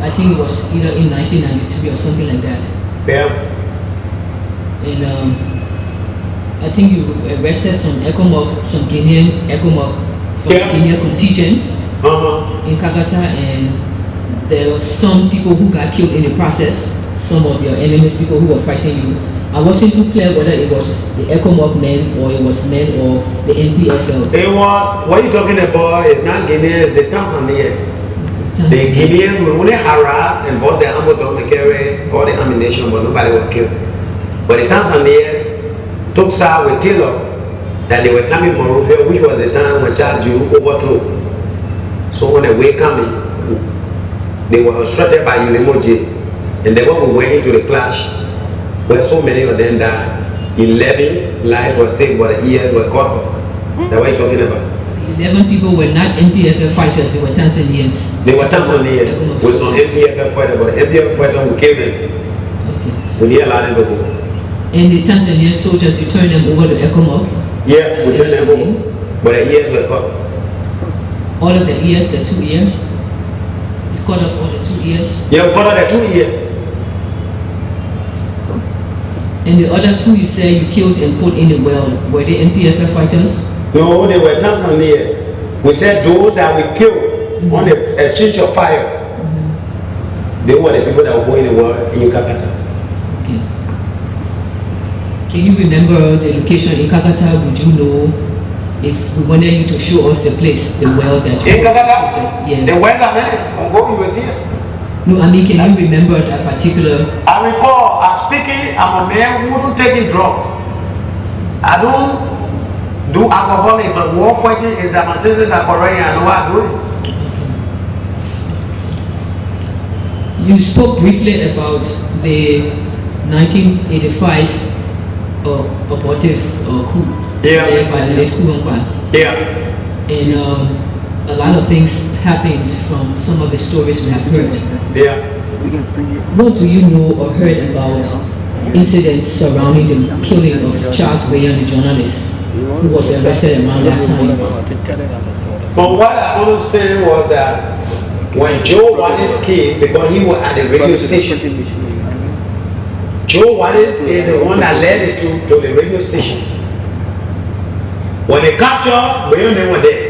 I think it was either in 1993 or something like that. Yeah. And I think you arrested some ecomog, some Guinean ecomog from the Guinean contingent in Kakata, and there were some people who got killed in the process, some of your enemies, people who were fighting you. I wasn't too clear whether it was the ECOMOG men or it was men of the NPFL. It was, what you're talking about is not Guineans, the Tanzanians. The Guineans were only harassed and bought their ammo down to carry all the ammunition, but nobody was killed. But the Tanzanians took side with Taylor that they were coming from Monrovia, which was the time when Charles Wlue overthrew. So when they were coming, they were obstructed by Ulemoji, and then when we went into the clash, where so many of them died, 11 lives were saved, but the ears were cut off. That's what you're talking about. 11 people were not NPFL fighters, they were Tanzanians. They were Tanzanians with some NPFL fighters, but the NPFL fighters who killed them. Okay. We didn't allow them to go. And the Tanzanian soldiers, you turned them over to ECOMOG? Yeah, we turned them over, but the ears were cut. All of the ears, the 2 ears? You cut off all the 2 ears? Yeah, we cut off the 2 ears. And the others who you say you killed and put in the well, were they NPFL fighters? No, they were Tanzanians. We said those that we killed on the exchange of fire, they were the people that were going in the world in Kakata. Okay. Can you remember the location in Kakata? Would you know if we wanted you to show us the place, the well that in Kakata? Yeah. The West America, on what we were seeing. No, I mean, can you remember that particular? I recall, I'm speaking, I'm a man who don't take drugs. I don't do alcoholic, but war fighting is that my sisters are correct, I know what I'm doing. You spoke briefly about the 1985 abortive coup. Yeah. By the late coup. Yeah. And a lot of things happened from some of the stories we have heard. Yeah. What do you know or heard about incidents surrounding the killing of Charles Weyan, the journalist, who was arrested around that time? From what I understand was that when Joe Wallace came, because he was at the radio station, Joe Wallace is the one that led the troop to the radio station. When they captured, they were there.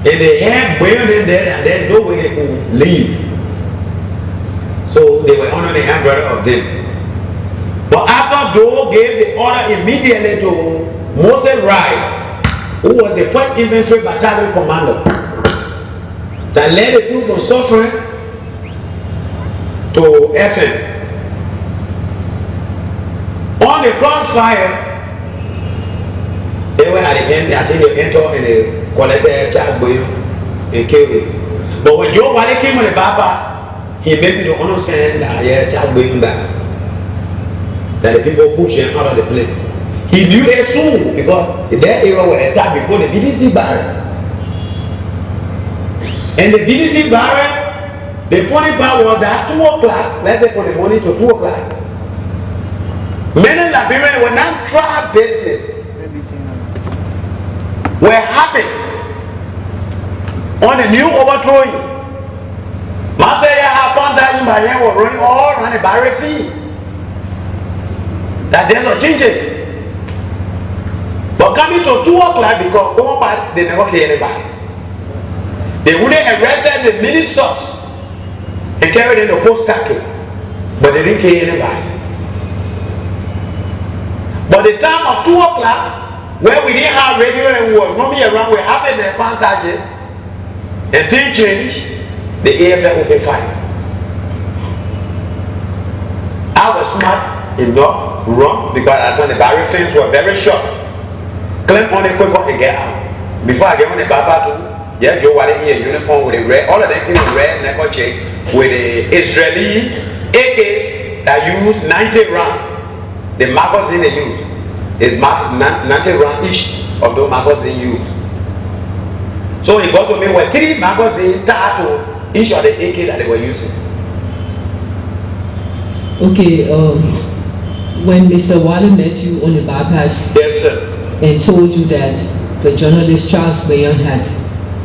And they had Weyan there, and there's no way they could leave. So they were under the umbrella of them. But after Joe gave the order immediately to Moses Wright, who was the 1st Infantry Battalion Commander, that led the troops from Suffering to FM. On the crossfire, they were at the end, I think they entered and they collected Charles Weyan and killed him. But when Joe Wally came on the Baba, he made me to understand that Charles Weyan back. That the people pushed him out of the place. He knew it soon because that area was attacked before the BDC barrack. And the BDC barrack, the funny part was that 2 o'clock, let's say from the morning to 2 o'clock, many Liberians were not trial business. Were happy on the new overthrowing. Masaya happened that in Bahia were running all around the barrack field. That there's no changes. But coming to 2 o'clock, because going back, they never kill anybody. They wouldn't arrested the ministers and carried in the post tackle, but they didn't kill anybody. But the time of 2 o'clock, where we didn't have radio and we were roaming around, we having the advantages, and things changed, the AFL opened fire. I was smart enough, run, because I thought the barrier fence were very short. Climb on the quick and get out. Before I get on the Baba too, yeah, Joe Wally in a uniform with a red, all of them in red neckerchief with the Israeli AKs that use 90 rounds. The magazine they use is 90 rounds each of those magazines used. So he got to me with 3 magazines tied to each of the AK that they were using. Okay, when Mr. Wally met you on the bypass, Yes, sir. and told you that the journalist Charles Weyan had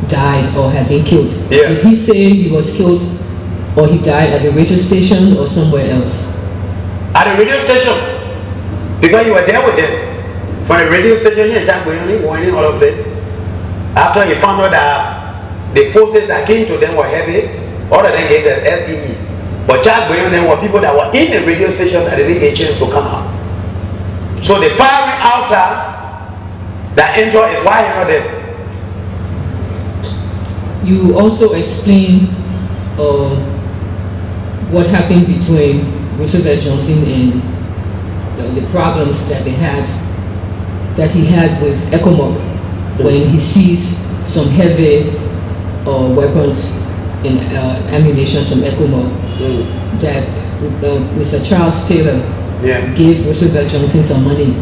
died or had been killed, Yeah. did he say he was killed or he died at the radio station or somewhere else? At the radio station, because you were there with them. From the radio station, he and Jack Weyan warning all of them. After he found out that the forces that came to them were heavy, all of them gave the SDE. But Jack Weyan then were people that were in the radio station that didn't get a chance to come out. So the firing outside that entered is why he not there. You also explained what happened between Roosevelt Johnson and the problems that he had with ecomog when he seized some heavy weapons and ammunition from ecomog. That Mr. Charles Taylor gave Roosevelt Johnson some money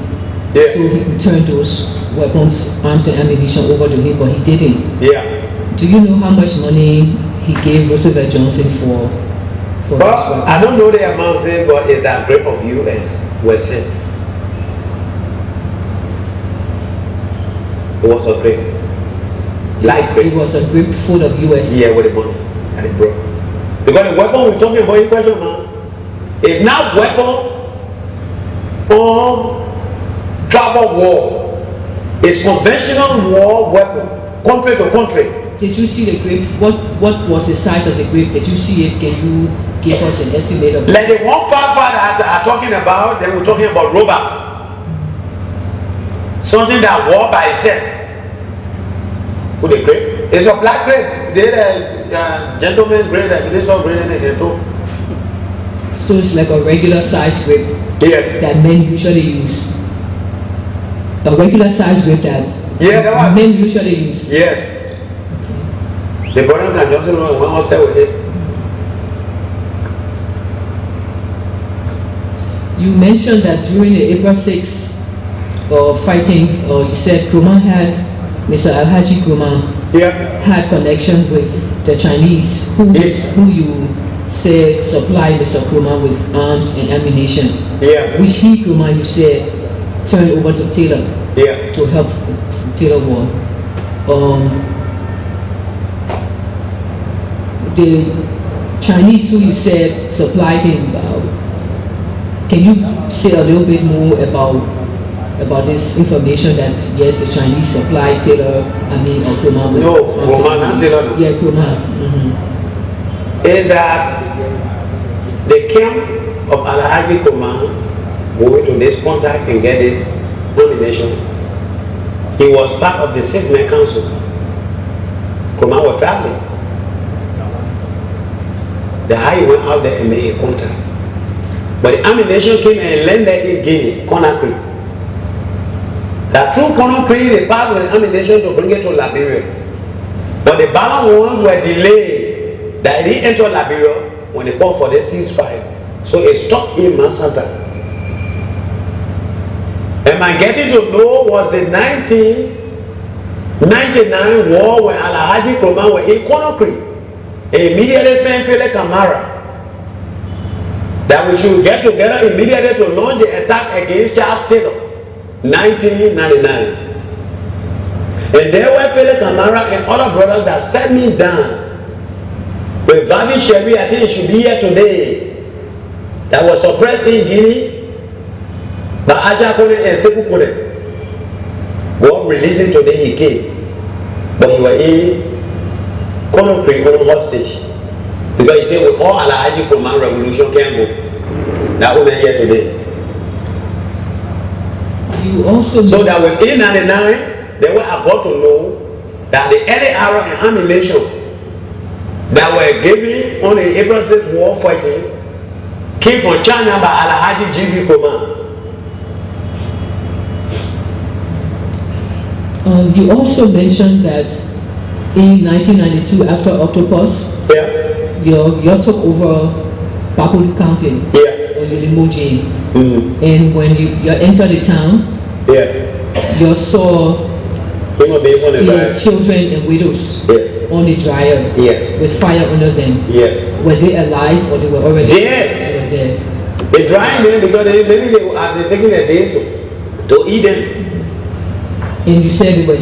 so he could turn those weapons, arms and ammunition over to him, but he didn't. Do you know how much money he gave Roosevelt Johnson for Well, I don't know the amount, but it's a grip of US was sent. It was a grip. It was a grip full of US. Yeah, with the money and it broke. Because the weapon we're talking about in question now is not weapon of travel war. It's conventional war weapon, country to country. Did you see the grip? What was the size of the grip? Did you see it? Can you give us an estimate of it? Like the 155 that are talking about, they were talking about rubber. Something that war by itself. With the grip. It's a black grip. They're gentleman grip, like this one grip and they do. So it's like a regular size grip that men usually use. A regular size grip that men usually use. Yes. The brothers and Johnson were one step with it. You mentioned that during the April 6 fighting, or you said Nkrumah had, Mr. Alhaji Nkrumah Yeah. had connection with the Chinese, who you said supplied Mr. Nkrumah with arms and ammunition, Yeah. which Nkrumah, you said, turned over to Taylor Yeah. to help with Taylor War. The Chinese who you said supplied him, can you say a little bit more about this information that yes, the Chinese supplied Taylor, Nkrumah with Nkrumah, not Taylor. Yeah, Nkrumah. Is that the camp of Alhaji Nkrumah going to this contact and get this nomination? He was part of the 6-man council. Nkrumah was traveling. The high went out there and made a contact. But the ammunition came and landed in Guinea, Conakry. That through Conakry, they passed with the ammunition to bring it to Liberia. But the balance ones were delayed. That it didn't enter Liberia when they called for the ceasefire. So it stopped in Masanta. And my getting to know was the 1999 war when Alhaji Nkrumah were in Conakry. Immediately sent Philip Kamara that we should get together immediately to launch the attack against Charles Taylor, 1999. And there were Philip Kamara and other brothers that sat me down with Vavi Sherry, I think he should be here today, that was suppressed in Guinea, but Aja Kone and Sekou Kone. God released him today, he came. But he was in Conakry on hostage. Because he said with all Alhaji Nkrumah revolution can go. That woman here today. You also so that within 99, they were about to know that the early arrow and ammunition that were given on the April 6th war fighting came from China by Alhaji G.V. Nkrumah. You also mentioned that in 1992, after Octopus, you took over Papua County, or Ulimoji, and when you entered the town, you saw children and widows on the dryer with fire under them. Were they alive or they were already dead? They drying them because maybe they were taking a day to eat them. And you said they were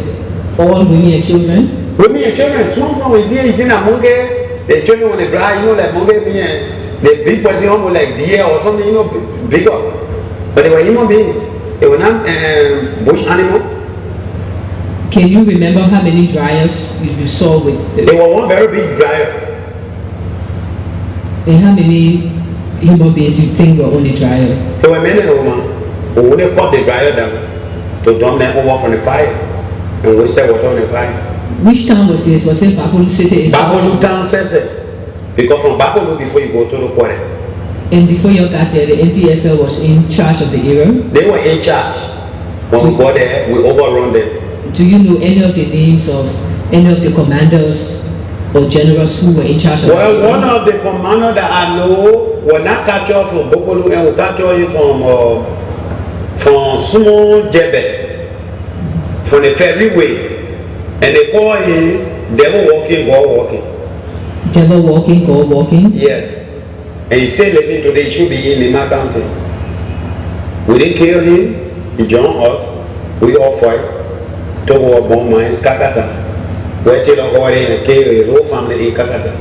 all women and children? Women and children, small is here eating among the children when they dry, like monge, the big person almost like deer or something, bigger. But they were human beings. They were not bush animals. Can you remember how many dryers you saw with them? They were one very big dryer. And how many human beings you think were on the dryer? There were many women who only cut the dryer down to dump them over from the fire and we set water on the fire. Which town was it? Was it Bapolu City? Bapolu town says it. Because from Bapolu before you go to the quarry. And before you got there, the NPFL was in charge of the area? They were in charge. When we got there, we overrun them. Do you know any of the names of any of the commanders or generals who were in charge of Well, one of the commanders that I know were not captured from Bapolu and we captured him from Sumo Jebe, from the ferryway. And they call him devil walking, God walking. Devil walking, God walking? Yes. And he said living today should be in Lima County. We didn't kill him, he joined us, we all fight, took our bomb mines, Kakata. We're taking already and killed his whole family in Kakata.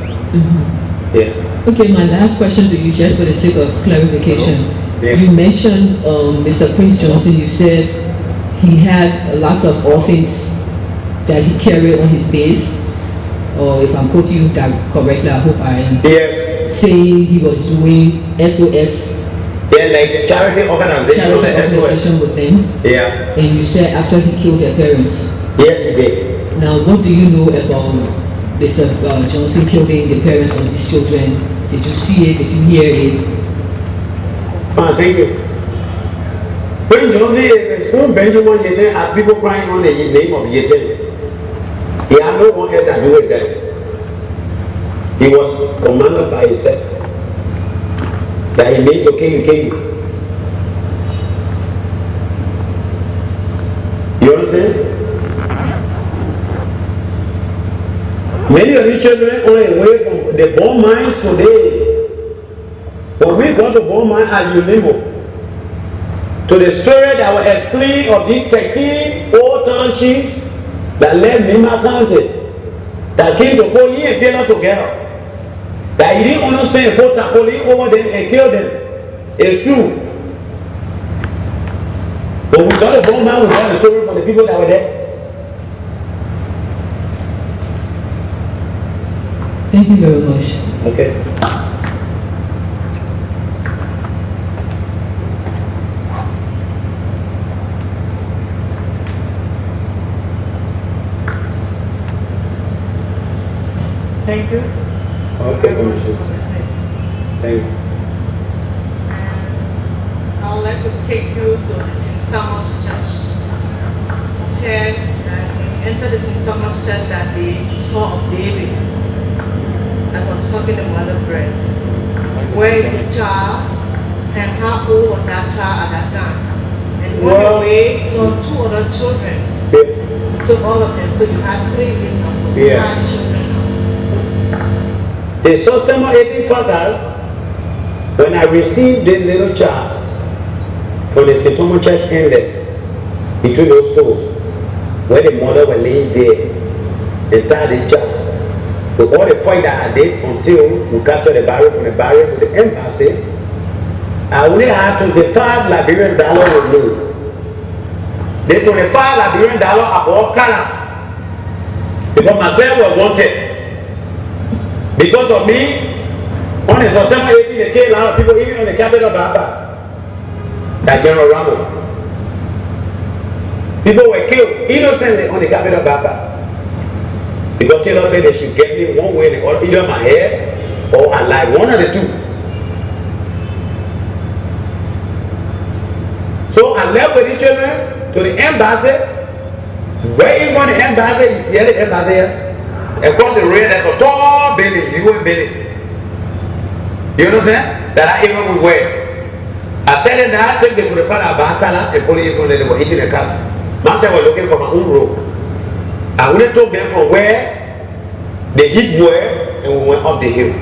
Yeah. Okay, my last question to you, just for the sake of clarification. You mentioned Mr. Prince Johnson, you said he had lots of orphans that he carried on his base, or if I'm quoting you that correctly, I hope I am. Yes. Saying he was doing SOS. Yeah, like charity organization with them. Yeah. And you said after he killed their parents. Yes, he did. Now, what do you know about Mr. Johnson killing the parents of his children? Did you see it? Did you hear it? Thank you. When Johnson is spoon Benjamin Yeten as people crying on the name of Yeten. He had no one else to do with that. He was commanded by himself. That he made to kill. You understand? Many of these children are away from the bomb mines today. When we go to bomb mine at Ulimo, to the story that was explained of these 13 old town chiefs that left Mima County, that came to go here and Taylor together, that he didn't understand put topple over them and kill them. It's true. But we got the bomb mine, we got the story from the people that were there. Thank you very much. Okay. Thank you. Okay, Commissioner. Thank you. I would like to take you to the St. Thomas Church. He said that when you enter the St. Thomas Church that they saw a baby that was sucking the mother's breast. Where is the child and how old was that child at that time? And when you away, saw 2 other children. Yeah. Took all of them, so you had 3 children. Yes. The system of 18 fathers, when I received this little child from the St. Thomas Church ended between those schools, where the mother was laying there and tied the child. With all the fight that I did until we captured the barrier from the barrier to the embassy, I only had $25 Liberian with me. The $25 Liberian about Ghana, because myself was wanted. Because of me, on the September 18, they killed a lot of people, even on the capital of Bahamas, like General Rambo. People were killed innocently on the capital of Bahamas. Because Taylor said they should get me one way or the other, either my head or alive, one of the two. So I left with the children to the embassy, right in front of the embassy, the other embassy here. Across the rail, there's a tall building, UN building. You understand? That I even would wear. I said that I take the Kurifan Abakala and put it in front of them, they were eating a car. Master was looking for my own rope. I only took them from where the heat were, and we went up the hill.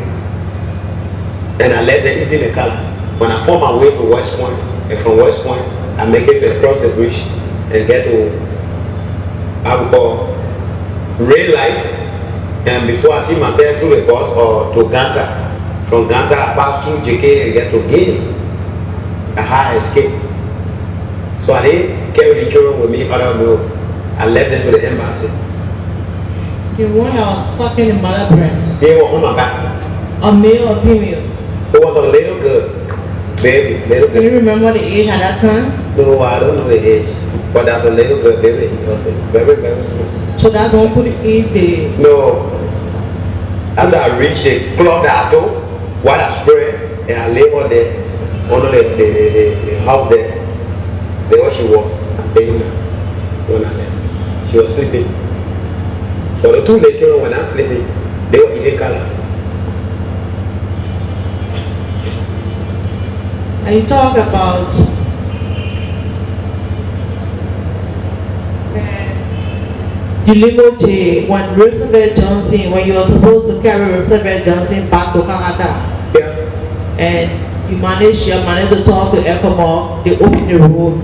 And I let them eat in the car. When I found my way to West Point, and from West Point, I make it across the bridge and get to, I would call, rail light. And before I see myself through the bus or to Ganta, from Ganta I pass through JK and get to Guinea, a high escape. So I didn't carry the children with me other road. I left them to the embassy. The one that was sucking the mother's breast. They were on my back. A male or female? It was a little girl, baby, little girl. Do you remember the age at that time? No, I don't know the age, but that's a little girl, baby. It was very, very small. So that one could eat the... No. After I reached the club that I told, what I spread, and I lay on there, under the house there. There where she was, when I left. She was sleeping. So the 2 children, when I'm sleeping, they were eating color. And you talk about the limo J when Roosevelt Johnson, when you were supposed to carry Roosevelt Johnson back to Canada. Yeah. And you managed to talk to ecomog, they opened the road.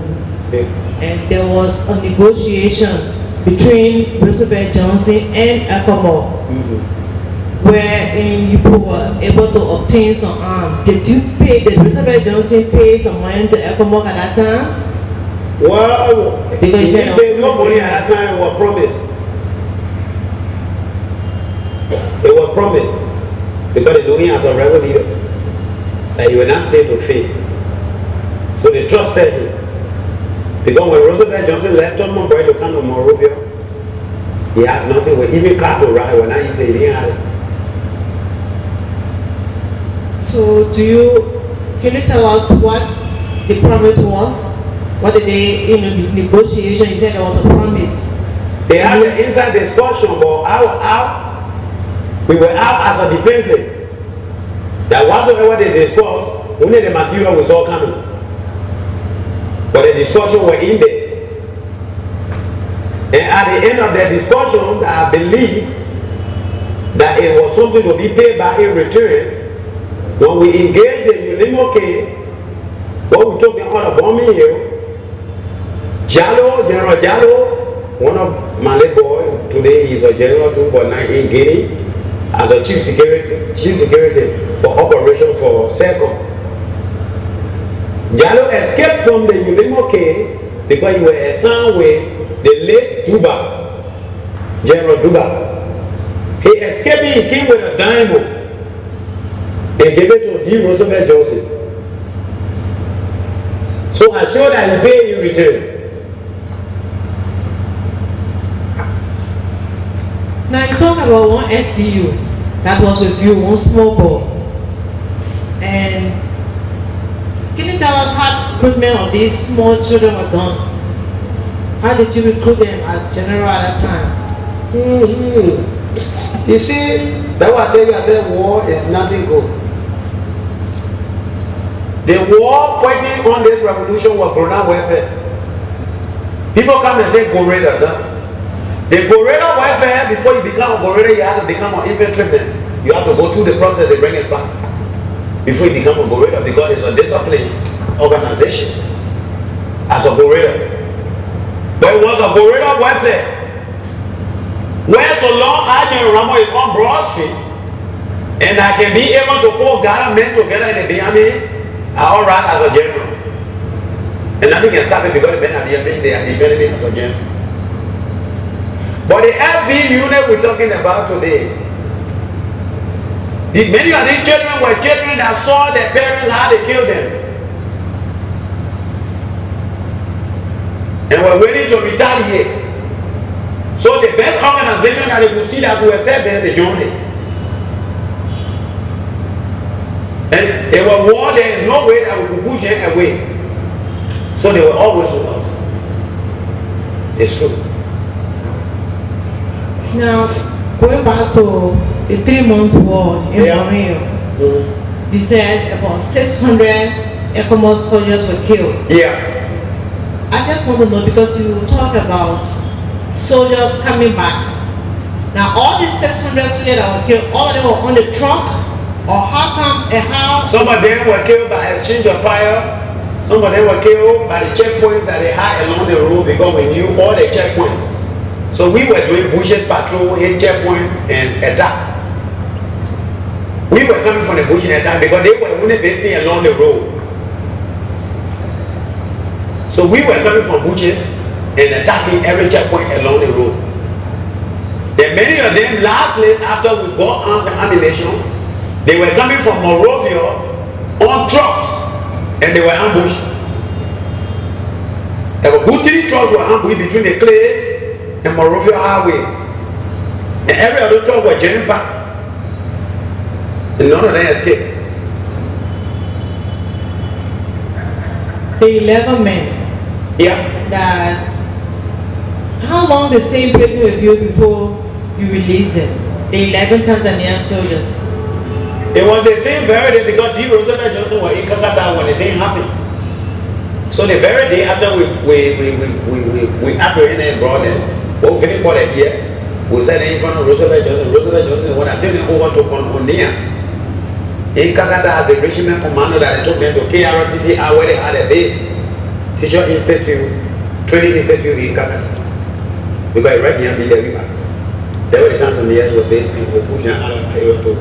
Yeah. And there was a negotiation between Roosevelt Johnson and ecomog. Wherein you were able to obtain some arms. Did Roosevelt Johnson pay some money to ecomog at that time? Well, because he didn't pay no money at that time. It was promised. It was promised because they knew him as a rebel leader that he would not say to fail. So they trusted him. Because when Roosevelt Johnson left on Monrovia to come to Monrovia, he had nothing with even car to ride. When I say he didn't have it. So can you tell us what the promise was? What did they, the negotiation, you said there was a promise. They had an inside discussion, but we were out as a defensive. That whatsoever they discussed, only the material was all coming. But the discussion were in there. And at the end of the discussion, I believe that it was something to be paid back in return. When we engaged the Ulimo case, what we took on a bombing hill, General Jallo, one of my late boy, today he's a general too, but now in Guinea, as the chief security for operation for Second. Jallo escaped from the Ulimo case because he was assigned with the late Duba, General Duba. He escaped, he came with a diamond and gave it to D. Roosevelt Johnson. So I showed that he paid in return. Now you talk about one SBU that was with you, one small ball. And can you tell us how recruitment of these small children were done? How did you recruit them as general at that time? You see, that's why I tell you, I said war is nothing good. The war fighting on this revolution was guerrilla warfare. People come and say guerrilla. The guerrilla warfare, before you become a guerrilla, you have to become an infantryman. You have to go through the process, they bring it back. Before you become a guerrilla, because it's a disciplined organization as a guerrilla. But it was a guerrilla warfare. Where so long as Rambo is on Broad Street, and I can be able to pull government together in the army, I all right as a general. And nothing can stop it because they are defending me as a general. But the FB unit we're talking about today, many of these children were children that saw their parents how they killed them. And were ready to retaliate. So the best organization that they could see that we were set there, they joined it. And they were war, there is no way that we could push them away. So they were always with us. It's true. Now, going back to the 3 months war in Monrovia, you said about 600 ecomog soldiers were killed. Yeah. I just want to know, because you talk about soldiers coming back. Now, all these 600 soldiers that were killed, all of them were on the truck, or how come and how? Some of them were killed by exchange of fire. Some of them were killed by the checkpoints that they had along the road because we knew all the checkpoints. So we were doing bushes patrol, hit checkpoint, and attack. We were coming from the bush and attack because they were only basing along the road. So we were coming from bushes and attacking every checkpoint along the road. Then many of them, lastly, after we got arms and ammunition, they were coming from Monrovia on trucks and they were ambushed. There were good 3 trucks were ambushed between the clay and Monrovia Highway. And every other truck was jammed back. And none of them escaped. The 11 men. Yeah. That, how long they stay in prison with you before you release them? The 11 Tanzanian soldiers. It was the same very day because D. Roosevelt Johnson was in Calcutta when the thing happened. So the very day after we apprehended and brought them, we finished for the year, we said in front of Roosevelt Johnson, when I turned them over to Kononia, in Calcutta as the regiment commander that they took them to KRTT, where they had a base, Teacher Institute, Training Institute in Calcutta. Because right here, there were the Tanzanians were based in Opuja, to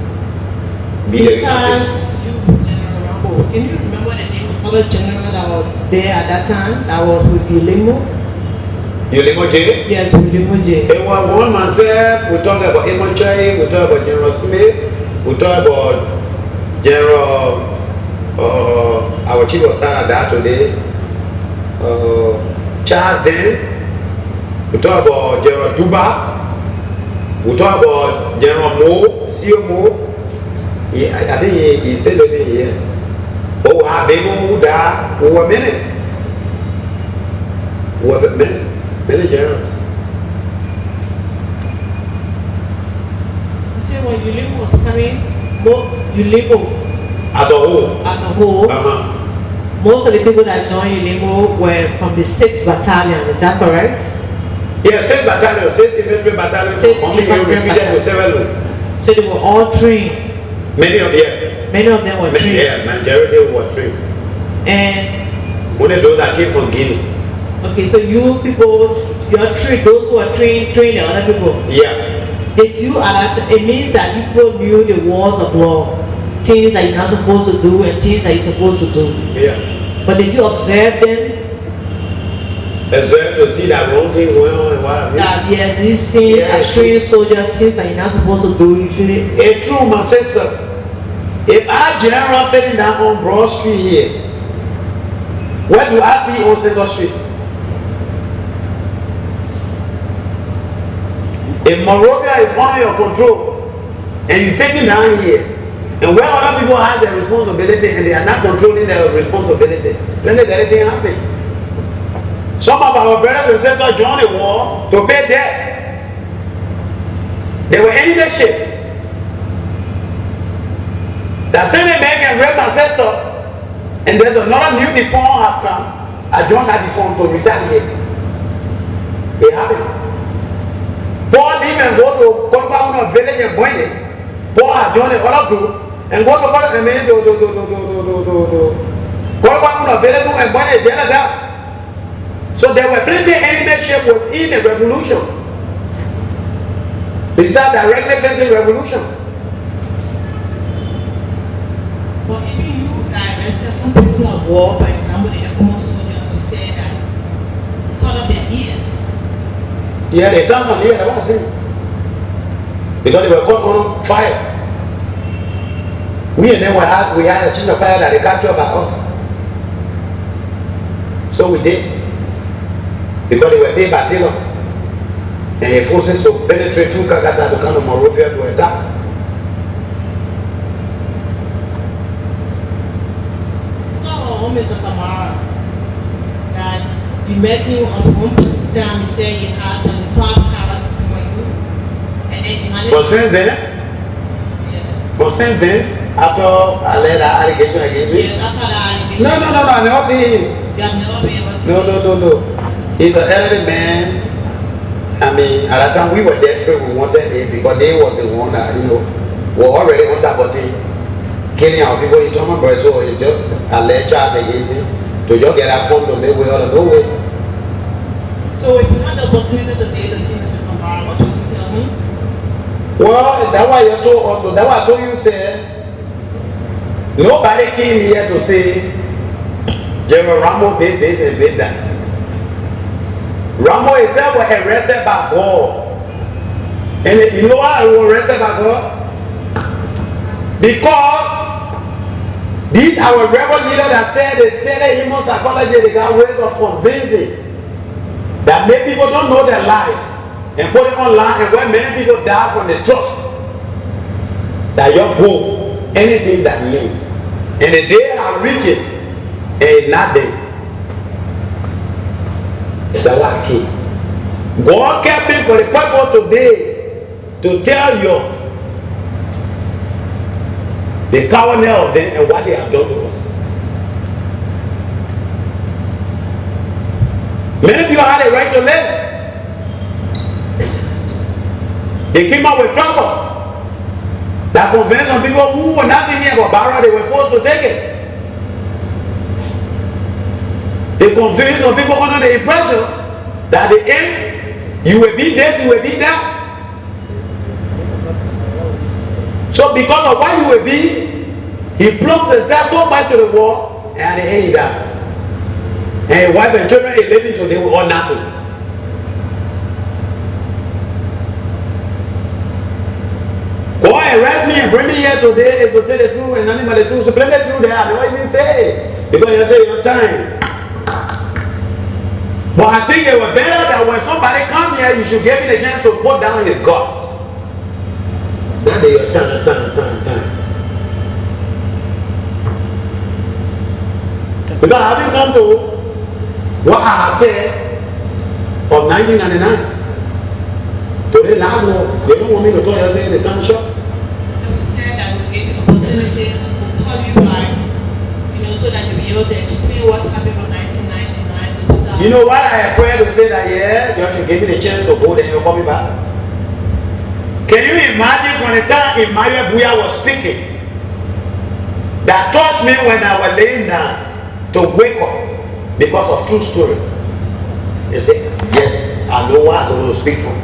besides you, General Rambo, can you remember the name of other general that was there at that time, that was with Ulimo? Ulimo J? Yes, Ulimo J. It was one myself, we talk about Imochai, we talk about General Smith, we talk about General, our chief of staff that today, Charles Den, we talk about General Duba, we talk about General Mo, CEO Mo. I think he said it here. Oh, I been who died for a minute. Many generals. You see, when Ulimo was coming, Ulimo As a whole. Most of the people that joined Ulimo were from the 6th Battalion, is that correct? Yeah, 6 battalion, 6 infantry battalion, Six only infantry retreated to battalion. 7. So they were all trained. Many of them. Many of them were trained. Yeah, majority were trained. And Only those that came from Guinea. okay, so you people, you are trained. Those who are trained, train the other people. Yeah. Did you it means that people knew the laws of war, things that you're not supposed to do and things that you're supposed to do. Yeah. But did you observe them? Observe to see that wrong thing going on and what. That yes, these things as trained soldiers, things that you're not supposed to do, you shouldn't. A true, my sister. If our general sitting down on Broad Street here, what do I see on Central Street? If Monrovia is under your control and you're sitting down here, and where other people have their responsibility and they are not controlling their responsibility, then anything happen. Some of our brothers and sisters joined the war to pay debt. They were enemy ship. That same man can rape my sister, and there's another new deform have come. I joined that deform to retaliate. It happened. Paul even go to Kolpahuna village and Boyne. Paul had joined the other group and go to Kolpahuna village and Boyne. So there were plenty of enemy ship within the revolution. Besides directly facing revolution. But even you arrested some people of war, for example, the ecomog soldiers, you say that cut off their ears. Yeah, they done from here, that was it. Because they were caught on fire. We and them we had a sheet of fire that they captured by us. So we did. Because they were paid by Taylor. And he forces to penetrate through Kakata to come to Monrovia to attack. Oh, Mr. Kamara, that you met him on one time, he said he had 25 carats for you, and then he managed But since then, after I led that allegation against him, yes, after that allegation. no, I never see him. You have never been able to No. He's an elderly man. I mean, at that time we were desperate, we wanted it because they was the one that, were already on top of things. Killing our people in Thomas Bird, so it's just a led charge against him to just get that phone to make way out of no way. So if you had the opportunity today to see Mr. Kamara, what would you tell him? Well, that's why you told also, that's why I told you, say, nobody came here to say General Rambo did this and did that. Rambo himself was arrested by God. And you know why he was arrested by God? Because these our rebel leader that said they studied human psychology, they got ways of convincing that many people don't know their lives and put it online, and when many people die from the trust that you go anything that live. And the day are riches and not there. That's why I came. God kept me for the purpose today to tell you the cowardice of them and what they have done to us. Many people had a right to live. They came up with trouble that convinced some people who were not thinking about Barra, they were forced to take it. They convinced some people under the impression that at the end, you will be this, you will be that. So because of what you will be, he plugged himself so much to the wall, and at the end he died. And his wife and children is living today with all nothing. Go and arrest me and bring me here today is to say the truth and nothing but the truth. So plain the truth there, I don't even say it. Because you say your time. But I think it was better that when somebody come here, you should give me the chance to put down his guts. Now they are time. Because I haven't come to what I have said of 1999. Today now, they don't want me to tell you say the time shop. We said that we'll give you opportunity, we'll call you back, so that you'll be able to explain what's happened from 1999 to You know what I am afraid to say that, yeah, you should give me the chance to go, then you'll call me back. Can you imagine from the time Emmanuel Buya was speaking, that touched me when I was laying down to wake up because of true story? You say, yes, I know what I was going to speak from.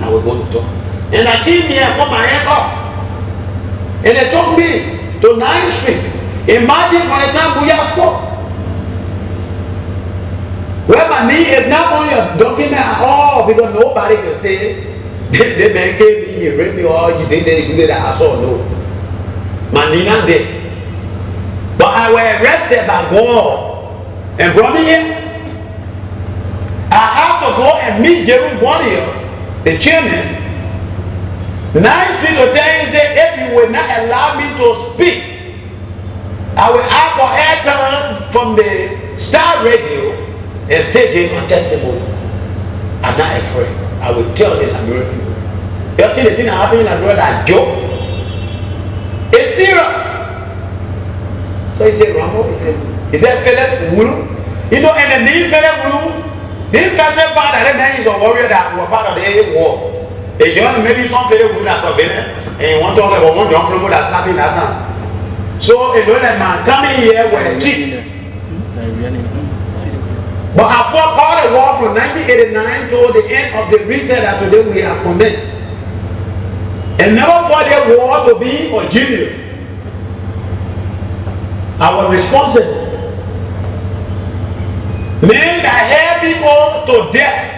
I was going to talk. And I came here and put my hand up. And they took me to 9th Street. Imagine from the time Buya spoke. Well, my knee is not on your document at all because nobody can say the man came in, he raped me, or you did that, you did that. I saw no. My knee not there. But I was arrested by God and brought me here. I have to go and meet Jerome Vonnier, the chairman. 9th Street Hotel said, if you will not allow me to speak, I will ask for airtime from the Star Radio and still give my testimony. I'm not afraid. I will tell them I'm real people. You think the thing that happened in the world that joke? It's serious. So he said, Rambo, he said, Philip Wlue. You know, and the name Philip Wlue, this person found that man is a warrior that was part of the war. They joined maybe some Philip Wlue that's forbidden, and he want to talk about one John Flambeau that's happening that time. So, you know that man coming here with a cheap. But I fought all the war from 1989 to the end of the reset that today we have commenced. And never fought the war to be or junior. I was responsible. Men that held people to death,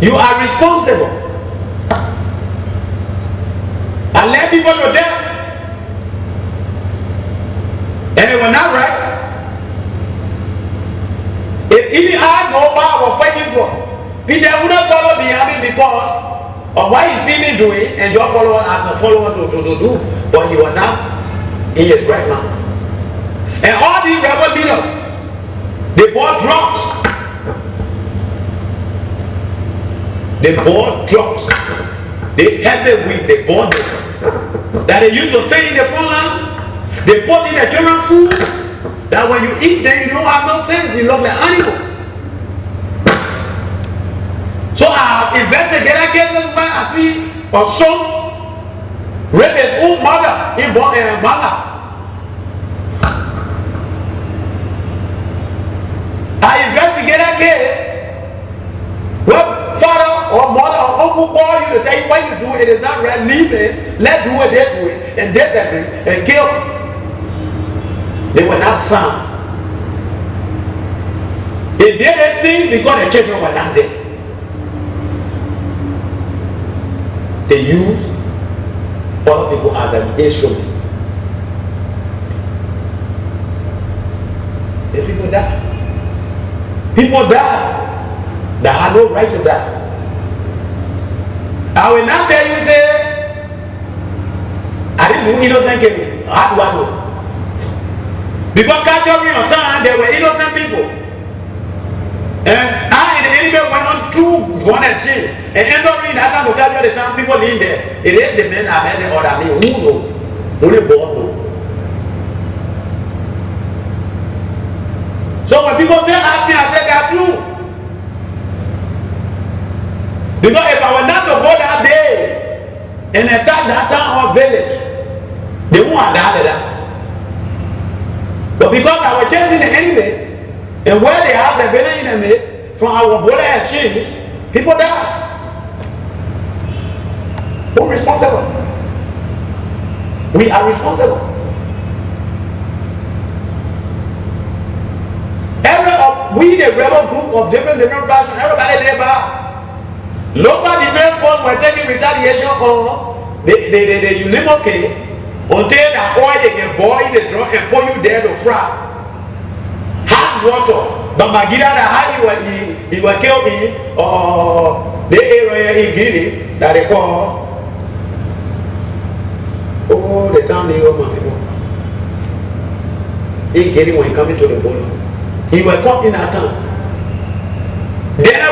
you are responsible. I led people to death. And it was not right. If even I know what I was fighting for, Peter wouldn't follow behind me because of what he see me doing, and your follower as a follower to do. But he was not in his right now. And all these rebel leaders, they bought drugs. They bought drugs. They heavy weed, they bought them. That they used to say in the front line, they put in the children food. That when you eat them, you don't have no sense. You look like animal. So I have investigated cases where I see a son rape his own mother. He bought a mother. I investigated a case where father or mother or uncle call you to tell you what you do. It is not right. Leave it. Let's do it this way and this and kill. They were not sound. They did this thing because the children were not there. They used other people as an instrument. The people died. People died that had no right to die. I will not tell you, say, I didn't do innocent killing. How do I know? Because during your time, there were innocent people. And I and the enemy went on through one exchange. And entering that time to capture the time, people in there. It is the men that made the order. Me, who know? Only God know. So when people say ask me, I say that true. Because if I were not to go that day and attack that town or village, they won't have that. But because I was chasing the enemy, and where they have the village enemy from our border exchange, people die. Who's responsible? We are responsible. We the rebel group of different factions, everybody labor. Local defense force were taking retaliation on the Unimocate until the oil they can boil the drum and put you there to fry. Hot water. But Magida the high he was killed in the area in Guinea that they call the town they own people. In Guinea when coming to the border. He was caught in that town. There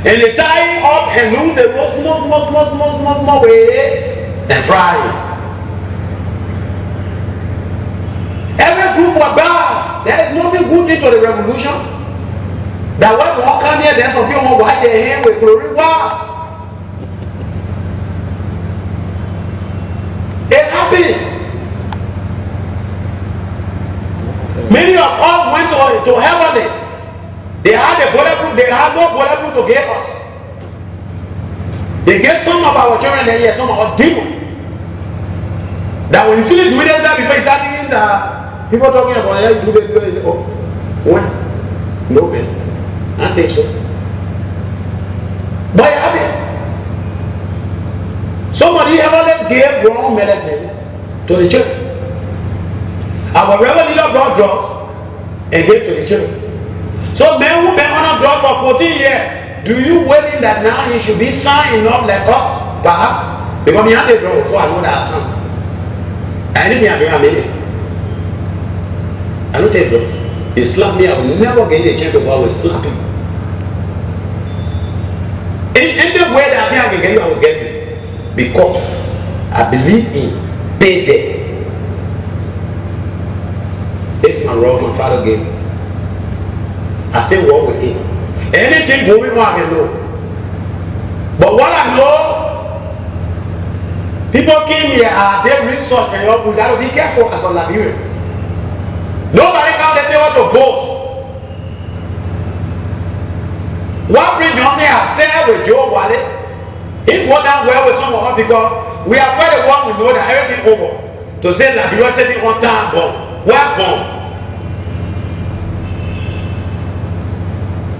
and they tie him up and lose the road small way and fry him. Every that group was bad. There is nothing good into the revolution. That when one come here, there's some people who wipe their hand with glory. Wow. It happened. Many of us went to heaven. They had a bulletproof, they had no bulletproof to give us. They gave some of our children and yes, some of our demons. That when you feel it, do it that before you start thinking that people talking about it, do it, oh, when? No, man. I think so. But it happened. Somebody ever gave wrong medicine to the children. Our reverend leader brought drugs and gave to the children. So men who been on a drug for 14 years, do you waiting that now he should be sound enough like us? Perhaps. Because he has a drug, so I know that son. Anything I do, I mean it. I don't take drugs. You slap me, I will never get a chance to go with slapping. In the way that I can get you, I will get you. Because I believe in payday. This my role my father gave me. I still walk with him. Anything moving on I can know. But what I know, people came here and they research and help. We got to be careful as a Liberian. Nobody can let you to boast. What brings Johnson have said with Joe Wallet? It went down well with some of us because we are afraid of what we know that everything over. To say that Liberia sitting on time bomb. Where bomb?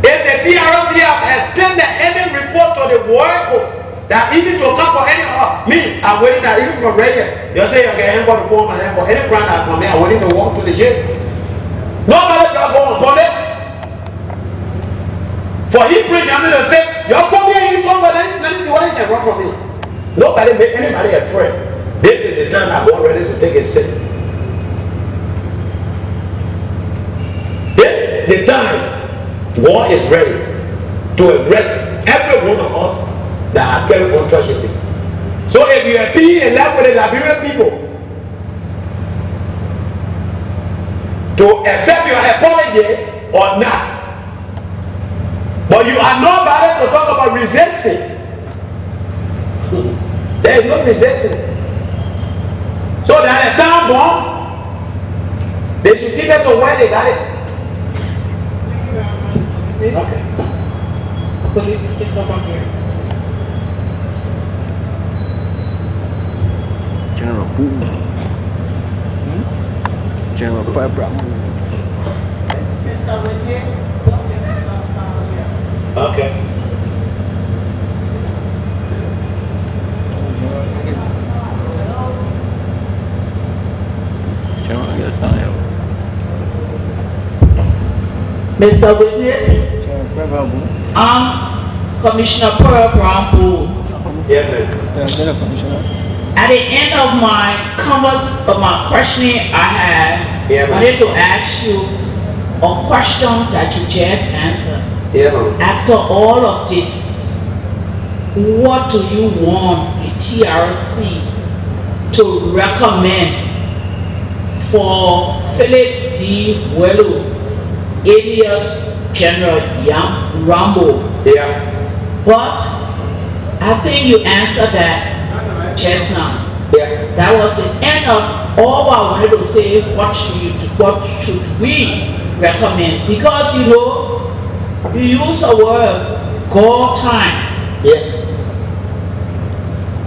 If the TRC have extended any report to the world that even to come for any me, I'm waiting that even from right here. You say okay, I'm going to go on for any crime that come here, I'm waiting to walk to the jail. Nobody can go on it. For him bring me to say, you're coming here, you talk about let me see what he can run from me. Nobody make anybody afraid. This is the time I'm ready to take a step. This is the time God is ready to address every one of us that have carried on tragedy. So if you are being in love with the Liberian people to accept your apology or not, but you are not bothered to talk about resisting. There is no resistance. So that a time bomb, they should keep it to where they got it. Okay. Police, you take up on here. General Boom. General Brown. Mr. Witness, documents on sound here. Okay. General, yes, I am. Mr. Witness, Commissioner Pearl Rambo. Yeah, man. At the end of my converse of my questioning I had, Yeah, I man. wanted to ask you a question that you just answered. Yeah, man. After all of this, what do you want the TRC to recommend for Philip D. Wlue, alias General Rambo? Yeah. But I think you answered that just now. Yeah. That was the end of all I wanted to say. What should we recommend? Because you know, you use a word, God time. Yeah.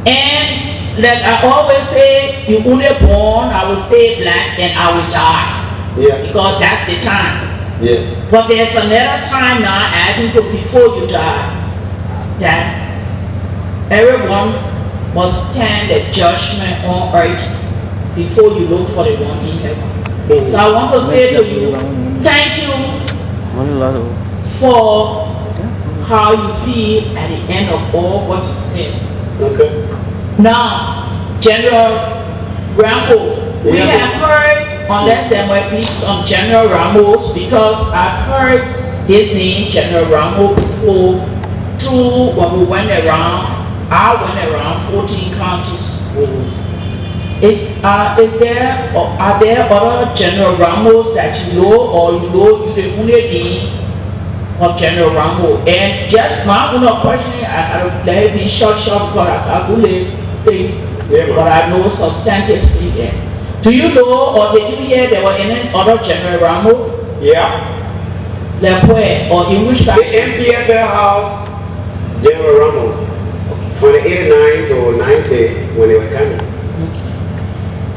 And like I always say, you only born, I will stay black and I will die. Yeah. Because that's the time. Yes. But there's another time now adding to before you die, that everyone must stand the judgment on earth before you look for the one in heaven. So I want to say to you, thank you for how you feel at the end of all what you said. Okay. Now, General Rambo, we have heard, unless there might be some General Rambos, because I've heard his name, General Rambo, before, through when we went around, I went around 14 counties Is there or are there other General Ramos that you know, or you know you the only name of General Rambo? And just my own question, I can let it be short because I can't really think, but I know substantively here. Do you know or did you hear there were any other General Rambo? Yeah. Like where or in which The faction? NPFL house, General Rambo, from the 89 to 90 when they were coming.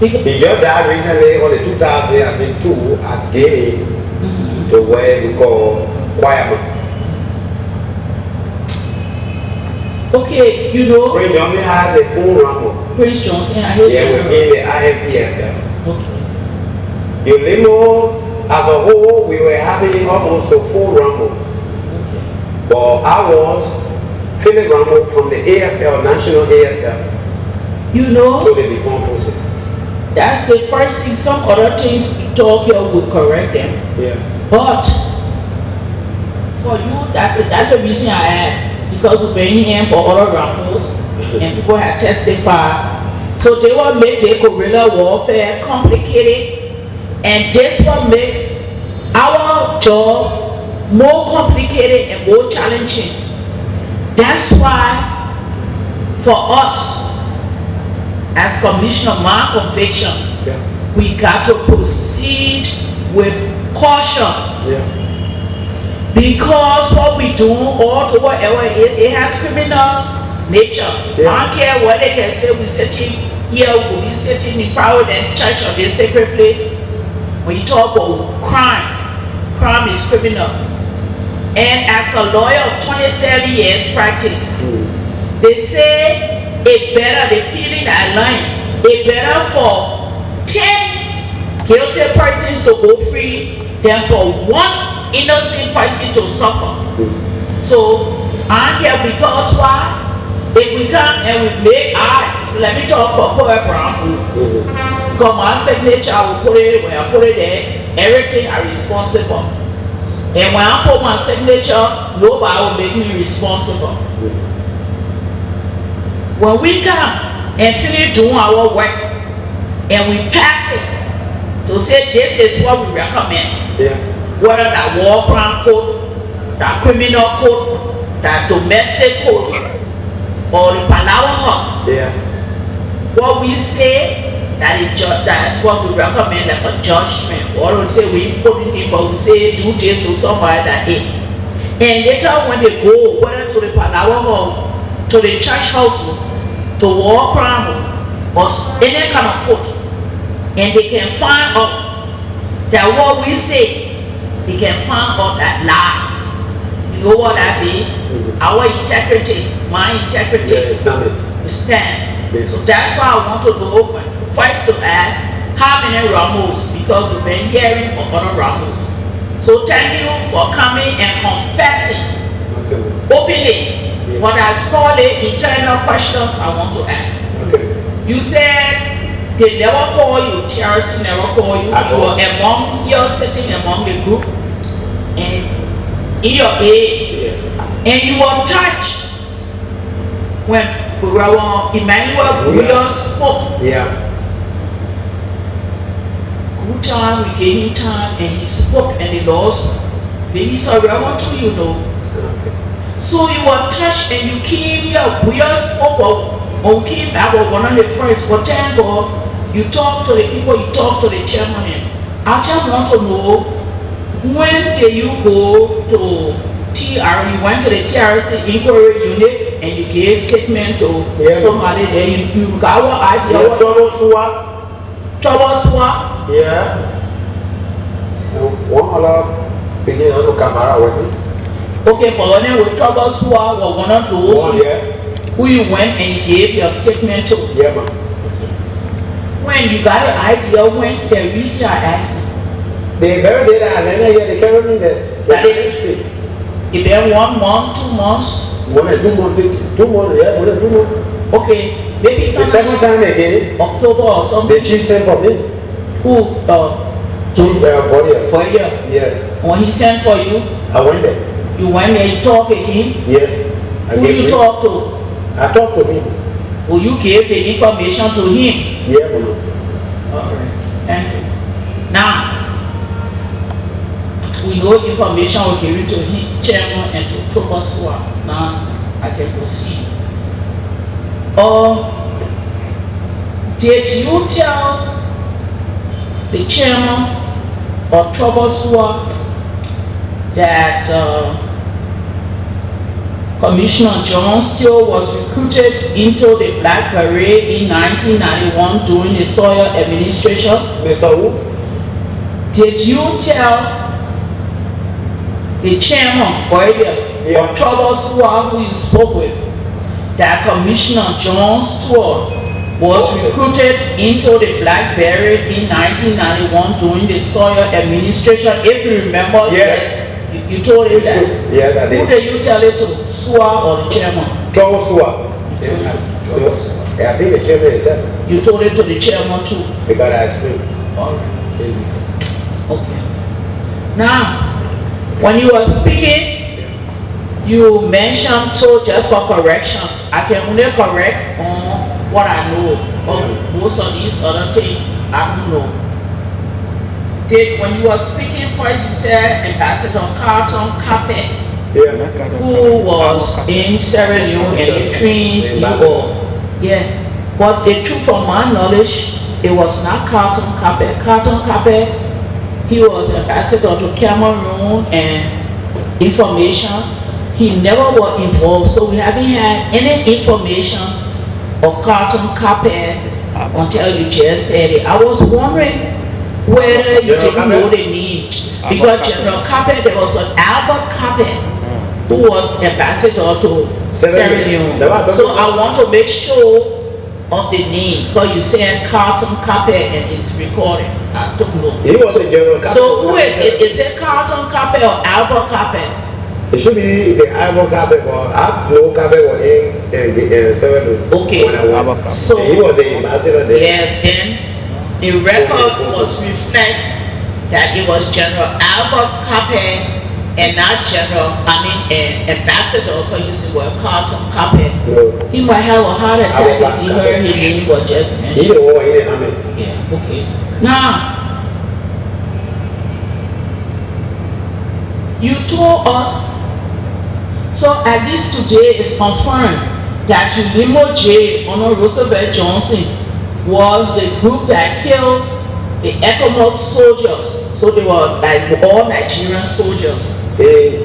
Because, He just died recently on the 2002 at Guinea to where we call Guayama. okay, you know, Prince Johnson has his own Rambo. Prince Johnson, I hate Yeah, General. within the INPFL. Okay. The limo as a whole, we were having almost a full Rambo. Okay. But I was Philip Rambo from the AFL, National AFL, You know, to the defunct forces. that's the first thing. Some other things you talk here will correct them. Yeah. But for you, that's the reason I asked. Because of Birmingham or other Rambos, and people have testified. So they will make the guerrilla warfare complicated, and this will make our job more complicated and more challenging. That's why for us, as Commissioner of my conviction, Yeah. we got to proceed with caution. Yeah. Because what we do all to whatever it has criminal nature. Yeah. I don't care what they can say, we sitting here, we'll be sitting in private and church or the sacred place. When you talk about crimes, crime is criminal. And as a lawyer of 27 years practice, they say it better, the feeling I learned, it better for 10 guilty persons to go free than for one innocent person to suffer. So I'm here because why? If we come and we make let me talk for Poor Brown. Because my signature, I will put it where I put it there. Everything are responsible. And when I put my signature, nobody will make me responsible. When we come and finish doing our work and we pass it to say this is what we recommend. Yeah. Whether that war crime code, that criminal code, that domestic code, or the Palawa, Yeah. what we say that what we recommend like a judgment, or we say we put it in, but we say do this to somebody that hey. And later when they go, whether to the Palawa, to the church house, to war crime, or any kind of code, and they can find out that what we say, they can find out that lie. You know what that means? Our integrity, my integrity, Yeah, stand. Yes. So that's why I want to go first to ask how many Ramos, because we've been hearing of other Ramos. So thank you for coming and confessing Okay. openly what I call the internal questions I want to ask. Okay. You said they never call you, TRC never call you. At You all. were among, you're sitting among the group and in your aid, Yeah. and you were touched when Emmanuel Wlue spoke. Yeah. Good time, we gave him time and he spoke and the Lord gave his surrender to you know. Okay. So you were touched and you came here, Wlue spoke or came back or one of the first, but thank God you talk to the people, you talk to the chairman. I just want to know, when did you go to TR, you went to the TRC inquiry unit and you gave statement to somebody there, you got what idea what trouble swap? Yeah. One other opinion on the camera with me. Okay, but when with trouble swap or one of those One, yeah. who you went and you gave your statement to. Yeah, man. When you got an idea when the reason I asked, They very did that, and then they carried me the street. it been 1 month, 2 months, 1 or 2 months, 2 months, yeah, 1 or 2 months. okay, maybe The some second time they did it, October or the something. chief sent for me. Who For you. for you? Yes. When he sent for you, I went there. you went there, you talk again. Yes. I Who gave you him- talk to? I talked to him. Or you gave the information to him. Yeah, man. All right, thank you. Now, we know information will give it to him, chairman and to Tribalism. Now, I can proceed. Did you tell the chairman of Tribalism that Commissioner John Steele was recruited into the Black Parade in 1991 during the Sawyer administration? Mr. Who? Did you tell the chairman for of Tribalism who you spoke with that Commissioner John Steele was recruited into the Black Parade in 1991 during the Sawyer administration? If you remember, yes. You told him that? Yes, I did. Who did you tell it to? Sua or the chairman? Tribalism. I think the chairman is that. You told it to the chairman too? Because I explained. All right. Okay. Now, when you were speaking, you mentioned, so just for correction, I can only correct on what I know. But most of these other things, I don't know. When you were speaking first, you said Ambassador Carlton Capet, who was in Sierra Leone and they trained people. Yeah, but the truth from my knowledge, it was not Carlton Capet. Carlton Capet, he was ambassador to Cameroon and information. He never was involved, so we haven't had any information of Carlton Capet until you just said it. I was wondering whether you didn't know the name, because General Capet, there was an Albert Capet who was ambassador to Sierra Leone. So I want to make sure of the name, because you said Carlton Capet and it's recorded. I don't know. He was a General Capet. So who is it? Is it Carlton Capet or Albert Capet? It should be the Albert Capet, but I know Capet was in Sierra Leone. Okay. So he was the ambassador there. Yes, then the record was reflect that it was General Albert Capet and not ambassador, because you said, well, Carlton Capet. No. He might have a heart attack if he heard his name was just mentioned. He the one in the army. Yeah, okay. Now, you told us, so at least today it's confirmed that Ulimo J. Honor Roosevelt Johnson was the group that killed the ecomog soldiers. So they were like all Nigerian soldiers.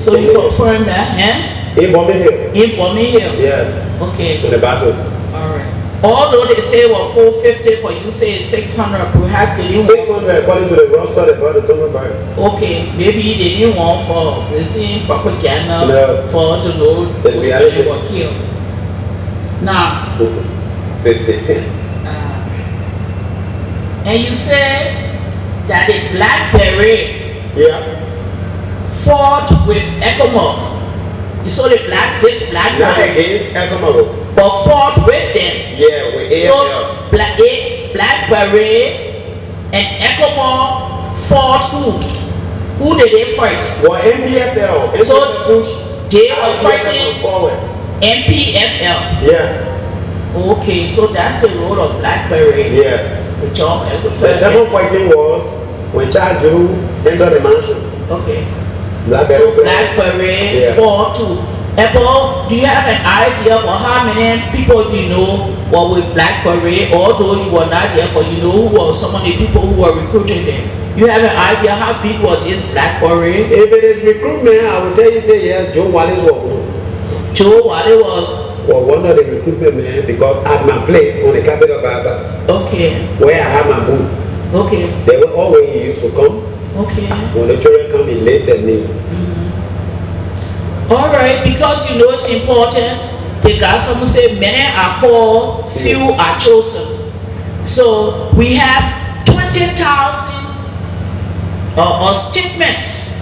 So you confirm that, eh? In Birmingham. In Birmingham. Yeah. Okay. In the battle. All right. Although they say well 450, but you say 600, perhaps they didn't 600 according to the roster they brought the Tomerberg. Okay, maybe they didn't want for the same propaganda for to know the which reality. they were killed. Now, 50. And you said that the Black Beret fought with ecomog. You saw the black Not Beret, against ecomog. but fought with them. Yeah, with AFL. So Black Beret and ecomog fought who? Who did they fight? Well, NPFL. So they were fighting forward. NPFL. Yeah. Okay, so that's the role of Black Beret. Yeah. The job as the The first. second fighting was when Charles Drew entered the mansion. Okay. Black So Beret. Black Beret Yeah. fought too. Apple, do you have an idea of how many people, if you know, were with Black Beret, although you were not there, but you know who were some of the people who were recruiting them? You have an idea how big was this Black Beret? If it is recruitment, I will tell you, say yes, Joe Wallace was one. Joe Wlue was One of the recruitment men, because at my place on the capital bypass, okay. where I have my booth, Okay. they were always used to come. Okay. When the children come, he lays at me. All right, because you know it's important. The God, someone say, many are called, few are chosen. So we have 20,000 statements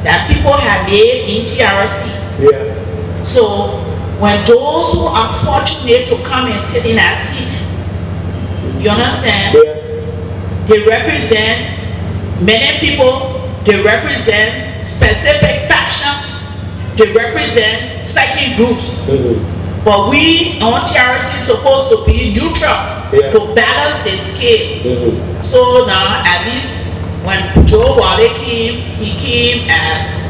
that people have made in TRC. Yeah. So when those who are fortunate to come and sit in our seat, you understand? Yeah. They represent many people, they represent specific factions, they represent certain groups. But we on TRC supposed to be neutral to balance the scale. So now at least when Joe Wlue came, he came as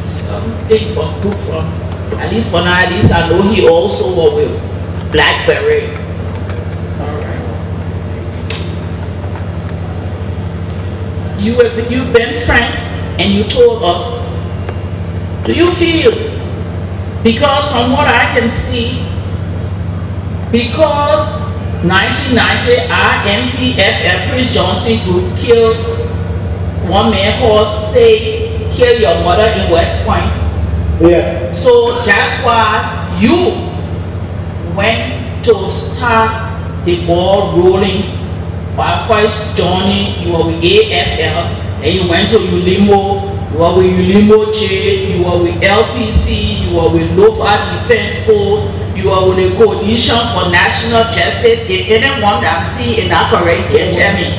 something from book from. At least for now, at least I know he also was with Black Beret. You've been frank and you told us. Do you feel? Because from what I can see, because 1990 our NPFL Prince Johnson group killed one man called say kill your mother in West Point. Yeah. So that's why you went to start the ball rolling. By first joining, you were with AFL, then you went to Ulimo, you were with Ulimo J, you were with LPC, you were with Lofa Defense Force, you were with the Coalition for National Justice. If anyone that I'm seeing in that correct can tell me,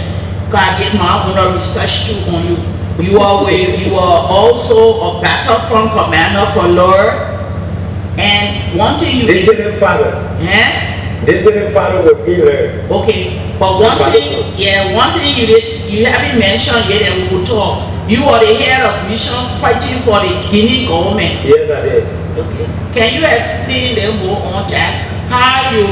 because I did my own research too on you. You were also a battlefront commander for Lure, and one thing you This didn't father. This didn't father with Peter. Okay, but one thing you haven't mentioned yet, and we will talk. You were the head of mission fighting for the Guinea government. Yes, I did. Okay, can you explain a little more on that? How you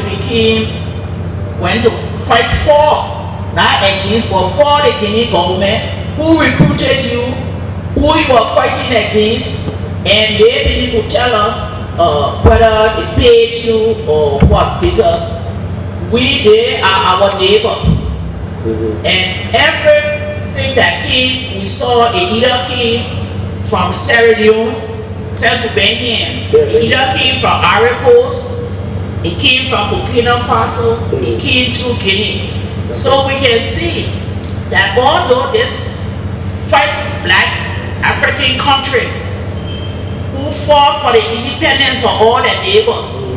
went to fight for, not against, but for the Guinea government? Who recruited you? Who you were fighting against? And maybe you could tell us whether it paid you or what, because they are our neighbors. And everything that came, we saw it either came from Sierra Leone, Central Benin, it either came from Ivory Coast, it came from Burkina Faso, it came to Guinea. So we can see that although this first black African country who fought for the independence of all their neighbors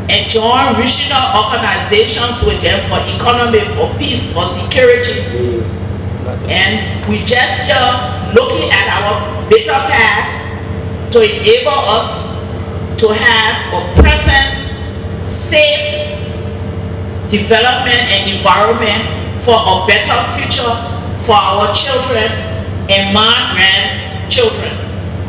and joined regional organizations with them for economy, for peace, for security. And we just looking at our bitter past to enable us to have a present safe development and environment for a better future for our children and my grandchildren.